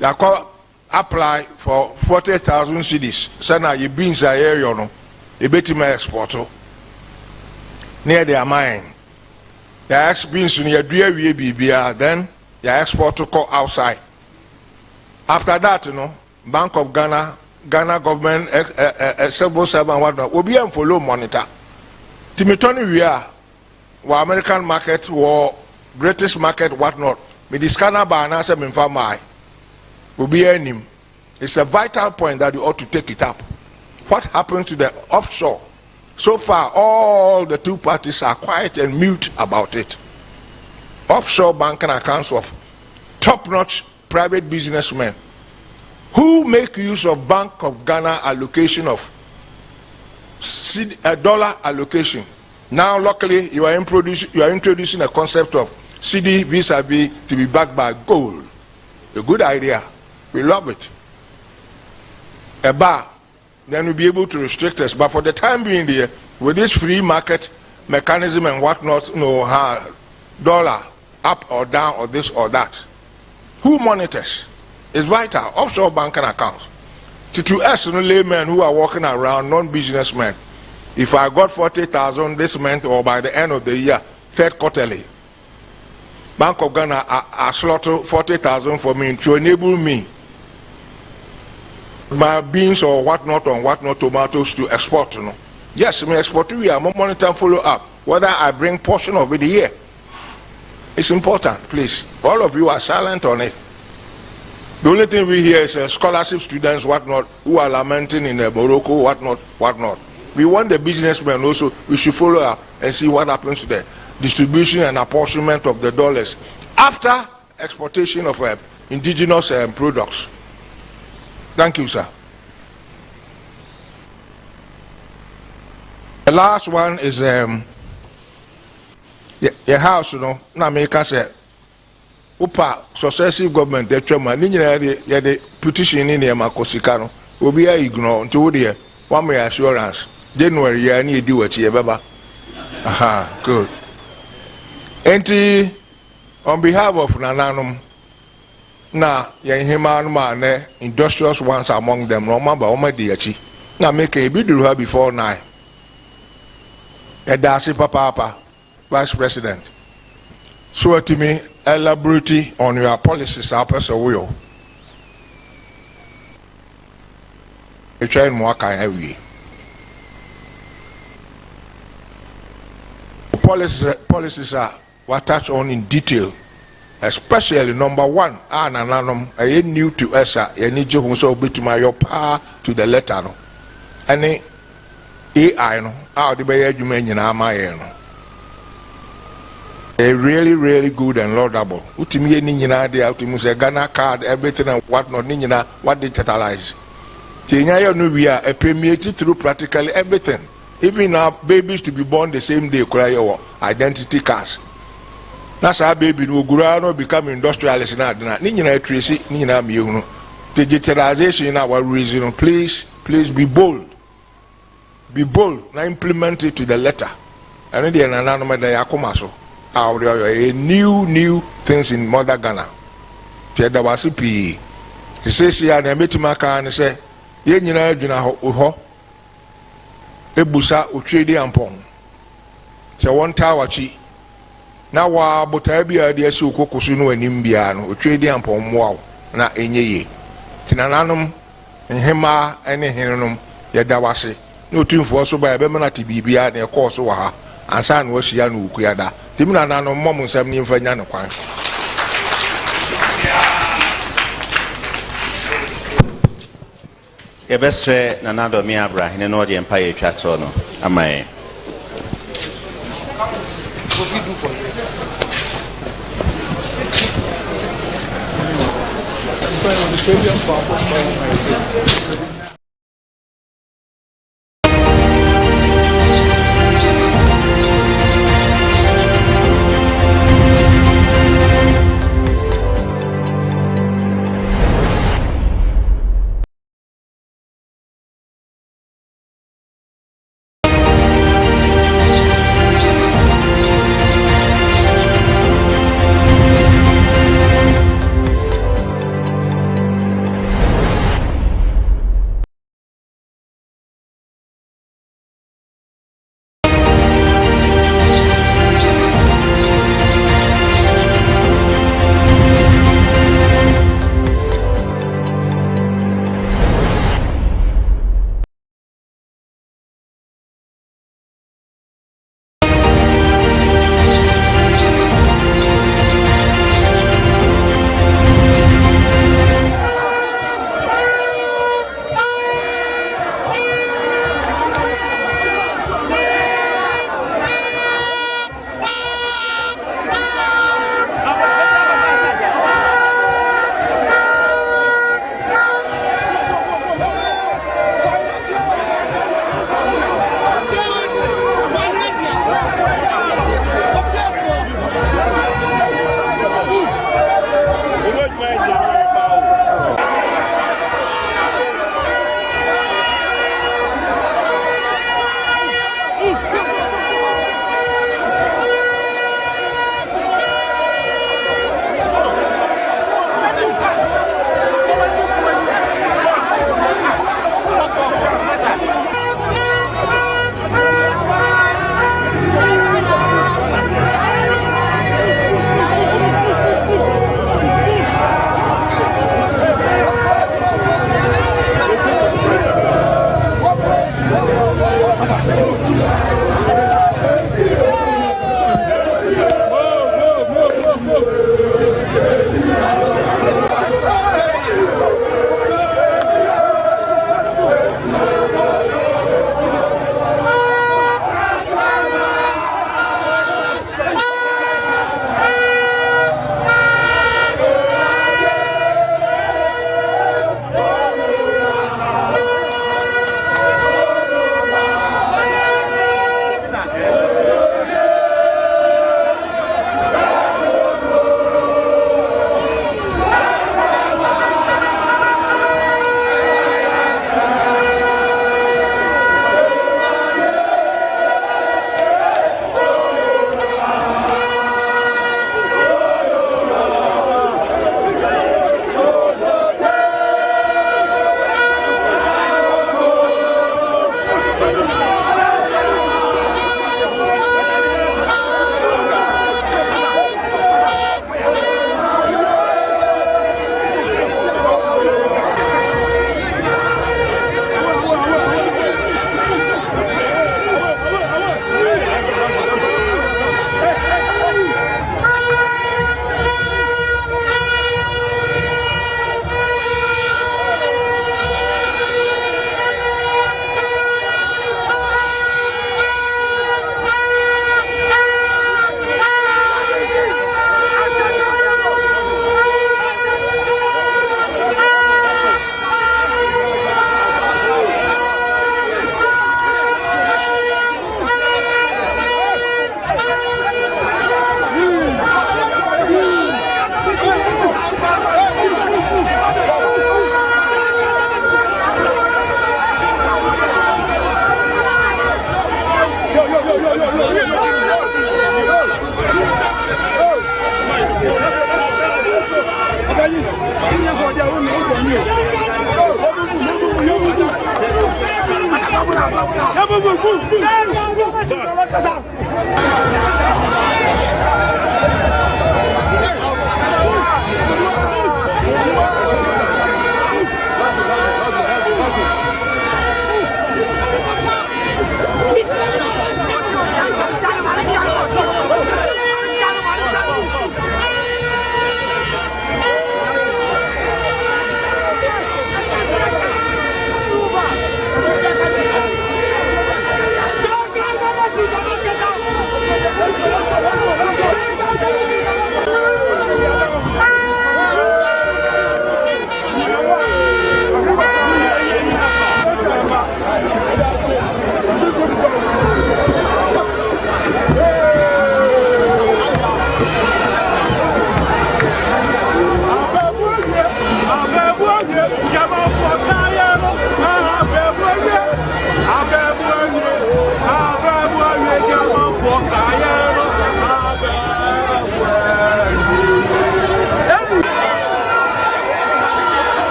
Yako apply for 40,000 cedis. Sana ye beans a area no. E betima export near their mine. Ya beans near dua bibia then ya export to go outside. After that, you know, Bank of Ghana government civil servant whatnot will be follow monitor. Timitoni we are American market or British market whatnot. Me the scanner by answer me for my will be him. It's a vital point that you ought to take it up. What happens to the offshore? So far, all the two parties are quiet and mute about it. Offshore banking accounts of top-notch private businessmen who make use of Bank of Ghana allocation of dollar allocation. Now, luckily, you are introducing a concept of CD vis-a-vis to be backed by gold. A good idea. We love it. A bar, then we'll be able to restrict us. But for the time being there, with this free market mechanism and whatnot, you know, dollar up or down or this or that, who monitors? It's vital. Offshore banking accounts. To us, you know, laymen who are walking around, non-businessmen, if I got 40,000 this month or by the end of the year, third quarterly, Bank of Ghana are slotted 40,000 for me to enable me my beans or whatnot, tomatoes to export, you know. Yes, me export we are monitor and follow up whether I bring portion of it here. It's important, please. All of you are silent on it. The only thing we hear is scholarship students, whatnot, who are lamenting in Morocco, whatnot. We want the businessmen also, we should follow up and see what happens to the distribution and apportionment of the dollars after exportation of indigenous products. Thank you, sir. The last one is the house, you know, na make us upa successive government the chairman ni nyina the petition in the makosika no obi ignore until there one way assurance January ya ni edi wachi e baba. Aha, good. Enti on behalf of Nananom na yen hima no ma ne industrious ones among them no mamba o ma di achi na make e biduru ha before 9 Edasi papa Vice President, so to me elaborate on your policies apes will. A train more kind every policies are what touch on in detail, especially number 1, Nananom, I new to ESA, you need to so be to my power to the letter no. Any AI no, how the bay you mean in no. A really good and laudable. Utimi nina de ultimus a Ghana card, everything and whatnot, nina, what digitalize. Tinya no we are permeated through practically everything. Even now babies to be born the same day cry your identity cards. That's our baby no gurano become industrialist na nina tracy nina miuno. Digitalization in our reason. Please be bold. Be bold. Now implement it to the letter. And then anonymous de yakomaso. A new things in Mother Ghana. Tiada wasipi. He says here na metimaka and say ye nyina adwuna ho ebusa otwedi ampon. Se won tawachi na wa botaa bia de asi okokoso no anim bia no otwedi ampon moa na enyeye. Tinananom nhema ene henenom yeda wase. Na otumfo so ba ebe mana tibibia na ekọ so wa ha. Ansa na wahia no ukuyada. Timina na no mom nsam ni mfa nya no kwan. Ye bestre na nado mi abra hine no de empire twa to no amae.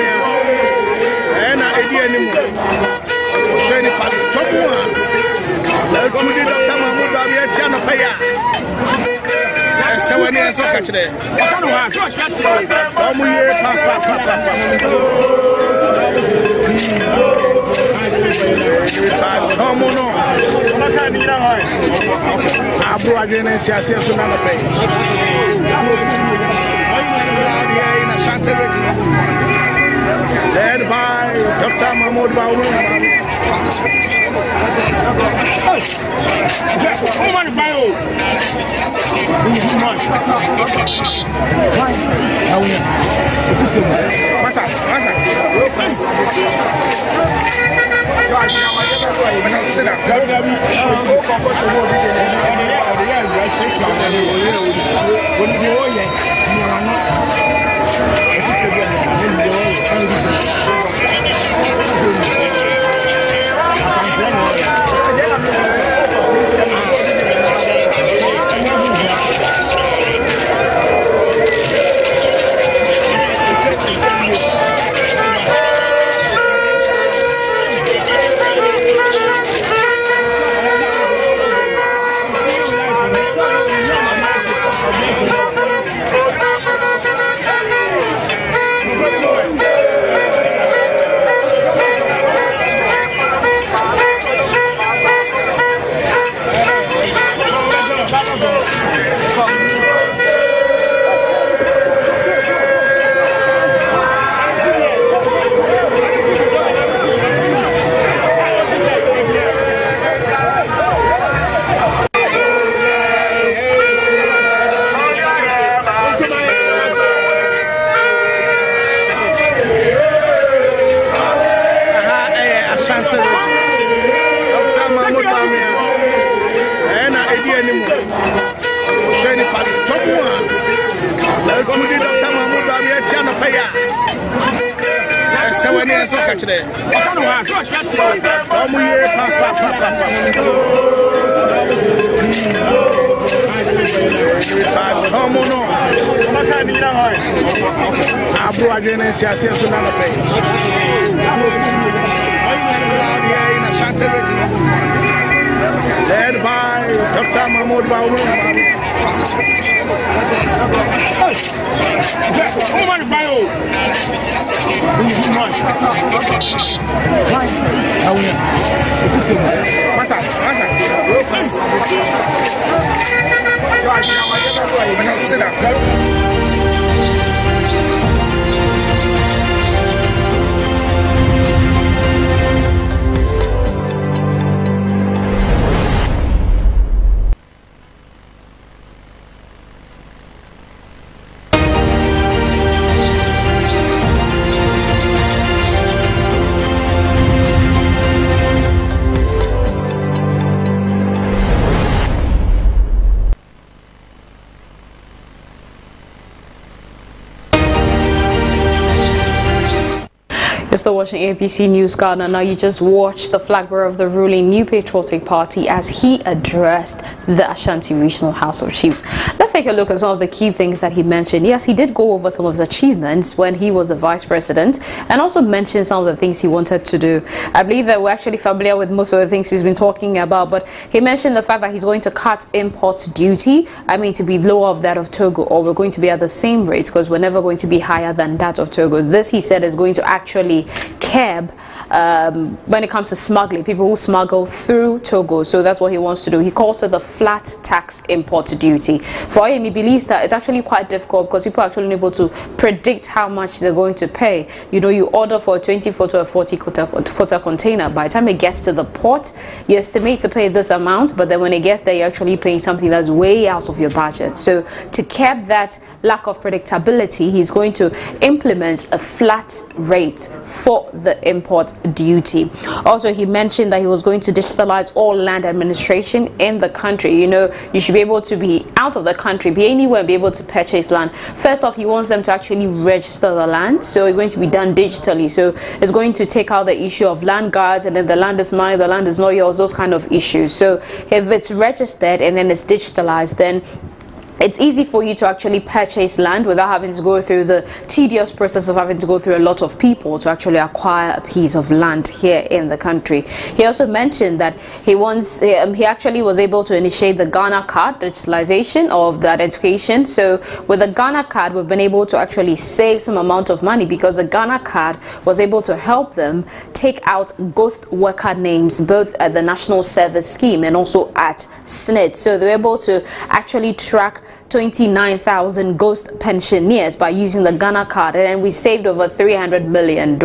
and I did anymore. Send it back to Tomua. Let me do Dr. Mahmoud Bawumia channel fire. And so when you saw catch there. Come on. Abu again and Chassis on the page. In Ashanti Region, led by Dr. Mahmoud Bawumia. Ashanti Region, Dr. Mahmoud Bawumia, and I did anymore. Send it back to Tomua. Let me do Dr. Mahmoud Bawumia channel fire. And so when you saw catch there. Come on. Abu again and Chassis on the page. In Ashanti Region, led by Dr. Mahmoud Bawumia. Sit down. You're still watching ABC News Ghana. Now you just watched the flag bearer of the ruling New Patriotic Party as he addressed the Ashanti Regional House of Chiefs. Let's take a look at some of the key things that he mentioned. Yes, he did go over some of his achievements when he was a vice president and also mentioned some of the things he wanted to do. I believe that we're actually familiar with most of the things he's been talking about, but he mentioned the fact that he's going to cut import duty, to be lower of that of Togo, or we're going to be at the same rate because we're never going to be higher than that of Togo. This, he said, is going to actually curb when it comes to smuggling, people who smuggle through Togo. So that's what he wants to do. He calls it the flat tax import duty. For him, he believes that it's actually quite difficult because people are actually unable to predict how much they're going to pay. You order for a 24 to a 40 footer container. By the time it gets to the port, you estimate to pay this amount, but then when it gets there, you're actually paying something that's way out of your budget. So to curb that lack of predictability, he's going to implement a flat rate for the import duty. Also, he mentioned that he was going to digitalize all land administration in the country. You should be able to be out of the country, be anywhere, and be able to purchase land. First off, he wants them to actually register the land, so it's going to be done digitally. So it's going to take out the issue of land guards and then the land is mine, the land is not yours, those kind of issues. So if it's registered and then it's digitalized, then it's easy for you to actually purchase land without having to go through the tedious process of having to go through a lot of people to actually acquire a piece of land here in the country. He also mentioned that he actually was able to initiate the Ghana card digitalization of the identification. So with the Ghana card, we've been able to actually save some amount of money because the Ghana card was able to help them take out ghost worker names both at the National Service Scheme and also at SNID. So they were able to actually track 29,000 ghost pensioners by using the Ghana card, and then we saved over $300 million.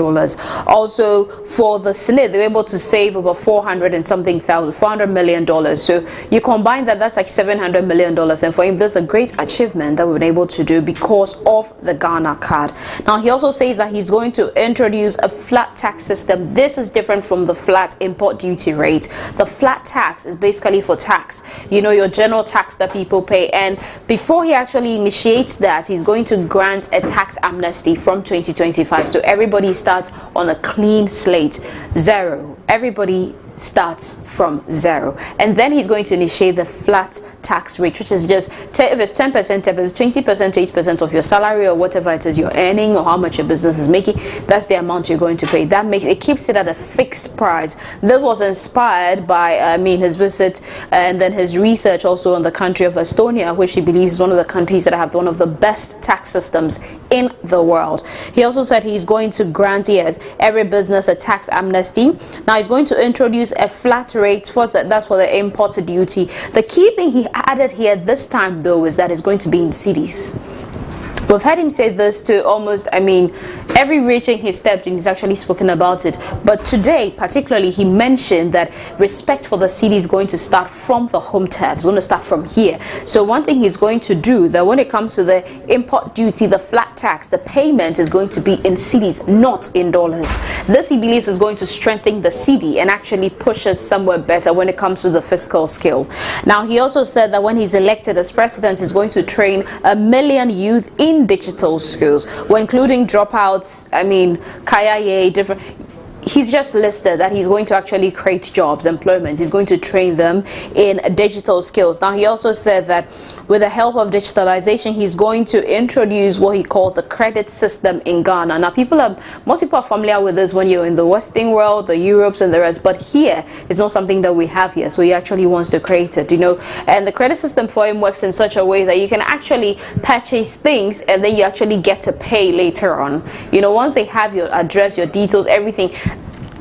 Also for the SNID, they were able to save over $400 million. So you combine that, that's like $700 million, and for him this is a great achievement that we've been able to do because of the Ghana card. Now he also says that he's going to introduce a flat tax system. This is different from the flat import duty rate. The flat tax is basically for tax, you know, your general tax that people pay, and before he actually initiates that, he's going to grant a tax amnesty from 2025. So everybody starts on a clean slate, zero. Everybody starts from zero, and then he's going to initiate the flat tax rate, which is just if it's 10%, if it's 20%, 8% of your salary or whatever it is you're earning or how much your business is making, that's the amount you're going to pay. That makes it keeps it at a fixed price. This was inspired by his visit and then his research also on the country of Estonia, which he believes is one of the countries that have one of the best tax systems in the world. He also said he's going to grant every business a tax amnesty. Now he's going to introduce a flat rate that's for the import duty. The key thing he added here this time though is that it's going to be in cities. We've heard him say this to almost, every region he stepped in, he's actually spoken about it. But today, particularly, he mentioned that respect for the city is going to start from the home turf. It's going to start from here. So one thing he's going to do, that when it comes to the import duty, the flat tax, the payment is going to be in cities, not in dollars. This, he believes, is going to strengthen the city and actually push us somewhere better when it comes to the fiscal skill. Now, he also said that when he's elected as president, he's going to train 1 million youth in digital skills, well, including dropouts, Kayaye, different. He's just listed that he's going to actually create jobs, employment. He's going to train them in digital skills. Now, he also said that with the help of digitalization, he's going to introduce what he calls the credit system in Ghana. Now, most people are familiar with this when you're in the Western world, the Europes and the rest, but here is not something that we have here. So he actually wants to create it, and the credit system for him works in such a way that you can actually purchase things and then you actually get to pay later on. Once they have your address, your details, everything,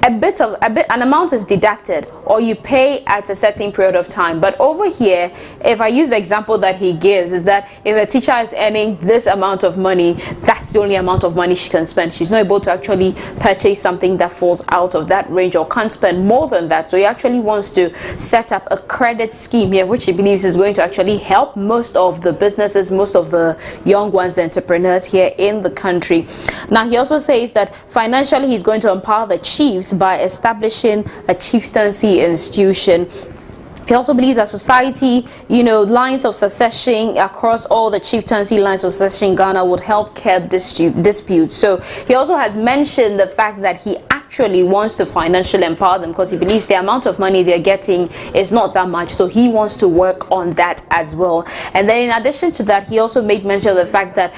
an amount is deducted, or you pay at a certain period of time. But over here, if I use the example that he gives, is that if a teacher is earning this amount of money, that's the only amount of money she can spend. She's not able to actually purchase something that falls out of that range or can't spend more than that. So he actually wants to set up a credit scheme here, which he believes is going to actually help most of the businesses, most of the young ones, the entrepreneurs here in the country. Now, he also says that financially he's going to empower the chiefs by establishing a chieftaincy institution. He also believes that society, lines of succession across all the chieftaincy lines of succession in Ghana would help curb disputes. So he also has mentioned the fact that he actually wants to financially empower them because he believes the amount of money they're getting is not that much. So he wants to work on that as well. And then in addition to that, he also made mention of the fact that,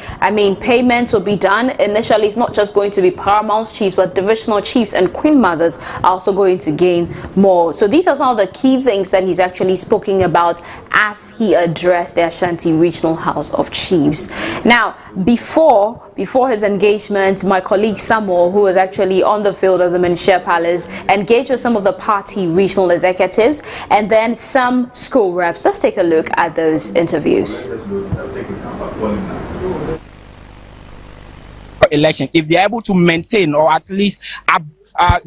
payments will be done. Initially, it's not just going to be paramount chiefs, but divisional chiefs and queen mothers are also going to gain more. So these are some of the key things that he's actually spoken about as he addressed the Ashanti Regional House of Chiefs. Now, before his engagement, my colleague Samuel, who was actually on the field at the Menchia Palace, engaged with some of the party regional executives and then some school reps. Let's take a look at those interviews. Election, if they are able to maintain or at least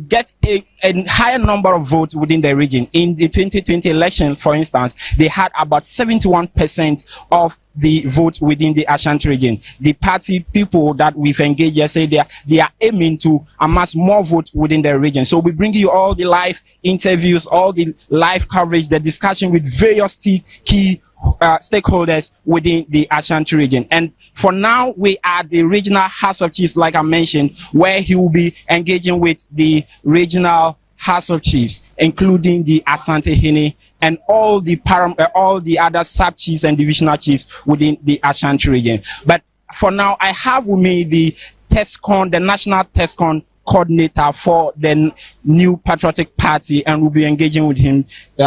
get a higher number of votes within the region. In the 2020 election, for instance, they had about 71% of the vote within the Ashanti region. The party people that we've engaged here say they are aiming to amass more votes within the region. So we bring you all the live interviews, all the live coverage, the discussion with various key stakeholders within the Ashanti region. And for now, we are the Regional House of Chiefs, like I mentioned, where he will be engaging with the regional House of Chiefs, including the Asante Hene and all the other sub chiefs and divisional chiefs within the Ashanti region. But for now, I have with me the National TESCON coordinator for the New Patriotic Party, and we'll be engaging with him.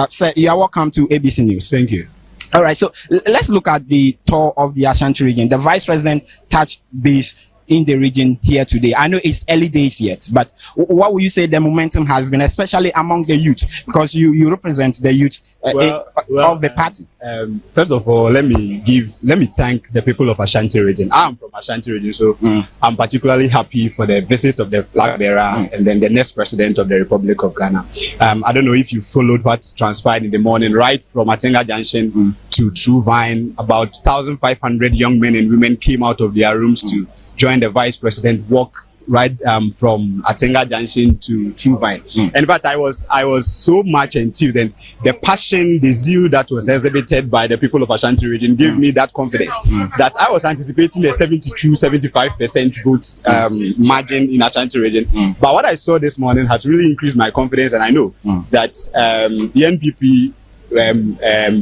Sir, you are welcome to ABC News. Thank you. All right, so let's look at the tour of the Ashanti region. The Vice President touched base in the region here today. I know it's early days yet, but what would you say the momentum has been, especially among the youth, because you represent the youth of the party? First of all, let me thank the people of Ashanti region. I'm from Ashanti region, so I'm particularly happy for the visit of the flag bearer and then the next president of the Republic of Ghana. I don't know if you followed what transpired in the morning, right from Atenga Junction to True Vine. About 1,500 young men and women came out of their rooms to join the vice president walk right from Atenga Junction to True Vine. And in fact, I was so much enthused, and the passion, the zeal that was exhibited by the people of Ashanti region gave me that confidence that I was anticipating a 72-75% vote margin in Ashanti region. But what I saw this morning has really increased my confidence, and I know that the NPP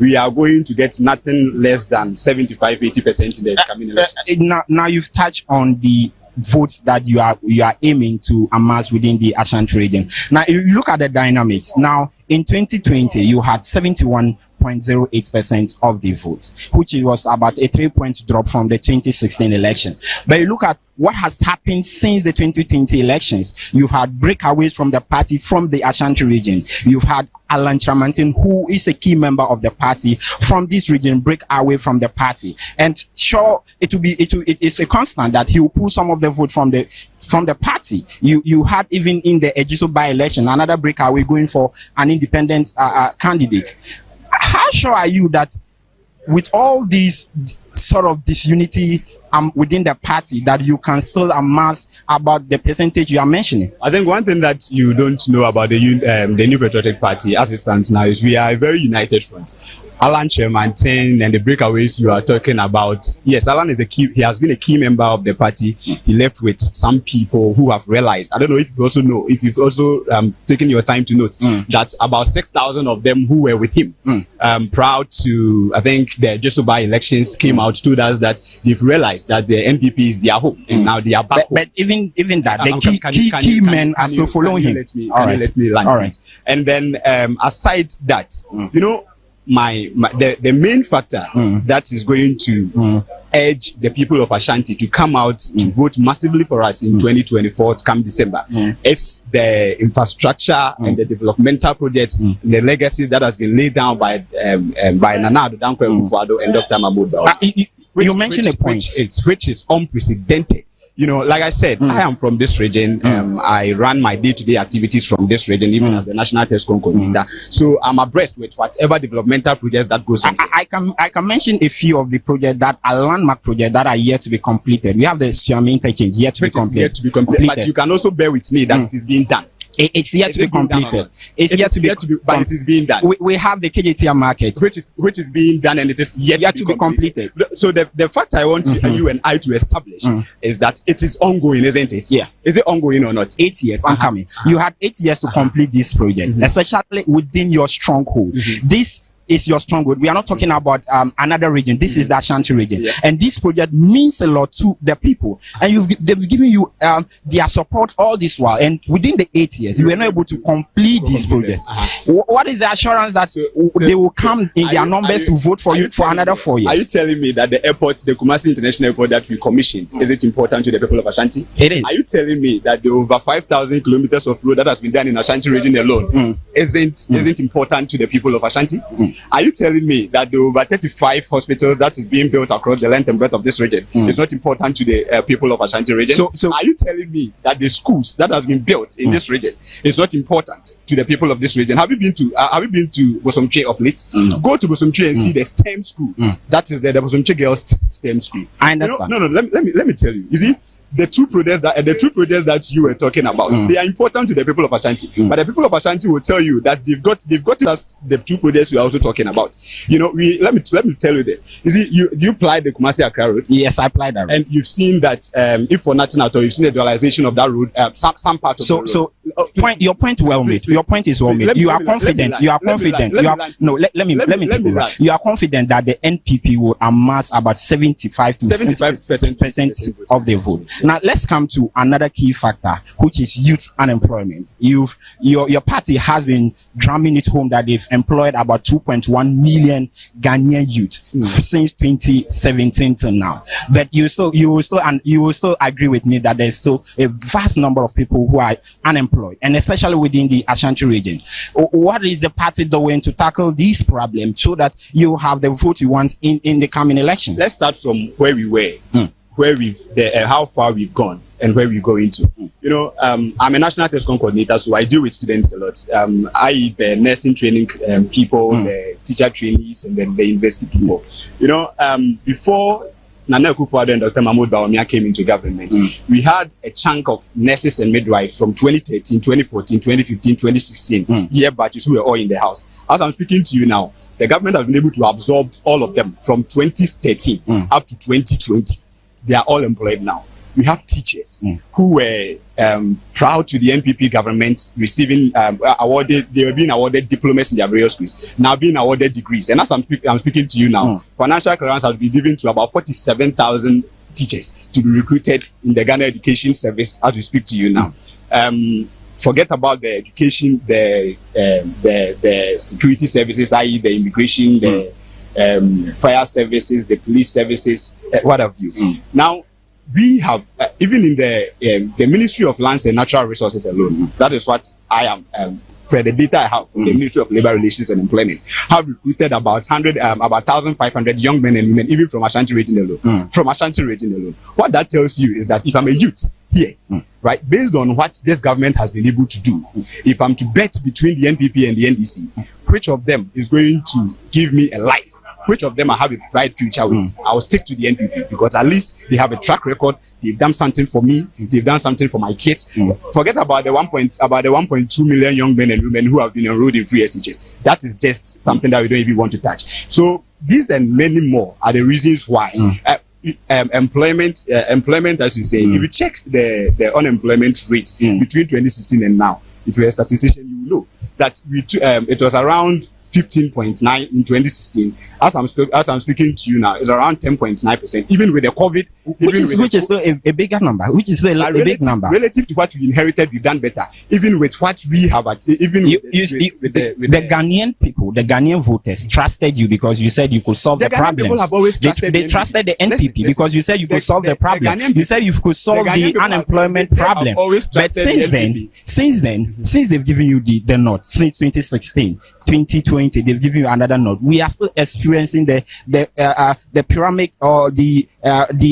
we are going to get nothing less than 75-80% in the coming election. Now you've touched on the votes that you are aiming to amass within the Ashanti region. Now, if you look at the dynamics, now in 2020 you had 71.08% of the votes, which was about a 3-point drop from the 2016 election. But you look at what has happened since the 2020 elections. You've had breakaways from the party from the Ashanti region. You've had Alan Chamantin, who is a key member of the party from this region, break away from the party. And sure, it is a constant that he will pull some of the vote from the party. You had even in the Ejiso by-election another breakaway going for an independent candidate. How sure are you that with all these sort of disunity within the party that you can still amass about the percentage you are mentioning? I think one thing that you don't know about the New Patriotic Party as it stands now is we are a very united front. Alan Chairman-Ten and the breakaways you are talking about. Yes, Alan is he has been a key member of the party. He left with some people who have realized, I don't know if you've also taken your time to note that about 6,000 of them who were with him proud to, I think the Jesuba elections came out, told us that they've realized that the NPP is their home and now they are back. But even that, the key men are still following him. Let me land. All right. And then aside that, you know, the main factor that is going to urge the people of Ashanti to come out to vote massively for us in 2024 come December is the infrastructure and the developmental projects, the legacy that has been laid down by Nana Addo Dankwa Akufo-Addo and Dr. Mahmoud Bawumia. You mentioned a point which is unprecedented. You know, like I said, I am from this region. I run my day-to-day activities from this region, even as the National TESCON coordinator. So I'm abreast with whatever developmental projects that goes on. I can mention a few of the projects that are landmark projects that are yet to be completed. We have the Siami interchange yet to be completed. But you can also bear with me that it is being done. It's yet to be completed. It's yet to be, but it is being done. We have the KJTR market, which is being done, and it is yet to be completed. So the fact I want you and I to establish is that it is ongoing, isn't it? Yeah. Is it ongoing or not? 8 years. I'm coming. You had 8 years to complete this project, especially within your stronghold. This is your stronghold. We are not talking about another region. This is the Ashanti region, and this project means a lot to the people. And they've given you their support all this while. And within the 8 years, you were not able to complete this project. What is the assurance that they will come in their numbers to vote for you for another 4 years? Are you telling me that the airport, the Kumasi International Airport that we commissioned, is it important to the people of Ashanti? It is. Are you telling me that the over 5,000 kilometers of road that has been done in Ashanti region alone isn't important to the people of Ashanti? Are you telling me that the over 35 hospitals that is being built across the length and breadth of this region is not important to the people of Ashanti region? So are you telling me that the schools that has been built in this region is not important to the people of this region? Have you been to Bosomtwe of late? Go to Bosomtwe and see the STEM school. That is the Bosomtwe Girls STEM school. I understand. No. Let me tell you. You see, the two projects that you were talking about, they are important to the people of Ashanti. But the people of Ashanti will tell you that they've got the two projects you are also talking about. You know, let me tell you this. You see, you applied the Kumasi Accra road. Yes, I applied that road. And you've seen that if for nothing at all, you've seen the dualization of that road, some part of the road. So Your point well made. Your point is well made. You are confident. You are confident. You are no. Let me take it right. You are confident that the NPP will amass about 75 to 75% of the vote. Now let's come to another key factor, which is youth unemployment. Your party has been drumming it home that they've employed about 2.1 million Ghanaian youth since 2017 till now. But you will still agree with me that there's still a vast number of people who are unemployed, and especially within the Ashanti region. What is the party doing to tackle these problems so that you have the vote you want in the coming election? Let's start from where we were, how far we've gone, and where we're going to. You know, I'm a national TESCON coordinator, so I deal with students a lot. I the nursing training people, the teacher trainees, and then the university people. You know, before Nana Akufo-Addo and Dr. Mahmoud Bawumia came into government, we had a chunk of nurses and midwives from 2013, 2014, 2015, 2016 year batches who were all in the house. As I'm speaking to you now, the government has been able to absorb all of them from 2013 up to 2020. They are all employed now. We have teachers who were proud to the NPP government receiving awarded. They were being awarded diplomas in their various schools, now being awarded degrees. And as I'm speaking to you now, financial clearance has been given to about 47,000 teachers to be recruited in the Ghana Education Service as we speak to you now. Forget about the education, the security services, i.e. the immigration, the fire services, the police services, what have you. Now, we have, even in the Ministry of Lands and Natural Resources alone, that is what I am, for the data I have from the Ministry of Labour Relations and Employment, have recruited about 1,500 young men and women, even from Ashanti Region alone. From Ashanti Region alone. What that tells you is that if I'm a youth here, right, based on what this government has been able to do, if I'm to bet between the NPP and the NDC, which of them is going to give me a life? Which of them I have a bright future with? I will stick to the NPP because at least they have a track record. They've done something for me. They've done something for my kids. Forget about the 1.2 million young men and women who have been enrolled in free SHS. That is just something that we don't even want to touch. So these and many more are the reasons why. Employment, as you say, if you check the unemployment rate between 2016 and now, if you're a statistician, you will know that it was around 15.9 in 2016. As I'm speaking to you now, it's around 10.9%. Even with the COVID, which is still a bigger number. Which is still a big number relative to what we inherited. We've done better. Even with what we have, the Ghanaian people, the Ghanaian voters trusted you because you said you could solve the problems. They trusted the NPP because you said you could solve the problem. You said you could solve the unemployment problem. But since they've given you the nod, since 2016, 2020, they've given you another nod. We are still experiencing the pyramid or the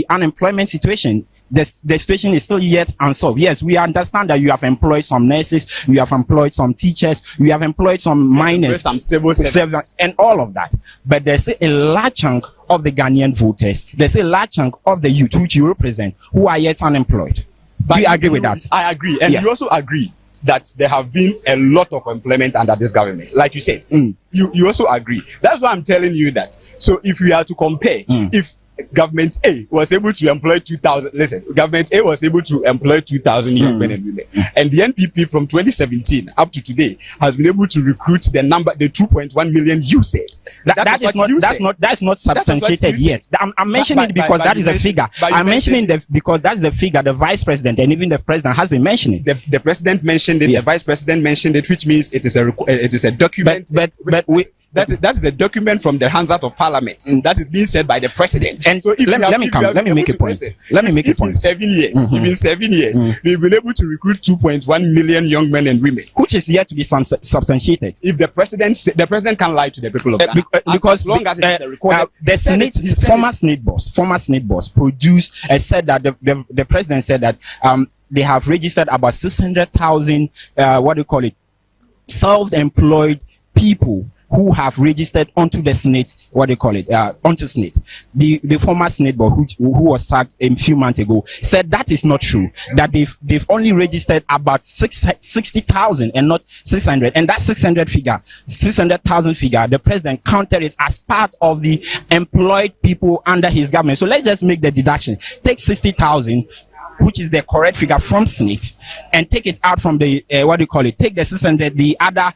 unemployment situation. The situation is still yet unsolved. Yes, we understand that you have employed some nurses, you have employed some teachers, you have employed some miners, some civil servants, and all of that. But there's a large chunk of the Ghanaian voters, there's a large chunk of the youth which you represent who are yet unemployed. Do you agree with that? I agree. And you also agree that there have been a lot of employment under this government. Like you said, you also agree. That's why I'm telling you that. So if we are to compare, if government A was able to employ 2,000, government A was able to employ 2,000 young men and women, and the NPP from 2017 up to today has been able to recruit the 2.1 million you said. That's not substantiated yet. I'm mentioning it because that is a figure. I'm mentioning because that's the figure the vice president and even the president has been mentioning. The president mentioned it, the vice president mentioned it, which means it is a document. That is a document from the hands out of parliament that is being said by the president. And so let me make a point. In 7 years, we've been able to recruit 2.1 million young men and women, which is yet to be substantiated. If the president can't lie to the people of Ghana, because as long as it is a recorded, former Senate boss produced said that the president said that they have registered about 600,000 self-employed people who have registered onto the Senate, onto Senate. The former Senate board who was sacked a few months ago said that is not true, that they've only registered about 60,000 and not 600, and that 600,000 figure, the president counted it as part of the employed people under his government. So let's just make the deduction. Take 60,000 which is the correct figure from Senate, and take it out from the what do you call it? Take the 600, the other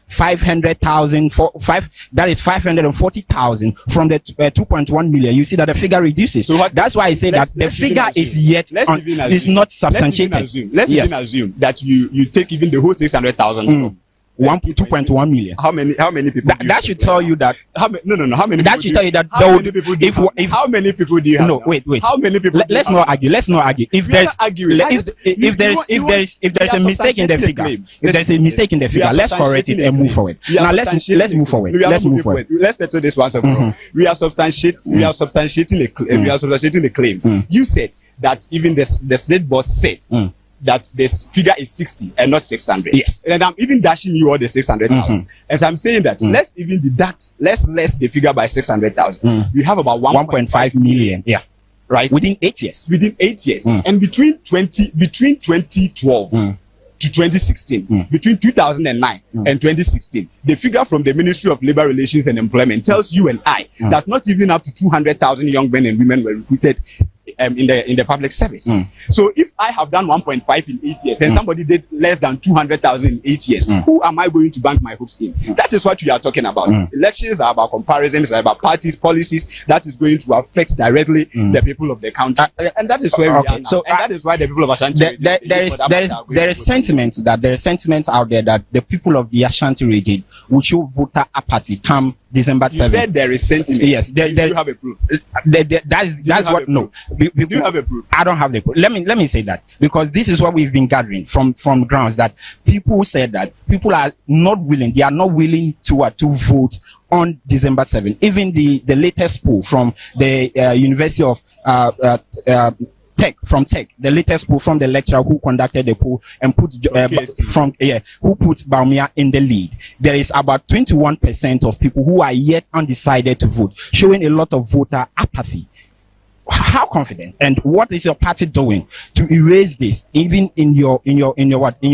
500,000 for 5. That is 540,000 from the 2.1 million. You see that the figure reduces. So that's why I say that the figure is yet is not substantiated. Let's even assume that you take even the whole 600,000 from 2.1 million. How many people? That should tell you that. How many? That should tell you that how many people do you have? How many people do you have? No, wait. How many people? Let's not argue. If there's a mistake in the figure, let's correct it and move forward. Now let's move forward. Let's settle this once and for all. We are substantiating a claim. You said that even the state boss said that this figure is 60 and not 600. Yes. And I'm even dashing you all the 600,000. And so I'm saying that let's even deduct, let's less the figure by 600,000. We have about 1.5 million. Yeah. Right. Within 8 years. Within 8 years. And between 2012 to 2016, between 2009 and 2016, the figure from the Ministry of Labor Relations and Employment tells you and I that not even up to 200,000 young men and women were recruited in the public service. So if I have done 1.5 in 8 years and somebody did less than 200,000 in 8 years, who am I going to bank my hopes in? That is what we are talking about. Elections are about comparisons, are about parties, policies that is going to affect directly the people of the country, and that is where we are now. So and that is why the people of Ashanti there is sentiment out there that the people of the Ashanti region will show voter apathy come December 7th. You said there is sentiment. Yes, do you have a proof? That's what. No, do you have a proof? I don't have the proof. Let me say that, because this is what we've been gathering from grounds that people said that people are not willing. They are not willing to vote on December 7th. Even the latest poll from the University of Tech, the latest poll from the lecturer who conducted the poll and put who put Bawumia in the lead. There is about 21% of people who are yet undecided to vote, showing a lot of voter apathy. How confident, and what is your party doing to erase this, even in your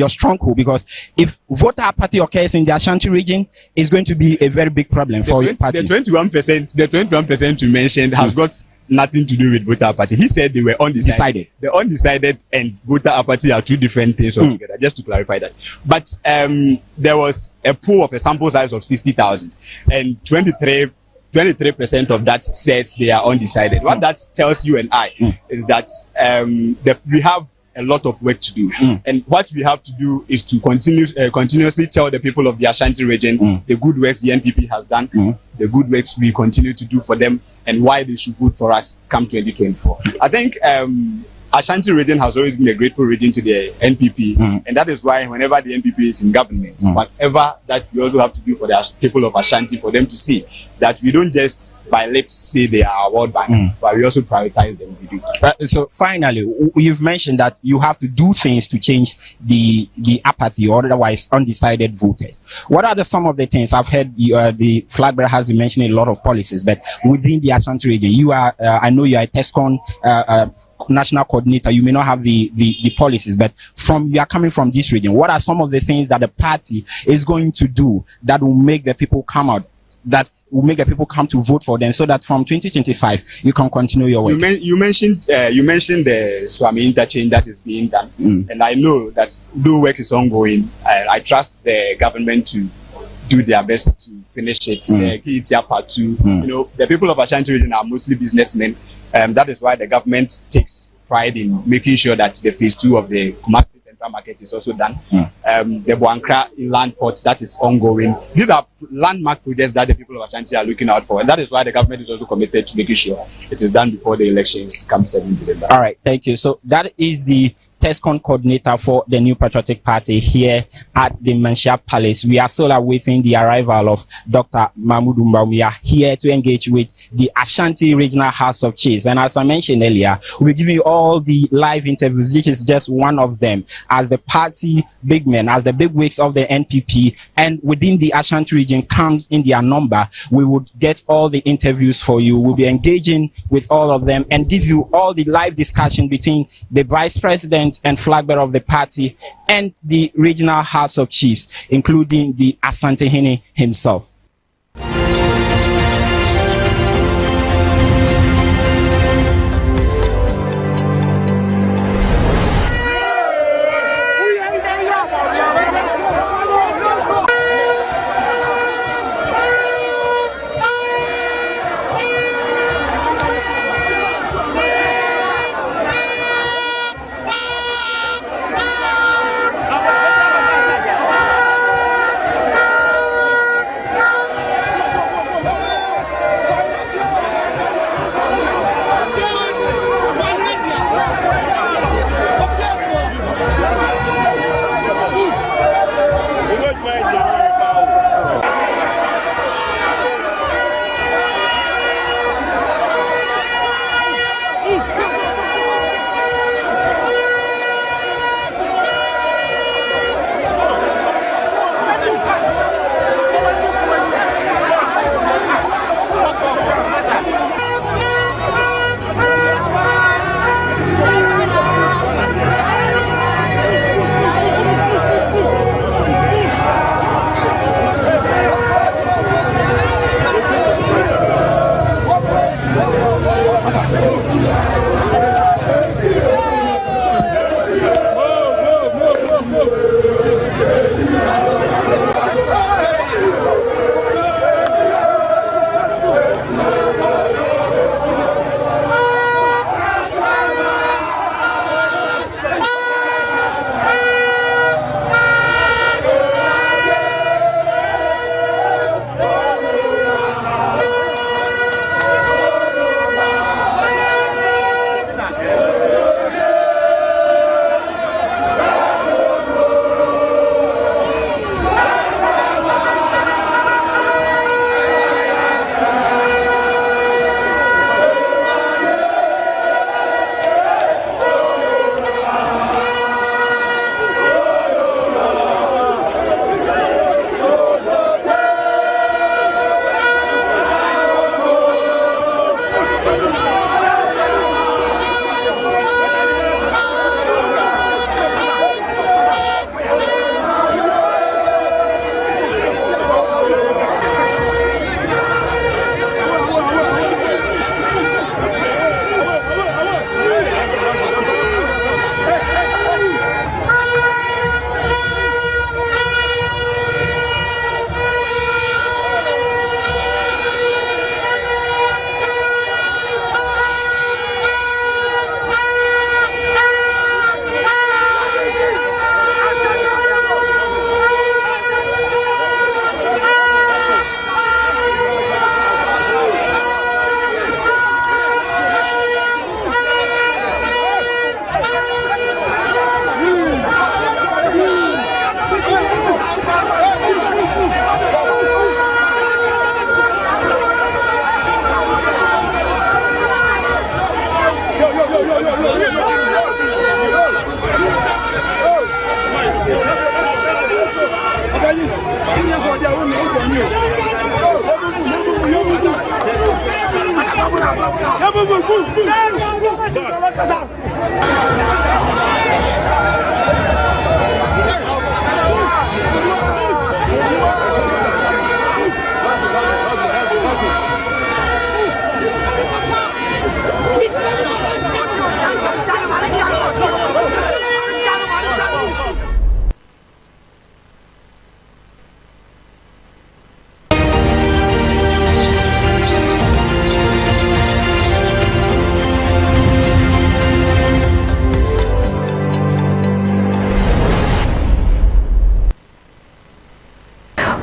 stronghold? Because if voter apathy occurs in the Ashanti region, it's going to be a very big problem for your party. The 21% you mentioned has got nothing to do with voter apathy. He said they were undecided. The undecided and voter apathy are two different things altogether, just to clarify that. But there was a poll of a sample size of 60,000, and 23% of that says they are undecided. What that tells you and I is that we have a lot of work to do, and what we have to do is to continuously tell the people of the Ashanti region the good works the NPP has done, the good works we continue to do for them, and why they should vote for us come 2024. I think Ashanti region has always been a grateful region to the NPP, and that is why whenever the NPP is in government, whatever that we also have to do for the people of Ashanti, for them to see that we don't just by lips say they are our world bank, but we also prioritize them. We do. So finally, you've mentioned that you have to do things to change the apathy or otherwise undecided voters. What are some of the things? I've heard the flag bearer has been mentioning a lot of policies, but within the Ashanti region, you are I know you are a TESCON national coordinator. You may not have the policies, but you are coming from this region. What are some of the things that the party is going to do that will make the people come out, that will make the people come to vote for them, so that from 2025 you can continue your work? You mentioned the Swami interchange that is being done, and I know that though work is ongoing, I trust the government to do their best to finish it. The Kiitia Part 2, you know, the people of Ashanti region are mostly businessmen. That is why the government takes pride in making sure that the phase 2 of the Kumasi Central Market is also done. The Boankra Inland Port, that is ongoing. These are landmark projects that the people of Ashanti are looking out for, and that is why the government is also committed to making sure it is done before the elections come 7 December. All right, thank you. So that is the TESCON coordinator for the New Patriotic Party here at the Manshia Palace. We are still awaiting the arrival of Dr. Mahmoud Bawumia here to engage with the Ashanti Regional House of Chiefs. And as I mentioned earlier, we're giving you all the live interviews. This is just one of them as the party big men, as the big wigs of the NPP and within the Ashanti region comes in their number. We would get all the interviews for you. We'll be engaging with all of them and give you all the live discussion between the Vice President and flag bearer of the party and the Regional House of Chiefs, including the Asante Hene himself.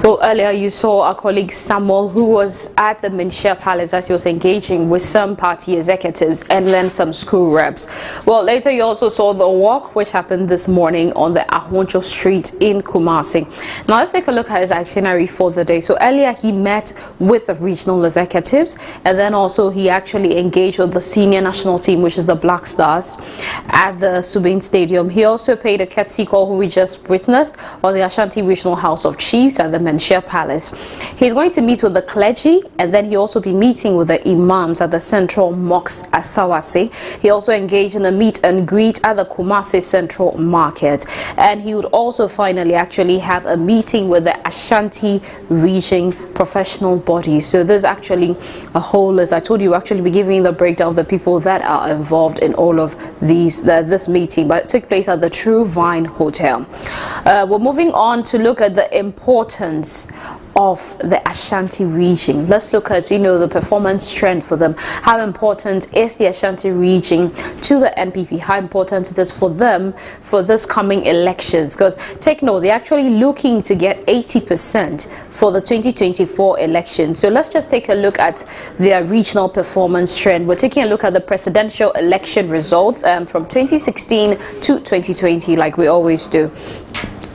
Well, earlier you saw our colleague Samuel, who was at the Menchia Palace as he was engaging with some party executives and then some school reps. Well, later you also saw the walk which happened this morning on the Ahoncho Street in Kumasi. Now let's take a look at his itinerary for the day. So earlier he met with the regional executives, and then also he actually engaged with the senior national team, which is the Black Stars, at the Subin Stadium. He also paid a courtesy call, who we just witnessed, on the Ashanti Regional House of Chiefs at the Menchia Palace. He's going to meet with the clergy, and then he'll also be meeting with the imams at the Central Mosque at Sawase. He also engaged in a meet and greet at the Kumasi Central Market, and he would also finally actually have a meeting with the Ashanti Region professional body. So there's actually a whole list. I told you we'll actually be giving the breakdown of the people that are involved in all of these this meeting, but it took place at the True Vine Hotel. We're moving on to look at the importance of the Ashanti region. Let's look at, the performance trend for them. How important is the Ashanti region to the NPP? How important it is for them for this coming elections? Because take note, they're actually looking to get 80% for the 2024 election. So let's just take a look at their regional performance trend. We're taking a look at the presidential election results from 2016 to 2020, like we always do.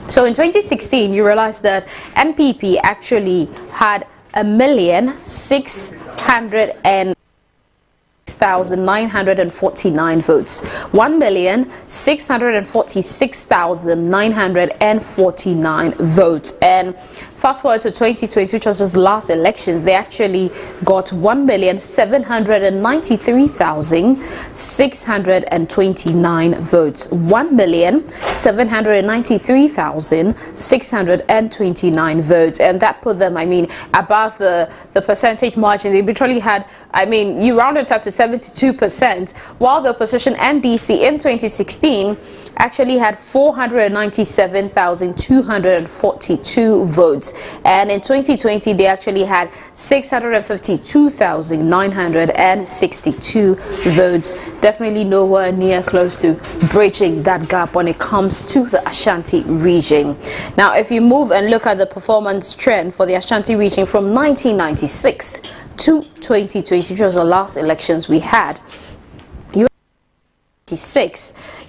So in 2016, you realize that NPP actually had 1,606,949 votes. 1,646,949 votes. And fast forward to 2020, which was his last elections, they actually got 1,793,629 votes. 1,793,629 votes. And that put them, above the percentage margin. They literally had, you rounded up to 72%, while the opposition NDC in 2016 actually had 497,242 votes, and in 2020 they actually had 652,962 votes. Definitely nowhere near close to bridging that gap when it comes to the Ashanti region. Now, if you move and look at the performance trend for the Ashanti region from 1996 to 2020, which was the last elections we had,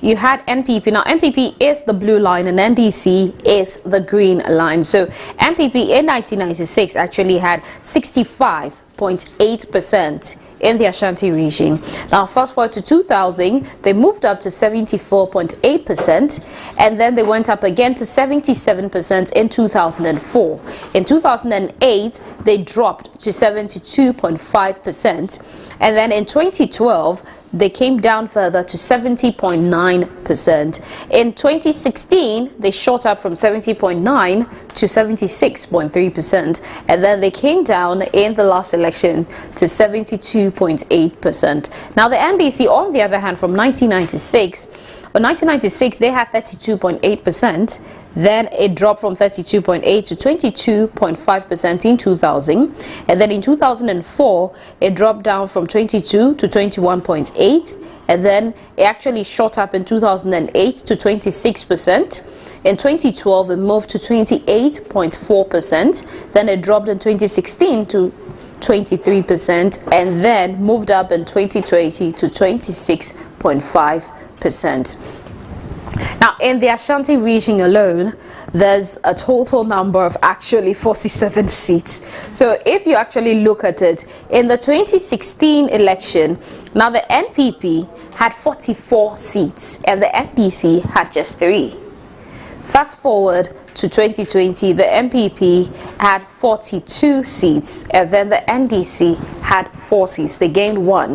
you had NPP. Now NPP is the blue line and NDC is the green line. So NPP in 1996 actually had 65.8% in the Ashanti region. Now fast forward to 2000, they moved up to 74.8%, and then they went up again to 77% in 2004. In 2008, they dropped to 72.5%, and then in 2012 they came down further to 70.9%. In 2016, they shot up from 70.9 to 76.3%, and then they came down in the last election to 72.8%. Now the NDC, on the other hand, from 1996, they had 32.8%. Then it dropped from 32.8 to 22.5% in 2000, and then in 2004 it dropped down from 22 to 21.8, and then it actually shot up in 2008 to 26%. In 2012 it moved to 28.4%, then it dropped in 2016 to 23%, and then moved up in 2020 to 26.5%. Now, in the Ashanti region alone, there's a total number of actually 47 seats. So if you actually look at it, in the 2016 election, now the NPP had 44 seats and the NDC had just 3. Fast forward to 2020, the NPP had 42 seats, and then the NDC had 4 seats. They gained 1,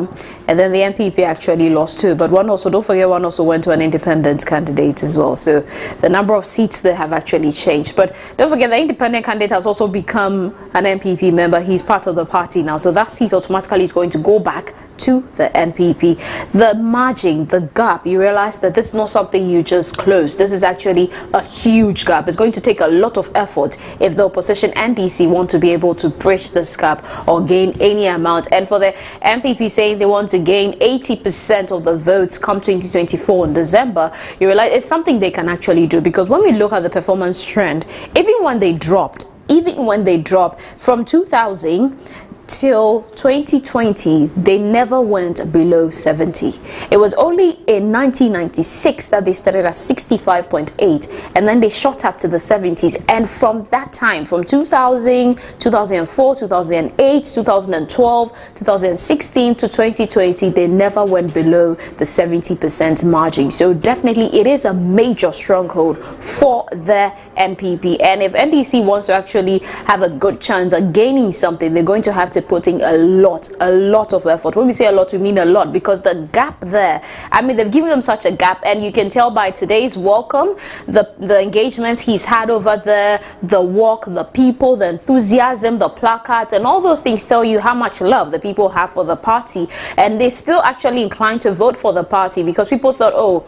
and then the NPP actually lost 2. But one also, don't forget, one also went to an independent candidate as well. So the number of seats they have actually changed. But don't forget, the independent candidate has also become an NPP member. He's part of the party now, so that seat automatically is going to go back to the NPP. The margin, the gap, you realize that this is not something you just close. This is actually a huge gap. It's going to take a lot of effort if the opposition NDC want to be able to bridge this gap or gain any amount. And for the NPP saying they want to gain 80% of the votes come 2024 in December, you realize it's something they can actually do, because when we look at the performance trend, even when they dropped from 2000 till 2020, they never went below 70. It was only in 1996 that they started at 65.8, and then they shot up to the 70s. And from that time, from 2000, 2004, 2008, 2012, 2016 to 2020, they never went below the 70% margin. So definitely it is a major stronghold for the NPP. And if NDC wants to actually have a good chance of gaining something, they're going to have to put in a lot of effort. When we say a lot, we mean a lot, because the gap there, I mean, they've given them such a gap, and you can tell by today's welcome, the engagements he's had over there, the walk, the people, the enthusiasm, the placards, and all those things tell you how much love the people have for the party. And they're still actually inclined to vote for the party, because people thought, oh,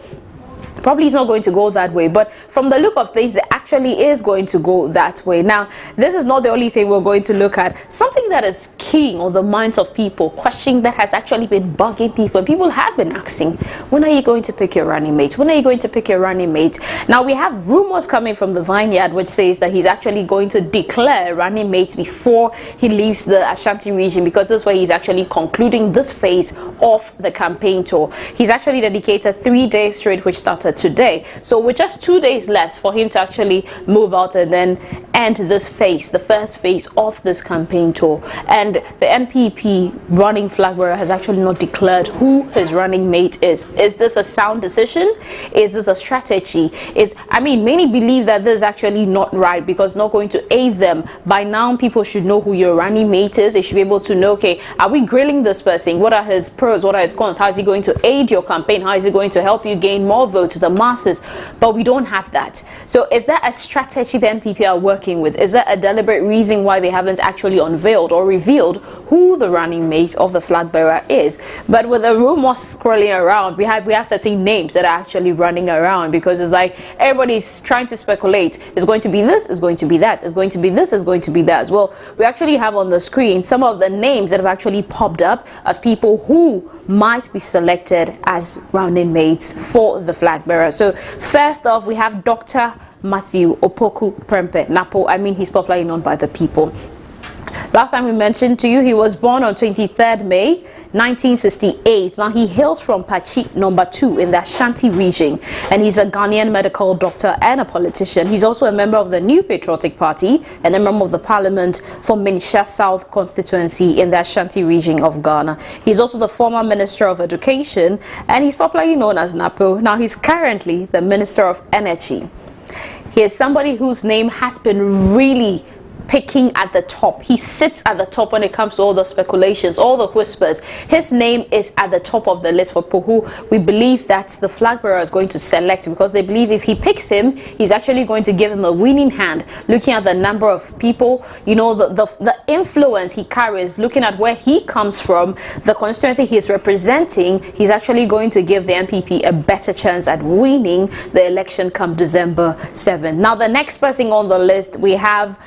probably it's not going to go that way, but from the look of things, it actually is going to go that way. Now, this is not the only thing we're going to look at. Something that is keying on the minds of people, question that has actually been bugging people, and people have been asking, when are you going to pick your running mate? When are you going to pick your running mate? Now, we have rumors coming from the Vineyard which says that he's actually going to declare running mates before he leaves the Ashanti region, because this is where he's actually concluding this phase of the campaign tour. He's actually dedicated 3 days straight, which started today. So with just 2 days left for him to actually move out and then end this phase, the first phase of this campaign tour. And the NPP running flag bearer has actually not declared who his running mate is. Is this a sound decision? Is this a strategy? Many believe that this is actually not right, because it's not going to aid them. By now, people should know who your running mate is. They should be able to know, okay, are we grilling this person? What are his pros? What are his cons? How is he going to aid your campaign? How is he going to help you gain more votes, the masses? But we don't have that. So is that a strategy the NPP are working with? Is that a deliberate reason why they haven't actually unveiled or revealed who the running mate of the flag bearer is? But with the rumors scrolling around, we have certain names that are actually running around, because it's like everybody's trying to speculate. It's going to be this, it's going to be that, it's going to be this, it's going to be that. Well, we actually have on the screen some of the names that have actually popped up as people who might be selected as running mates for the flag bearer. So first off, we have Dr. Matthew Opoku Prempeh Napo. He's popularly known by the people. Last time we mentioned to you, he was born on 23rd May 1968. Now, he hails from Pachi number 2 in the Ashanti region, and he's a Ghanaian medical doctor and a politician. He's also a member of the New Patriotic Party and a member of the Parliament for Minisha South constituency in the Ashanti region of Ghana. He's also the former Minister of Education, and he's popularly known as Napo. Now, he's currently the Minister of Energy. He is somebody whose name has been really picking at the top. He sits at the top when it comes to all the speculations, all the whispers. His name is at the top of the list for who we believe that the flag bearer is going to select, because they believe if he picks him, he's actually going to give him a winning hand. Looking at the number of people, the influence he carries, looking at where he comes from, the constituency he is representing, he's actually going to give the NPP a better chance at winning the election come December 7th. Now, the next person on the list, we have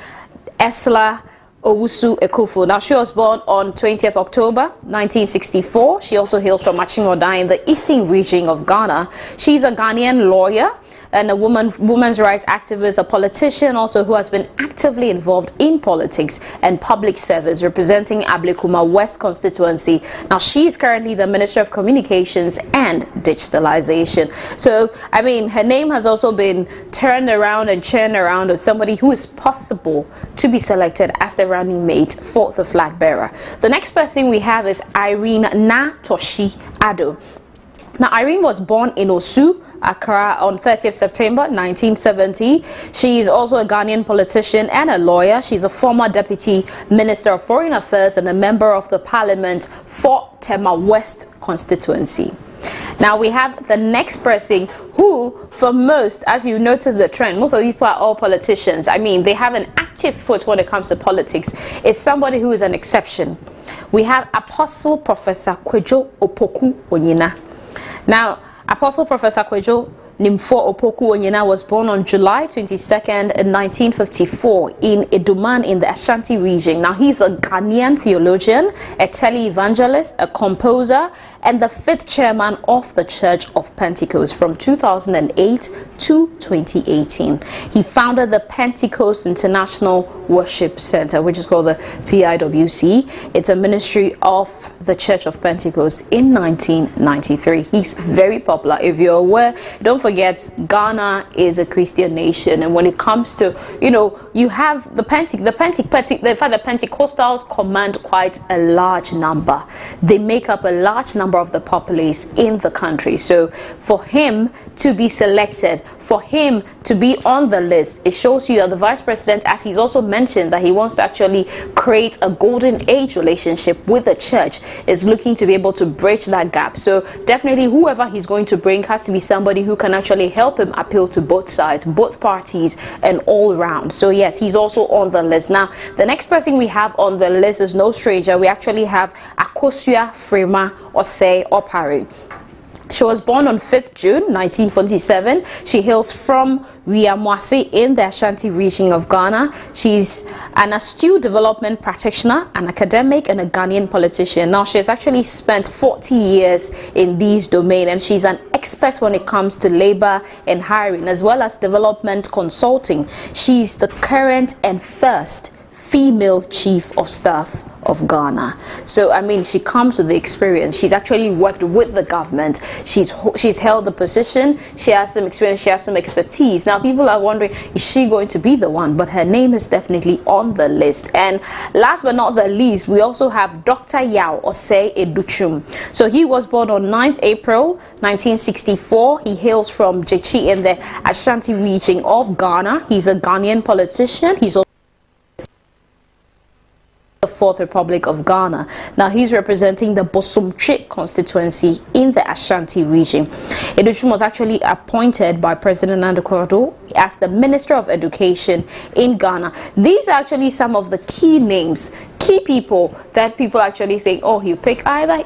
Esla Owusu Ekufu. Now, she was born on 20th October 1964. She also hails from Achimota in the eastern region of Ghana. She's a Ghanaian lawyer and a women's rights activist, a politician also who has been actively involved in politics and public service, representing Ablekuma West constituency. Now, she's currently the Minister of Communications and Digitalization. So, her name has also been turned around and churned around as somebody who is possible to be selected as the running mate for the flag bearer. The next person we have is Irene Natoshi Ado. Now, Irene was born in Osu, Accra, on 30th September 1970. She is also a Ghanaian politician and a lawyer. She's a former Deputy Minister of Foreign Affairs and a member of the Parliament for Tema West constituency. Now we have the next person who, for most, as you notice the trend, most of the people are all politicians. I mean, they have an active foot when it comes to politics. It's somebody who is an exception. We have Apostle Professor Kwejo Opoku Onyina. Now, Apostle Professor Kwejo Nimfo Opoku Onyina was born on July 22nd, 1954 in Eduman in the Ashanti region. Now, he's a Ghanaian theologian, a tele-evangelist, a composer, and the 5th chairman of the Church of Pentecost from 2008 to 2018. He founded the Pentecost International Worship Center, which is called the PIWC. It's a ministry of the Church of Pentecost in 1993. He's very popular. If you're aware, don't forget, Ghana is a Christian nation, and when it comes to, you have the Pentecostals command quite a large number. They make up a large number of the populace in the country. So for him to be selected, for him to be on the list, it shows you that the vice president, as he's also mentioned, that he wants to actually create a golden age relationship with the church, is looking to be able to bridge that gap. So definitely whoever he's going to bring has to be somebody who can actually help him appeal to both sides, both parties, and all round. So yes, he's also on the list. Now, the next person we have on the list is no stranger. We actually have Akosua Frema Osei Opare. She was born on 5th June 1947. She hails from Wiamwasi in the Ashanti region of Ghana. She's an astute development practitioner, an academic, and a Ghanaian politician. Now, she has actually spent 40 years in these domains, and she's an expert when it comes to labor and hiring, as well as development consulting. She's the current and first female chief of staff of Ghana. So I mean, she comes with the experience. She's actually worked with the government. She's held the position. She has some experience. She has some expertise. Now people are wondering, is she going to be the one? But her name is definitely on the list. And last but not the least, we also have Dr. Yao Osei Educhum. So he was born on 9th April 1964. He hails from Jechi in the Ashanti region of Ghana. He's a Ghanaian politician. He's also the Fourth Republic of Ghana. Now he's representing the Bosumtwi constituency in the Ashanti region. Educhum was actually appointed by President Nana Akufo-Addo as the Minister of Education in Ghana. These are actually some of the key names, key people that people actually say, oh, he'll pick either,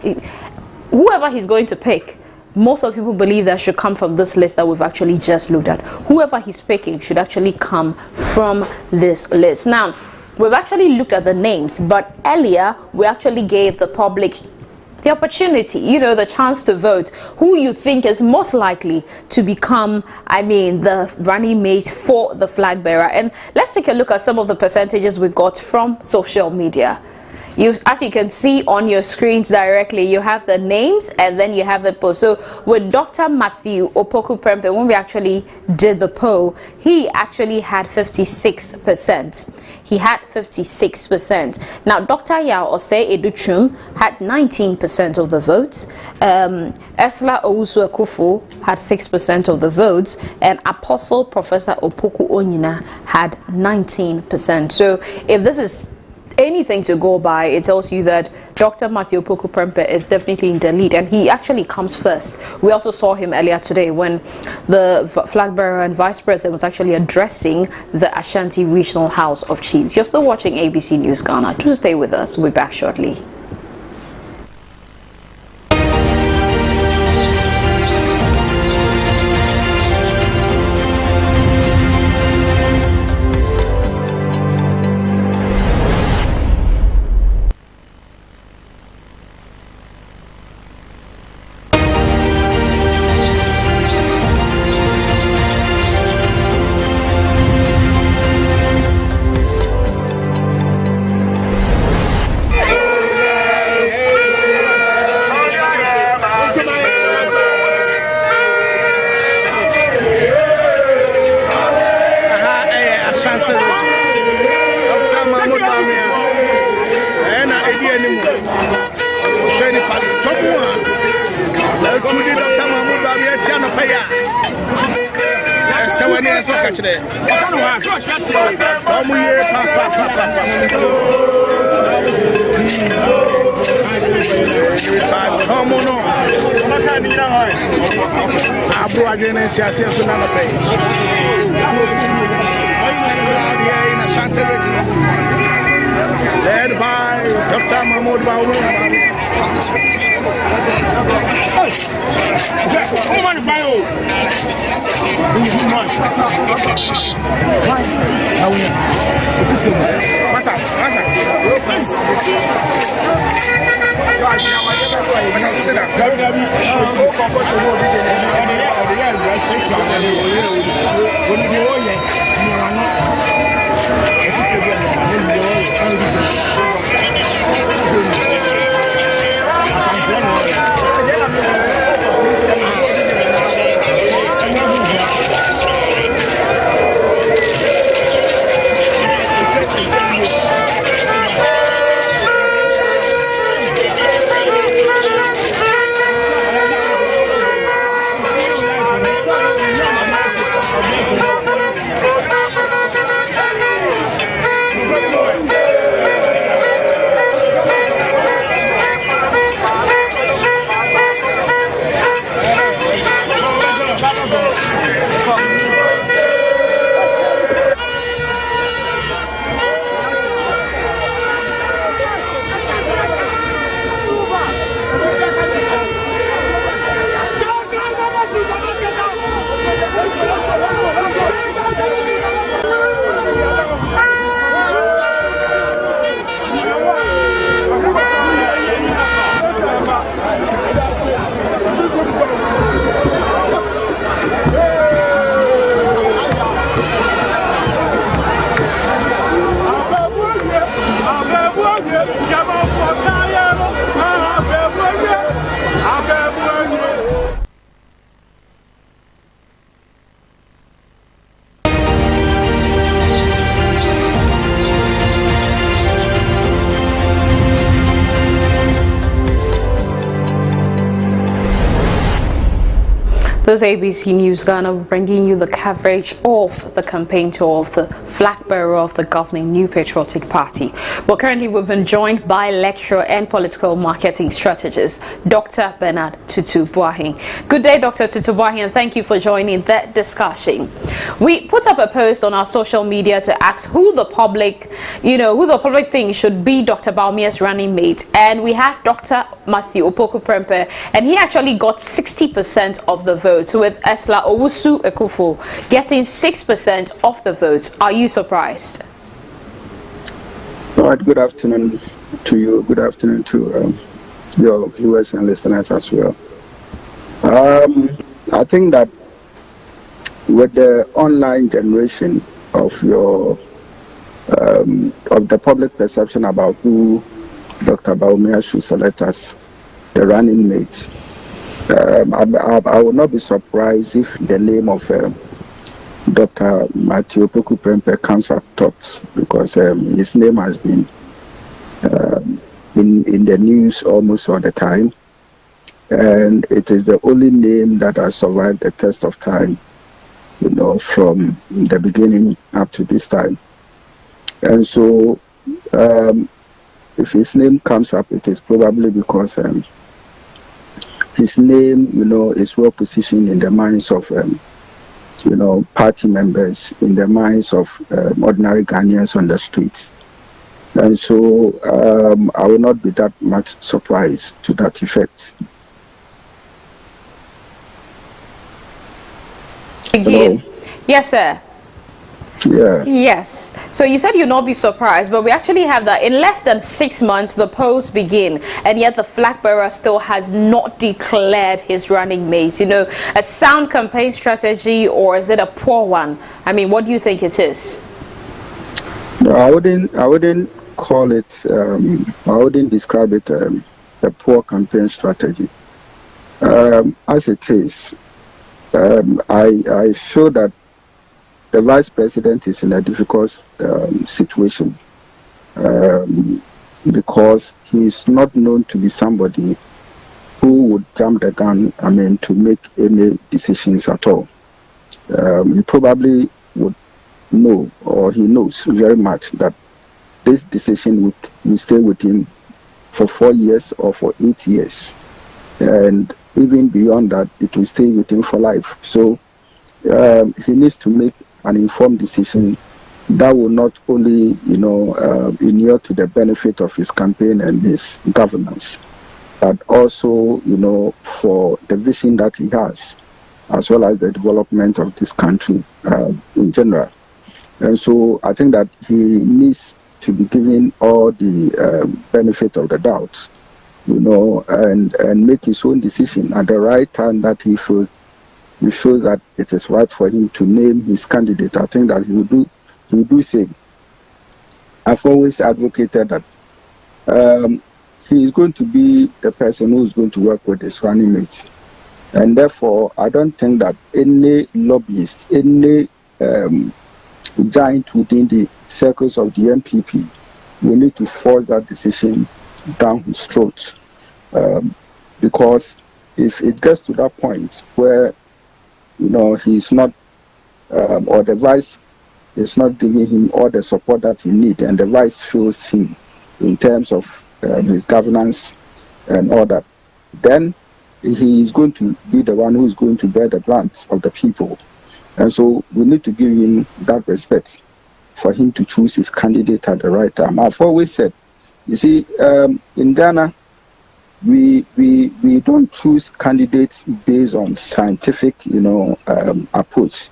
whoever he's going to pick. Most of the people believe that should come from this list that we've actually just looked at. Whoever he's picking should actually come from this list. Now, we've actually looked at the names, but earlier we actually gave the public the opportunity, the chance to vote who you think is most likely to become, the running mate for the flag bearer. And let's take a look at some of the percentages we got from social media. As you can see on your screens directly, you have the names and then you have the poll. So with Dr. Matthew Opoku Prempeh, when we actually did the poll, he actually had 56%. He had 56%. Now, Dr. Yao Osei Educhum had 19% of the votes. Esla Owusu Akufo had 6% of the votes. And Apostle Professor Opoku Onyina had 19%. So if this is anything to go by, it tells you that Dr. Matthew Opoku Prempeh is definitely in the lead, and he actually comes first. We also saw him earlier today when the flag bearer and vice president was actually addressing the Ashanti Regional House of Chiefs. You're still watching ABC News Ghana. Do stay with us. We'll be back shortly. catch there. Come here, come on. Abu again and Chassis another page. In Ashanti Region, led by Dr. Mahmoud Bawumia. This is ABC News Ghana bringing you the coverage of the campaign tour of the flag bearer of the governing New Patriotic Party. But currently we've been joined by lecturer and political marketing strategist, Dr. Bernard Tutu Boahen. Good day, Dr. Tutu Boahen, and thank you for joining the discussion. We put up a post on our social media to ask who the public thinks should be Dr. Bawumia's running mate, and we had Dr. Matthew Opoku Prempeh, and he actually got 60% of the vote, with Esla Owusu Ekufo getting 6% of the votes. Are you surprised? All right, good afternoon to you. Good afternoon to your viewers and listeners as well. I think that with the online generation of your of the public perception about who Dr. Bawumia should select as the running mate, I would not be surprised if the name of Dr. Matthew Opoku Prempeh comes up top, because his name has been in the news almost all the time, and it is the only name that has survived the test of time, from the beginning up to this time. And so if his name comes up, it is probably because his name, is well positioned in the minds of, party members, in the minds of ordinary Ghanaians on the streets. And so I will not be that much surprised to that effect. Again. Yes, sir. Yeah. Yes. So you said you'll not be surprised, but we actually have that in less than 6 months the polls begin, and yet the flag bearer still has not declared his running mate. A sound campaign strategy, or is it a poor one? I mean, what do you think it is? No, I wouldn't call it. I wouldn't describe it a poor campaign strategy. As it is, I feel that the vice president is in a difficult situation because he is not known to be somebody who would jump the gun, to make any decisions at all. He probably know, or he knows very much, that this decision will stay with him for 4 years or for 8 years. And even beyond that, it will stay with him for life. So he needs to make an informed decision that will not only, inure to the benefit of his campaign and his governance, but also, for the vision that he has, as well as the development of this country in general. And so I think that he needs to be given all the benefit of the doubt, and make his own decision at the right time that he feels that it is right for him to name his candidate. I think that he will do same. I've always advocated that he is going to be the person who is going to work with his running mate. And therefore, I don't think that any lobbyist, any giant within the circles of the NPP will need to force that decision down his throat. Because if it gets to that point where, he's not, or the vice is not giving him all the support that he needs, and the vice feels him in terms of his governance and all that, then he is going to be the one who is going to bear the brunt of the people. And so we need to give him that respect for him to choose his candidate at the right time. I've always said, you see, in Ghana, we don't choose candidates based on scientific, approach.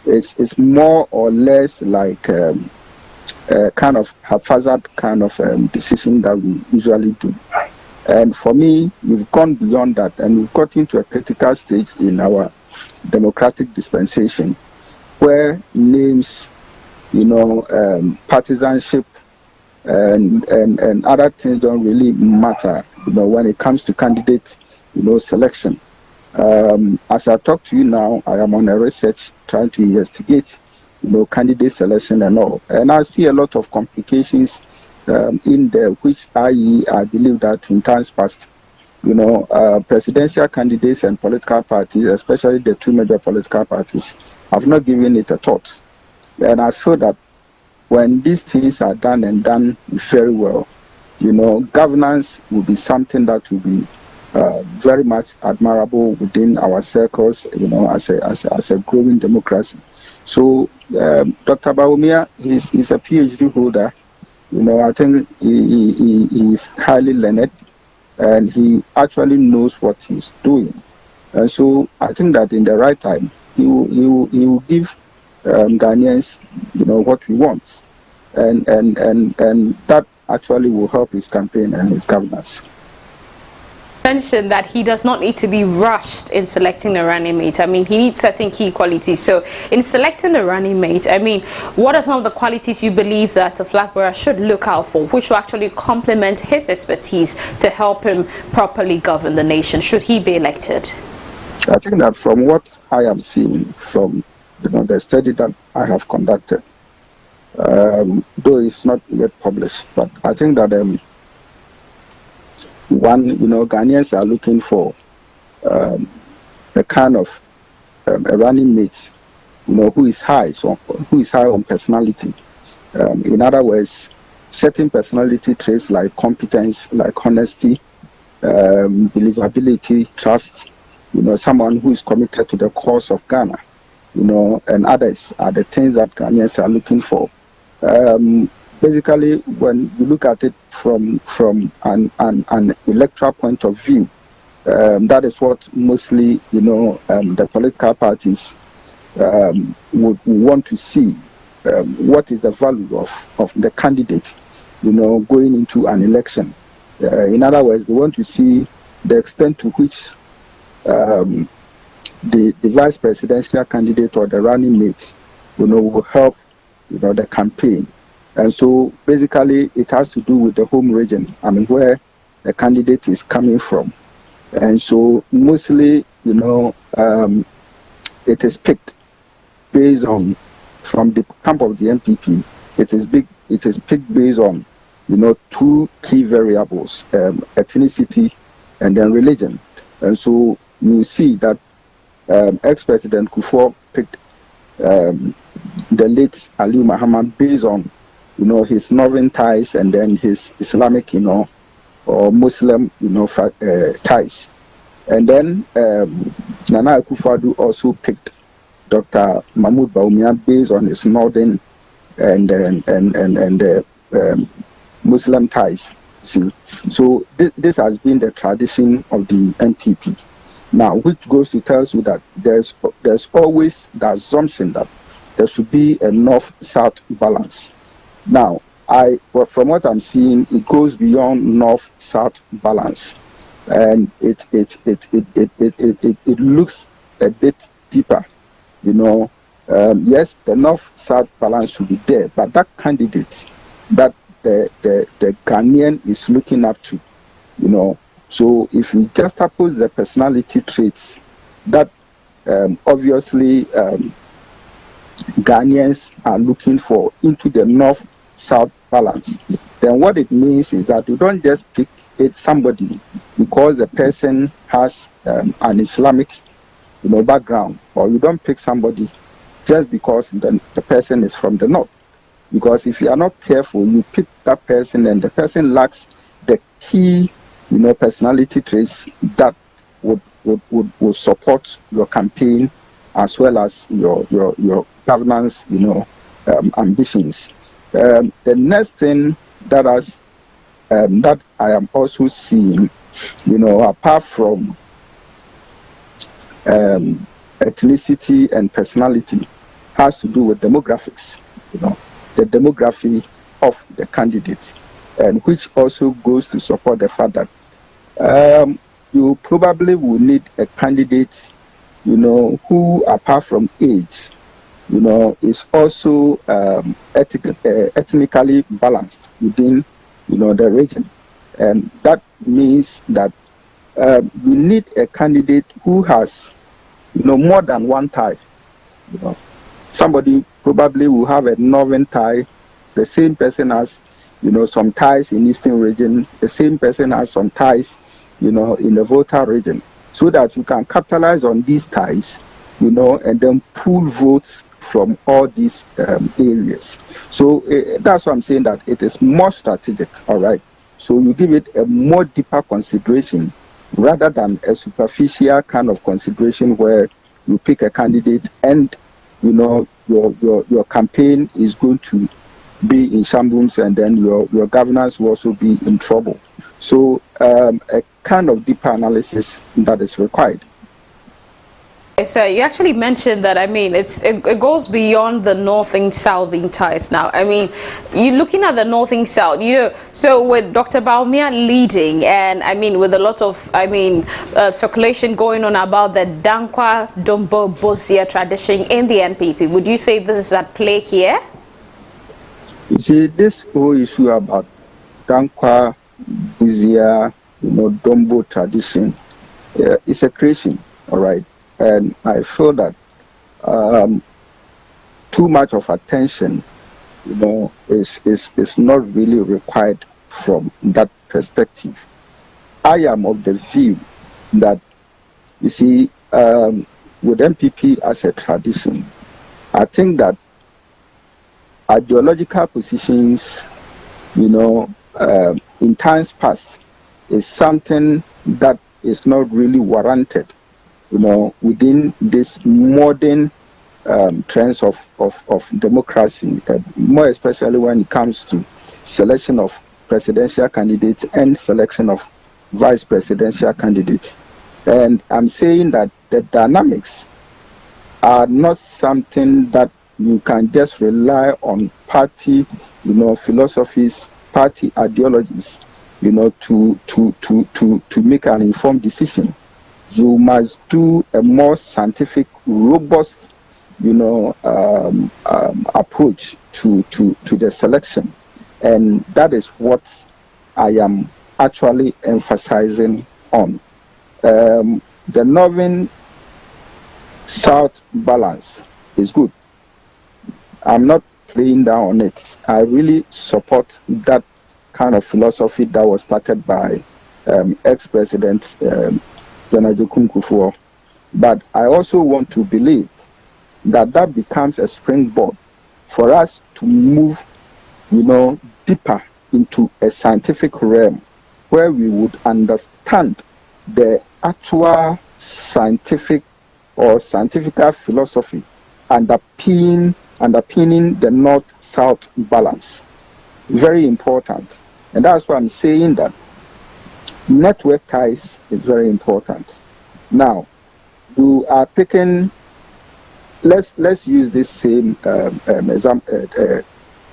It's more or less like a kind of haphazard kind of decision that we usually do. And for me, we've gone beyond that, and we've got into a critical stage in our democratic dispensation where names, partisanship and other things don't really matter, when it comes to candidate, selection. As I talk to you now, I am on a research trying to investigate, candidate selection and all. And I see a lot of complications in there, which I believe that in times past, presidential candidates and political parties, especially the two major political parties, have not given it a thought. And I feel that when these things are done and done very well, governance will be something that will be very much admirable within our circles, as a growing democracy. So Dr. Bawumia, he's a PhD holder. I think he is highly learned, and he actually knows what he's doing. And so I think that in the right time, he will give Ghanaians, what we want, and that actually will help his campaign and his governance. Mentioned that he does not need to be rushed in selecting the running mate. I mean, he needs certain key qualities. So in selecting the running mate, I mean, what are some of the qualities you believe that the flag bearer should look out for, which will actually complement his expertise to help him properly govern the nation, should he be elected? I think that from what I am seeing from the study that I have conducted, though it's not yet published, but I think that Ghanaians are looking for a kind of a running mate, who is high on personality. In other words, certain personality traits like competence, like honesty, believability, trust, someone who is committed to the cause of Ghana, and others are the things that Ghanaians are looking for. Basically, when you look at it from an electoral point of view, that is what mostly, the political parties would want to see. What is the value of the candidate, going into an election? In other words, they want to see the extent to which the vice presidential candidate or the running mate, will help, the campaign. And so basically it has to do with the home region, where the candidate is coming from. And so mostly, it is picked based on, from the camp of the NPP, it is picked based on, two key variables, ethnicity and then religion. And so you see that ex-President Kufuor picked the late Ali Muhammad based on, his northern ties and then his Islamic, or Muslim, ties. And then Nana Akufo-Addo also picked Dr. Mahmoud Bawumia based on his northern and Muslim ties. See, so this has been the tradition of the NPP. Now, which goes to tell you that there's always the assumption that there should be a north-south balance. Now, from what I'm seeing, it goes beyond north-south balance, and it looks a bit deeper. Yes, the north-south balance should be there, but that candidate that the Ghanaian is looking up to, so if you juxtapose the personality traits that obviously Ghanaians are looking for into the north-south balance, then what it means is that you don't just pick somebody because the person has an Islamic background, or you don't pick somebody just because the person is from the north. Because if you are not careful, you pick that person and the person lacks the key, personality traits that would support your campaign as well as your governance, ambitions. The next thing that I am also seeing, apart from ethnicity and personality, has to do with demographics. The demography of the candidates, and which also goes to support the fact that you probably will need a candidate, who apart from age, is also ethnically balanced within, the region, and that means that we need a candidate who has, more than one tie. Somebody probably will have a northern tie. The same person has, some ties in Eastern region. The same person has some ties, in the Volta region, so that you can capitalize on these ties, and then pull votes from all these areas. So that's why I'm saying that it is more strategic. All right. So you give it a more deeper consideration rather than a superficial kind of consideration where you pick a candidate and your campaign is going to be in shambles, and then your governance will also be in trouble. So a kind of deeper analysis that is required. So you actually mentioned that, it goes beyond the north and southern ties now. You're looking at the north and south, so with Dr. Bawumia leading, and with a lot of, circulation going on about the Dankwa Dombo Bosia tradition in the NPP, would you say this is at play here? You see, this whole issue about Dankwa Bosia, Dombo tradition, is a creation, all right? And I feel that too much of attention, is not really required from that perspective. I am of the view that, you see, with NPP as a tradition, I think that ideological positions, in times past, is something that is not really warranted, within this modern trends of democracy, more especially when it comes to selection of presidential candidates and selection of vice presidential candidates. And I'm saying that the dynamics are not something that you can just rely on party, philosophies, party ideologies, to make an informed decision. You must do a more scientific, robust, approach to the selection, and that is what I am actually emphasizing on. The northern-south balance is good. I'm not playing down on it. I really support that kind of philosophy that was started by ex-president Kufuor. But I also want to believe that becomes a springboard for us to move, deeper into a scientific realm where we would understand the actual scientific or scientific philosophy underpinning the north-south balance. Very important. And that's why I'm saying that network ties is very important. Now, you are picking, let's use this same example,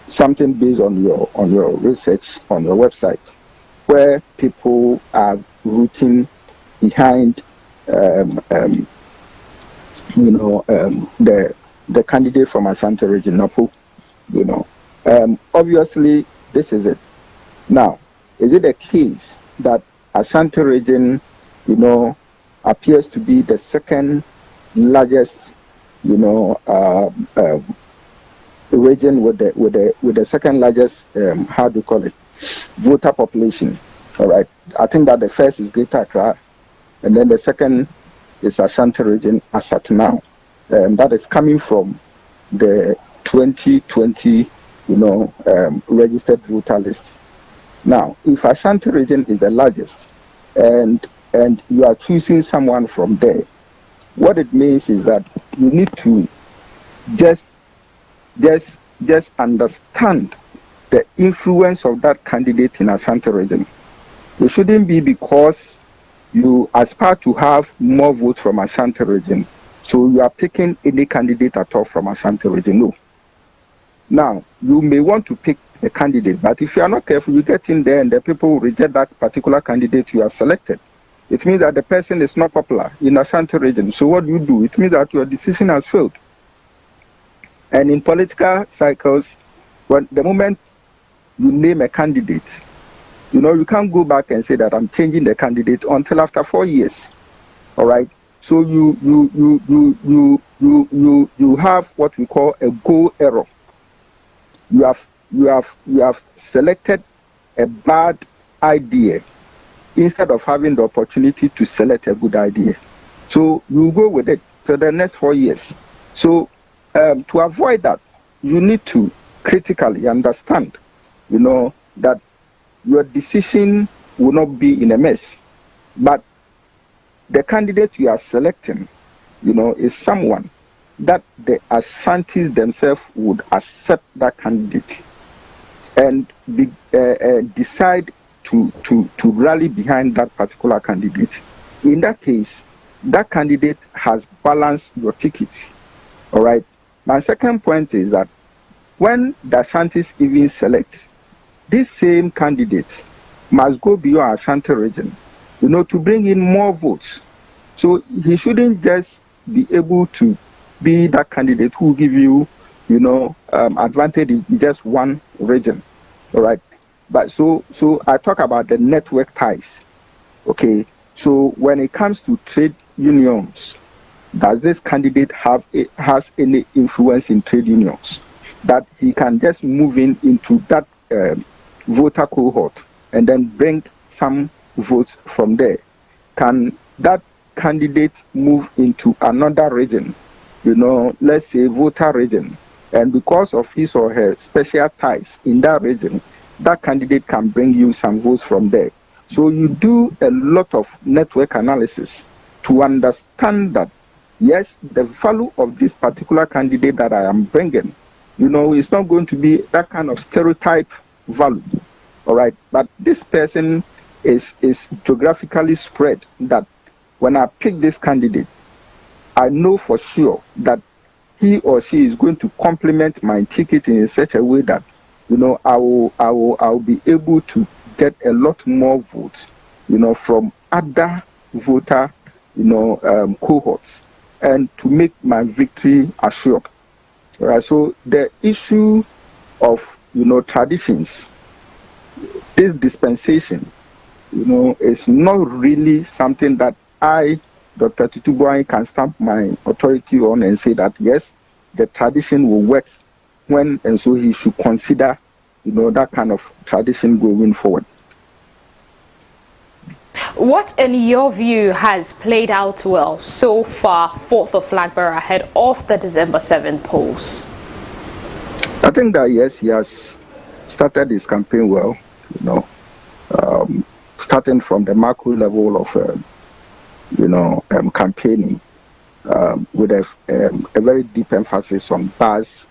something based on your research on your website, where people are rooting behind the candidate from Ashanti Region, Napo. Obviously this is it. Now, is it a case that Ashanti Region, appears to be the second largest, region with the second largest, how do you call it, voter population? All right. I think that the first is Greater Accra, and then the second is Ashanti Region as at now. That is coming from the 2020, registered voter list. Now, if Ashanti Region is the largest, and you are choosing someone from there, what it means is that you need to just understand the influence of that candidate in Ashanti Region. It shouldn't be because you aspire to have more votes from Ashanti Region, so you are picking any candidate at all from Ashanti Region. No. Now, you may want to pick a candidate, but if you are not careful, you get in there and the people will reject that particular candidate you have selected. It means that the person is not popular in Ashanti Region. So what do? It means that your decision has failed. And in political cycles, when the moment you name a candidate, you can't go back and say that I'm changing the candidate until after 4 years. All right. So you have what we call a go error. You have selected a bad idea instead of having the opportunity to select a good idea. So you go with it for the next 4 years. So to avoid that, you need to critically understand, that your decision will not be in a mess. But the candidate you are selecting, is someone that the Ashantis themselves would accept that candidate and decide to rally behind that particular candidate. In that case, that candidate has balanced your ticket. All right. My second point is that when the Ashantis even select, this same candidate must go beyond Ashanti Region, to bring in more votes. So he shouldn't just be able to be that candidate who will give you, advantage in just one region. All right. But so I talk about the network ties. Okay. So when it comes to trade unions, does this candidate has any influence in trade unions that he can just move into that voter cohort and then bring some votes from there? Can that candidate move into another region, let's say voter region, and because of his or her special ties in that region, that candidate can bring you some votes from there? So you do a lot of network analysis to understand that, yes, the value of this particular candidate that I am bringing, it's not going to be that kind of stereotype value. All right. But this person is geographically spread that when I pick this candidate, I know for sure that he or she is going to complement my ticket in such a way that, I'll be able to get a lot more votes, from other voter, cohorts, and to make my victory assured. All right. So the issue of, traditions, this dispensation, is not really something that I, Dr. Titubuai, can stamp my authority on and say that, yes, the tradition will work when, and so he should consider, that kind of tradition going forward. What, in your view, has played out well so far for the flag bearer ahead of the December 7th polls? I think that yes, he has started his campaign well, starting from the macro level of, campaigning with a very deep emphasis on buzz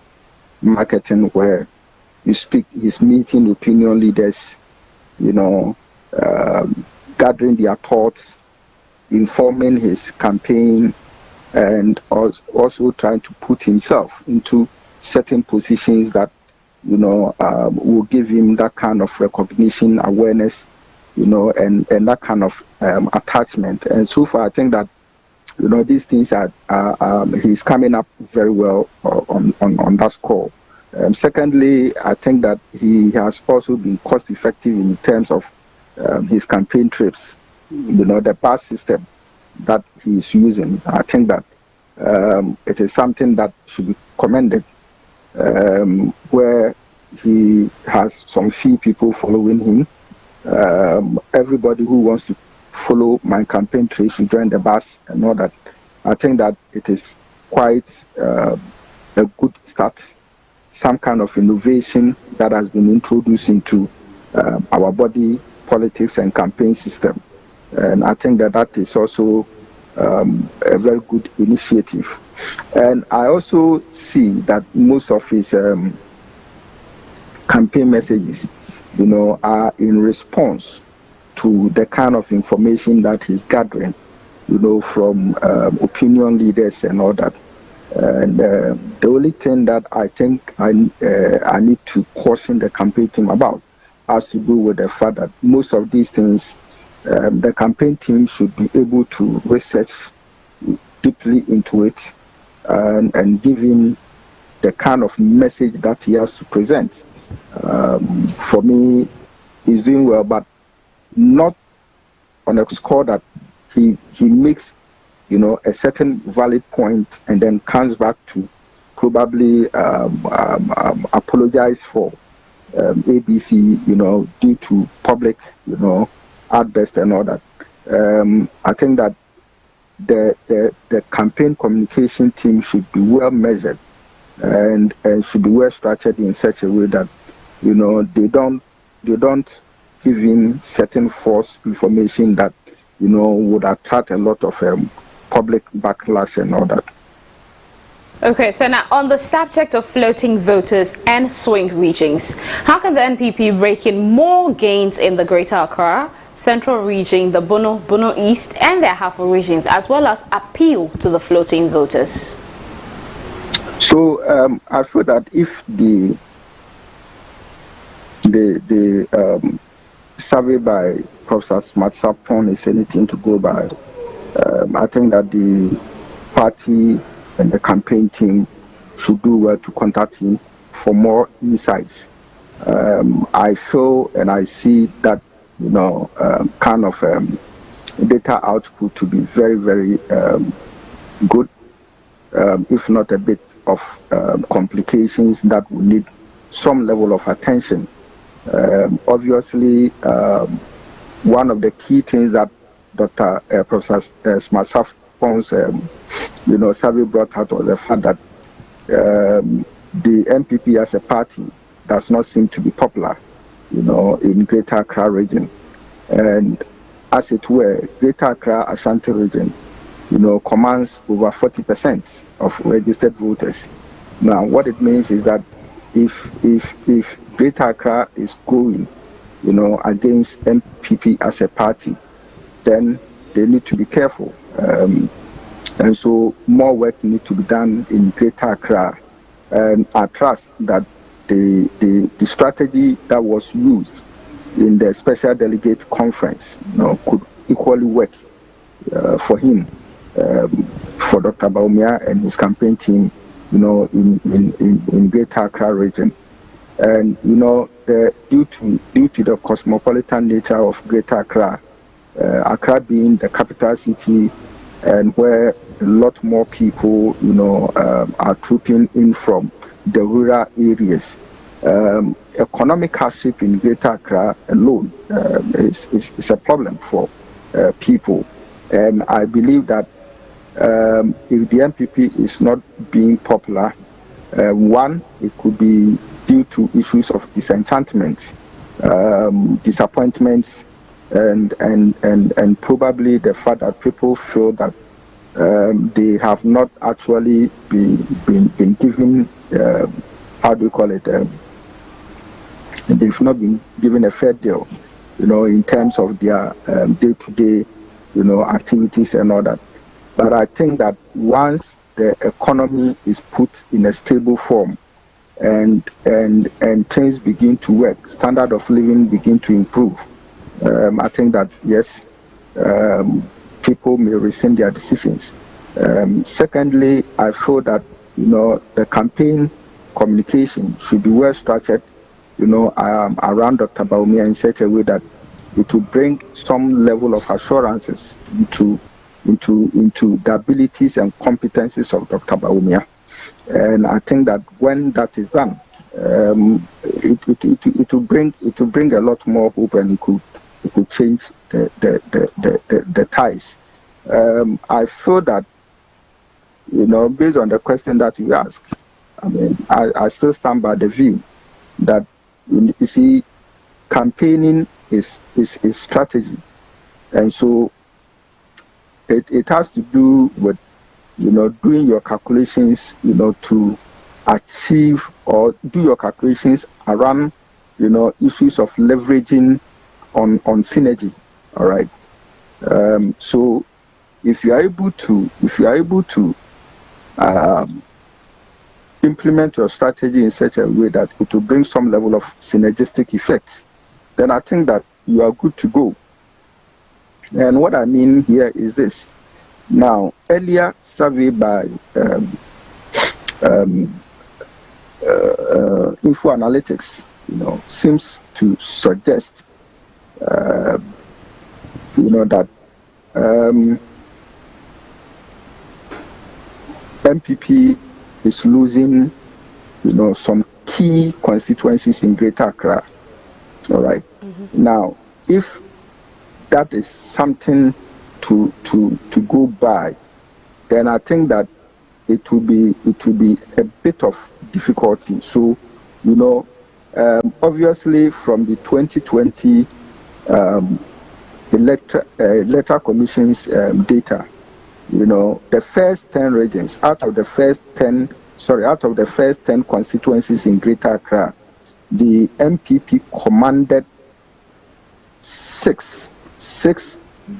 marketing, where he's meeting opinion leaders, gathering their thoughts, informing his campaign, and also trying to put himself into certain positions that will give him that kind of recognition, awareness, and that kind of attachment. And so far, I think that these things are he's coming up very well on that score. Secondly, I think that he has also been cost effective in terms of his campaign trips. The bus system that he is using, I think that it is something that should be commended, where he has some few people following him. Everybody who wants to follow my campaign trail should join the bus and all that. I think that it is quite a good start, some kind of innovation that has been introduced into our body politics and campaign system. And I think that that is also a very good initiative. And I also see that most of his campaign messages, are in response to the kind of information that he's gathering, from opinion leaders and all that. And the only thing that I think I need to caution the campaign team about has to do with the fact that most of these things, the campaign team should be able to research deeply into it and give him the kind of message that he has to present. For me, he's doing well, but not on a score that he makes, a certain valid point and then comes back to probably apologize for ABC, due to public, outburst and all that. I think that the campaign communication team should be well measured and should be well structured in such a way that they don't give him certain false information that would attract a lot of public backlash and all that. Okay, so now on the subject of floating voters and swing regions, how can the NPP rake in more gains in the Greater Accra, Central Region, the Bono East and the Ahafo regions, as well as appeal to the floating voters? So I feel that if the survey by Professor Smart Sapon is anything to go by, I think that the party and the campaign team should do well to contact him for more insights. I feel and I see that kind of data output to be very, very good, if not a bit of complications that would need some level of attention. Obviously, one of the key things that Dr. Professor Smart Safon's survey brought out was the fact that the NPP as a party does not seem to be popular, in Greater Accra region. And as it were, Greater Accra Ashanti region, commands over 40% of registered voters. Now, what it means is that if Greater Accra is going, against NPP as a party, then they need to be careful. And so more work needs to be done in Greater Accra. And I trust that the strategy that was used in the special delegate conference, could equally work for him, for Dr. Bawumia and his campaign team, in Greater Accra region. And due to the cosmopolitan nature of Greater Accra, Accra being the capital city and where a lot more people, are trooping in from the rural areas, economic hardship in Greater Accra alone is a problem for people. And I believe that if the NPP is not being popular, One, it could be due to issues of disenchantment, disappointments, and probably the fact that people feel that they have not actually been given, how do you call it, they've not been given a fair deal, in terms of their day-to-day, activities and all that. But I think that once the economy is put in a stable form and things begin to work, standard of living begin to improve, I think that, yes, people may rescind their decisions. Secondly, I feel that, the campaign communication should be well structured, around Dr. Bawumia in such a way that it will bring some level of assurances into the abilities and competencies of Dr. Bawumia. And I think that when that is done, it will bring a lot more hope, and it could change the ties. I feel that, based on the question that you ask, I still stand by the view that, you see, campaigning is strategy, and so it has to do with, doing your calculations, to achieve, or do your calculations around, issues of leveraging on synergy. All right. So if you are able to implement your strategy in such a way that it will bring some level of synergistic effects, then I think that you are good to go. And what I mean here is this. Now, earlier survey by Info Analytics, seems to suggest, that NPP is losing, some key constituencies in Greater Accra. All right. Now, if that is something to go by, then I think that it will be a bit of difficulty. So, obviously from the 2020 electoral commission's data, the first 10 regions out of the first 10 constituencies in Greater Accra, the NPP commanded six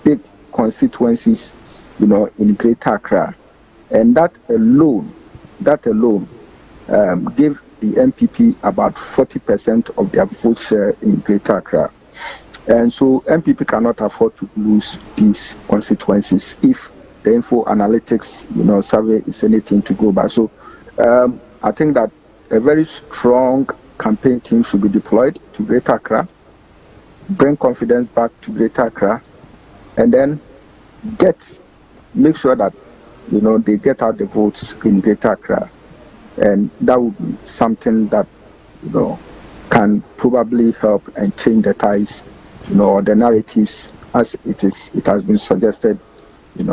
big constituencies, in Greater Accra, and that alone gave the NPP about 40% of their vote share in Greater Accra, and so NPP cannot afford to lose these constituencies if the Info Analytics, survey is anything to go by. So I think that a very strong campaign team should be deployed to Greater Accra, bring confidence back to Greater Accra, and then make sure that, they get out the votes in Greater Accra. And that would be something that, can probably help and change the ties, or the narratives as it has been suggested, in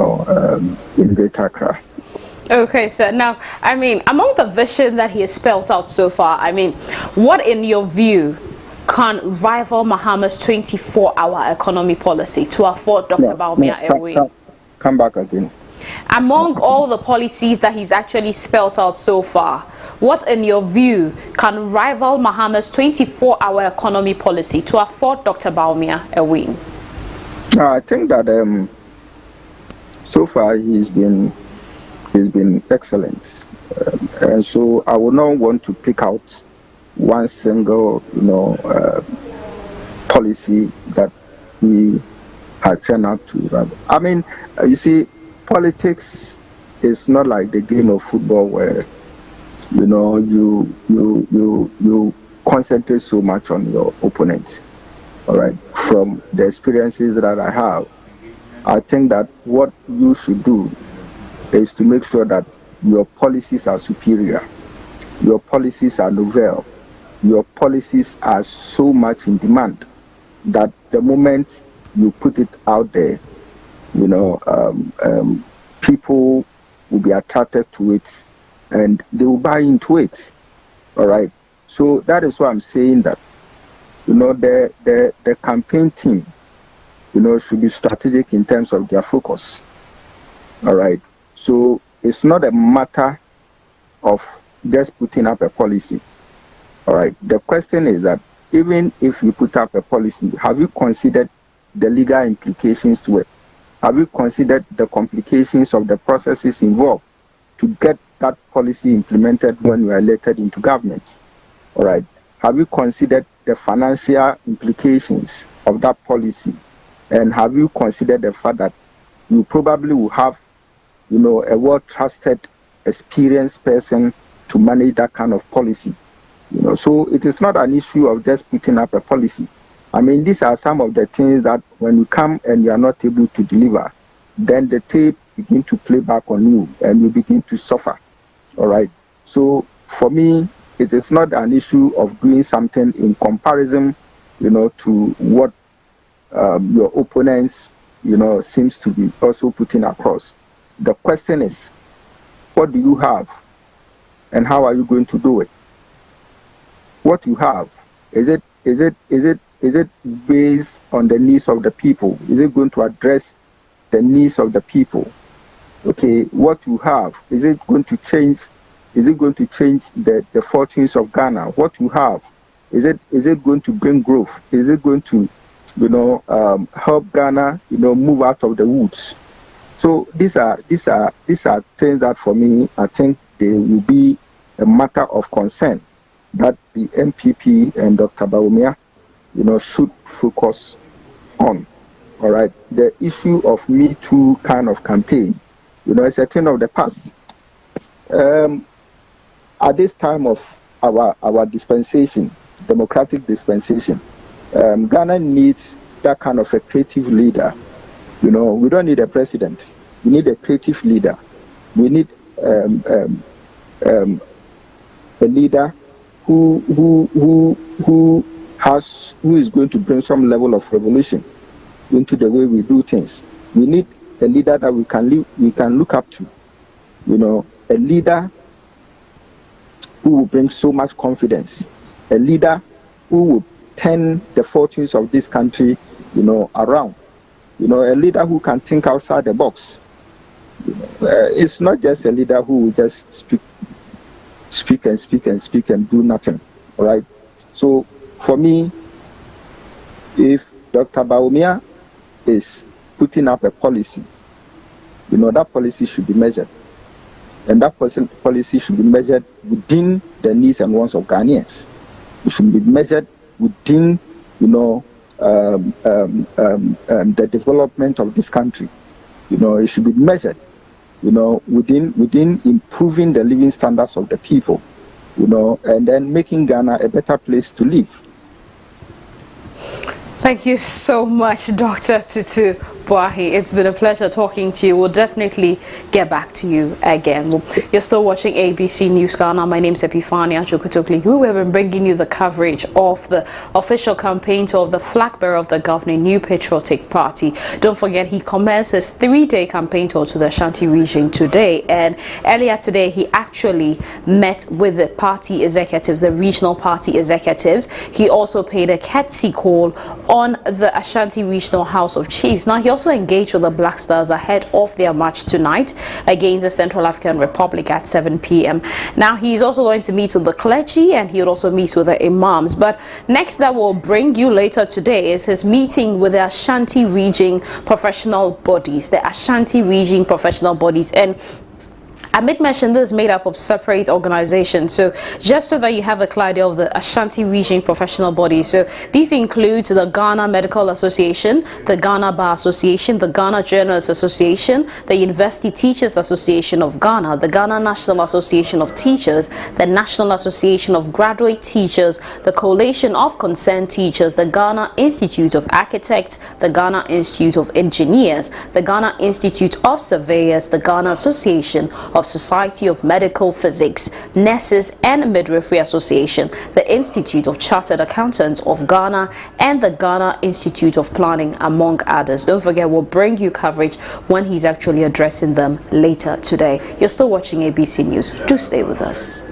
Greater Accra. Okay, sir. Now, among the vision that he has spelled out so far, what in your view can rival Mahama's 24-hour economy policy to afford Dr. Bawumia a win? Come back again. Among all the policies that he's actually spelled out so far, what in your view can rival Mahama's 24-hour economy policy to afford Dr. Bawumia a win? I think that so far he's been excellent, and so I would not want to pick out one single policy that he has turned out to. You see, politics is not like the game of football where you concentrate so much on your opponent. All right. From the experiences that I have, I think that what you should do is to make sure that your policies are superior, your policies are novel, your policies are so much in demand that the moment you put it out there, people will be attracted to it, and they will buy into it. All right. So that is why I'm saying that, the campaign team, should be strategic in terms of their focus. All right. So it's not a matter of just putting up a policy. All right. The question is that even if you put up a policy, have you considered the legal implications to it? Have you considered the complications of the processes involved to get that policy implemented when you are elected into government? All right. Have you considered the financial implications of that policy? And have you considered the fact that you probably will have, a well-trusted, experienced person to manage that kind of policy? So it is not an issue of just putting up a policy. I mean, these are some of the things that when you come and you are not able to deliver, then the tape begin to play back on you and you begin to suffer. All right. So for me, it is not an issue of doing something in comparison, to what your opponents, seems to be also putting across. The question is, what do you have and how are you going to do it? What you have, is it based on the needs of the people? Is it going to address the needs of the people? Okay, what you have, is it going to change? Is it going to change the fortunes of Ghana? What you have, is it going to bring growth? Is it going to, help Ghana, move out of the woods? So these are things that for me, I think they will be a matter of concern that the NPP and Dr. Bawumia, should focus on. All right. The issue of Me Too kind of campaign, it's a thing of the past. At this time of our dispensation, democratic dispensation, Ghana needs that kind of a creative leader. We don't need a president. We need a creative leader. We need a leader who is going to bring some level of revolution into the way we do things. We need a leader that we can look up to. A leader who will bring so much confidence. A leader who will turn the fortunes of this country, around. A leader who can think outside the box. It's not just a leader who will just speak and do nothing. All right. So for me, if Dr. Bawumia is putting up a policy, that policy should be measured. And that policy should be measured within the needs and wants of Ghanaians. It should be measured within, the development of this country. It should be measured, within improving the living standards of the people, and then making Ghana a better place to live. Thank you so much, Dr. Tutu Boahi. It's been a pleasure talking to you. We'll definitely get back to you again. You're still watching ABC News Ghana. My name is Epifania Chukutokli. We have been bringing you the coverage of the official campaign tour of the flag bearer of the governing New Patriotic Party. Don't forget, he commenced his 3-day campaign tour to the Ashanti region today. And earlier today, he actually met with the party executives, the regional party executives. He also paid a courtesy call on the Ashanti Regional House of Chiefs. Now, he also engaged with the Black Stars ahead of their match tonight against the Central African Republic at 7 p.m. Now, he's also going to meet with the clergy and he will also meet with the imams. But next that will bring you later today is his meeting with the Ashanti Region professional bodies, And Amit mentioned this is made up of separate organizations. So just so that you have a clear idea of the Ashanti Region professional bodies. So these include the Ghana Medical Association, the Ghana Bar Association, the Ghana Journalists Association, the University Teachers Association of Ghana, the Ghana National Association of Teachers, the National Association of Graduate Teachers, the Coalition of Concerned Teachers, the Ghana Institute of Architects, the Ghana Institute of Engineers, the Ghana Institute of Surveyors, the Ghana Association of of Society of Medical Physics, Nurses and Midwifery Association, the Institute of Chartered Accountants of Ghana, and the Ghana Institute of Planning, among others. Don't forget, we'll bring you coverage when he's actually addressing them later today. You're still watching ABC News. Do stay with us.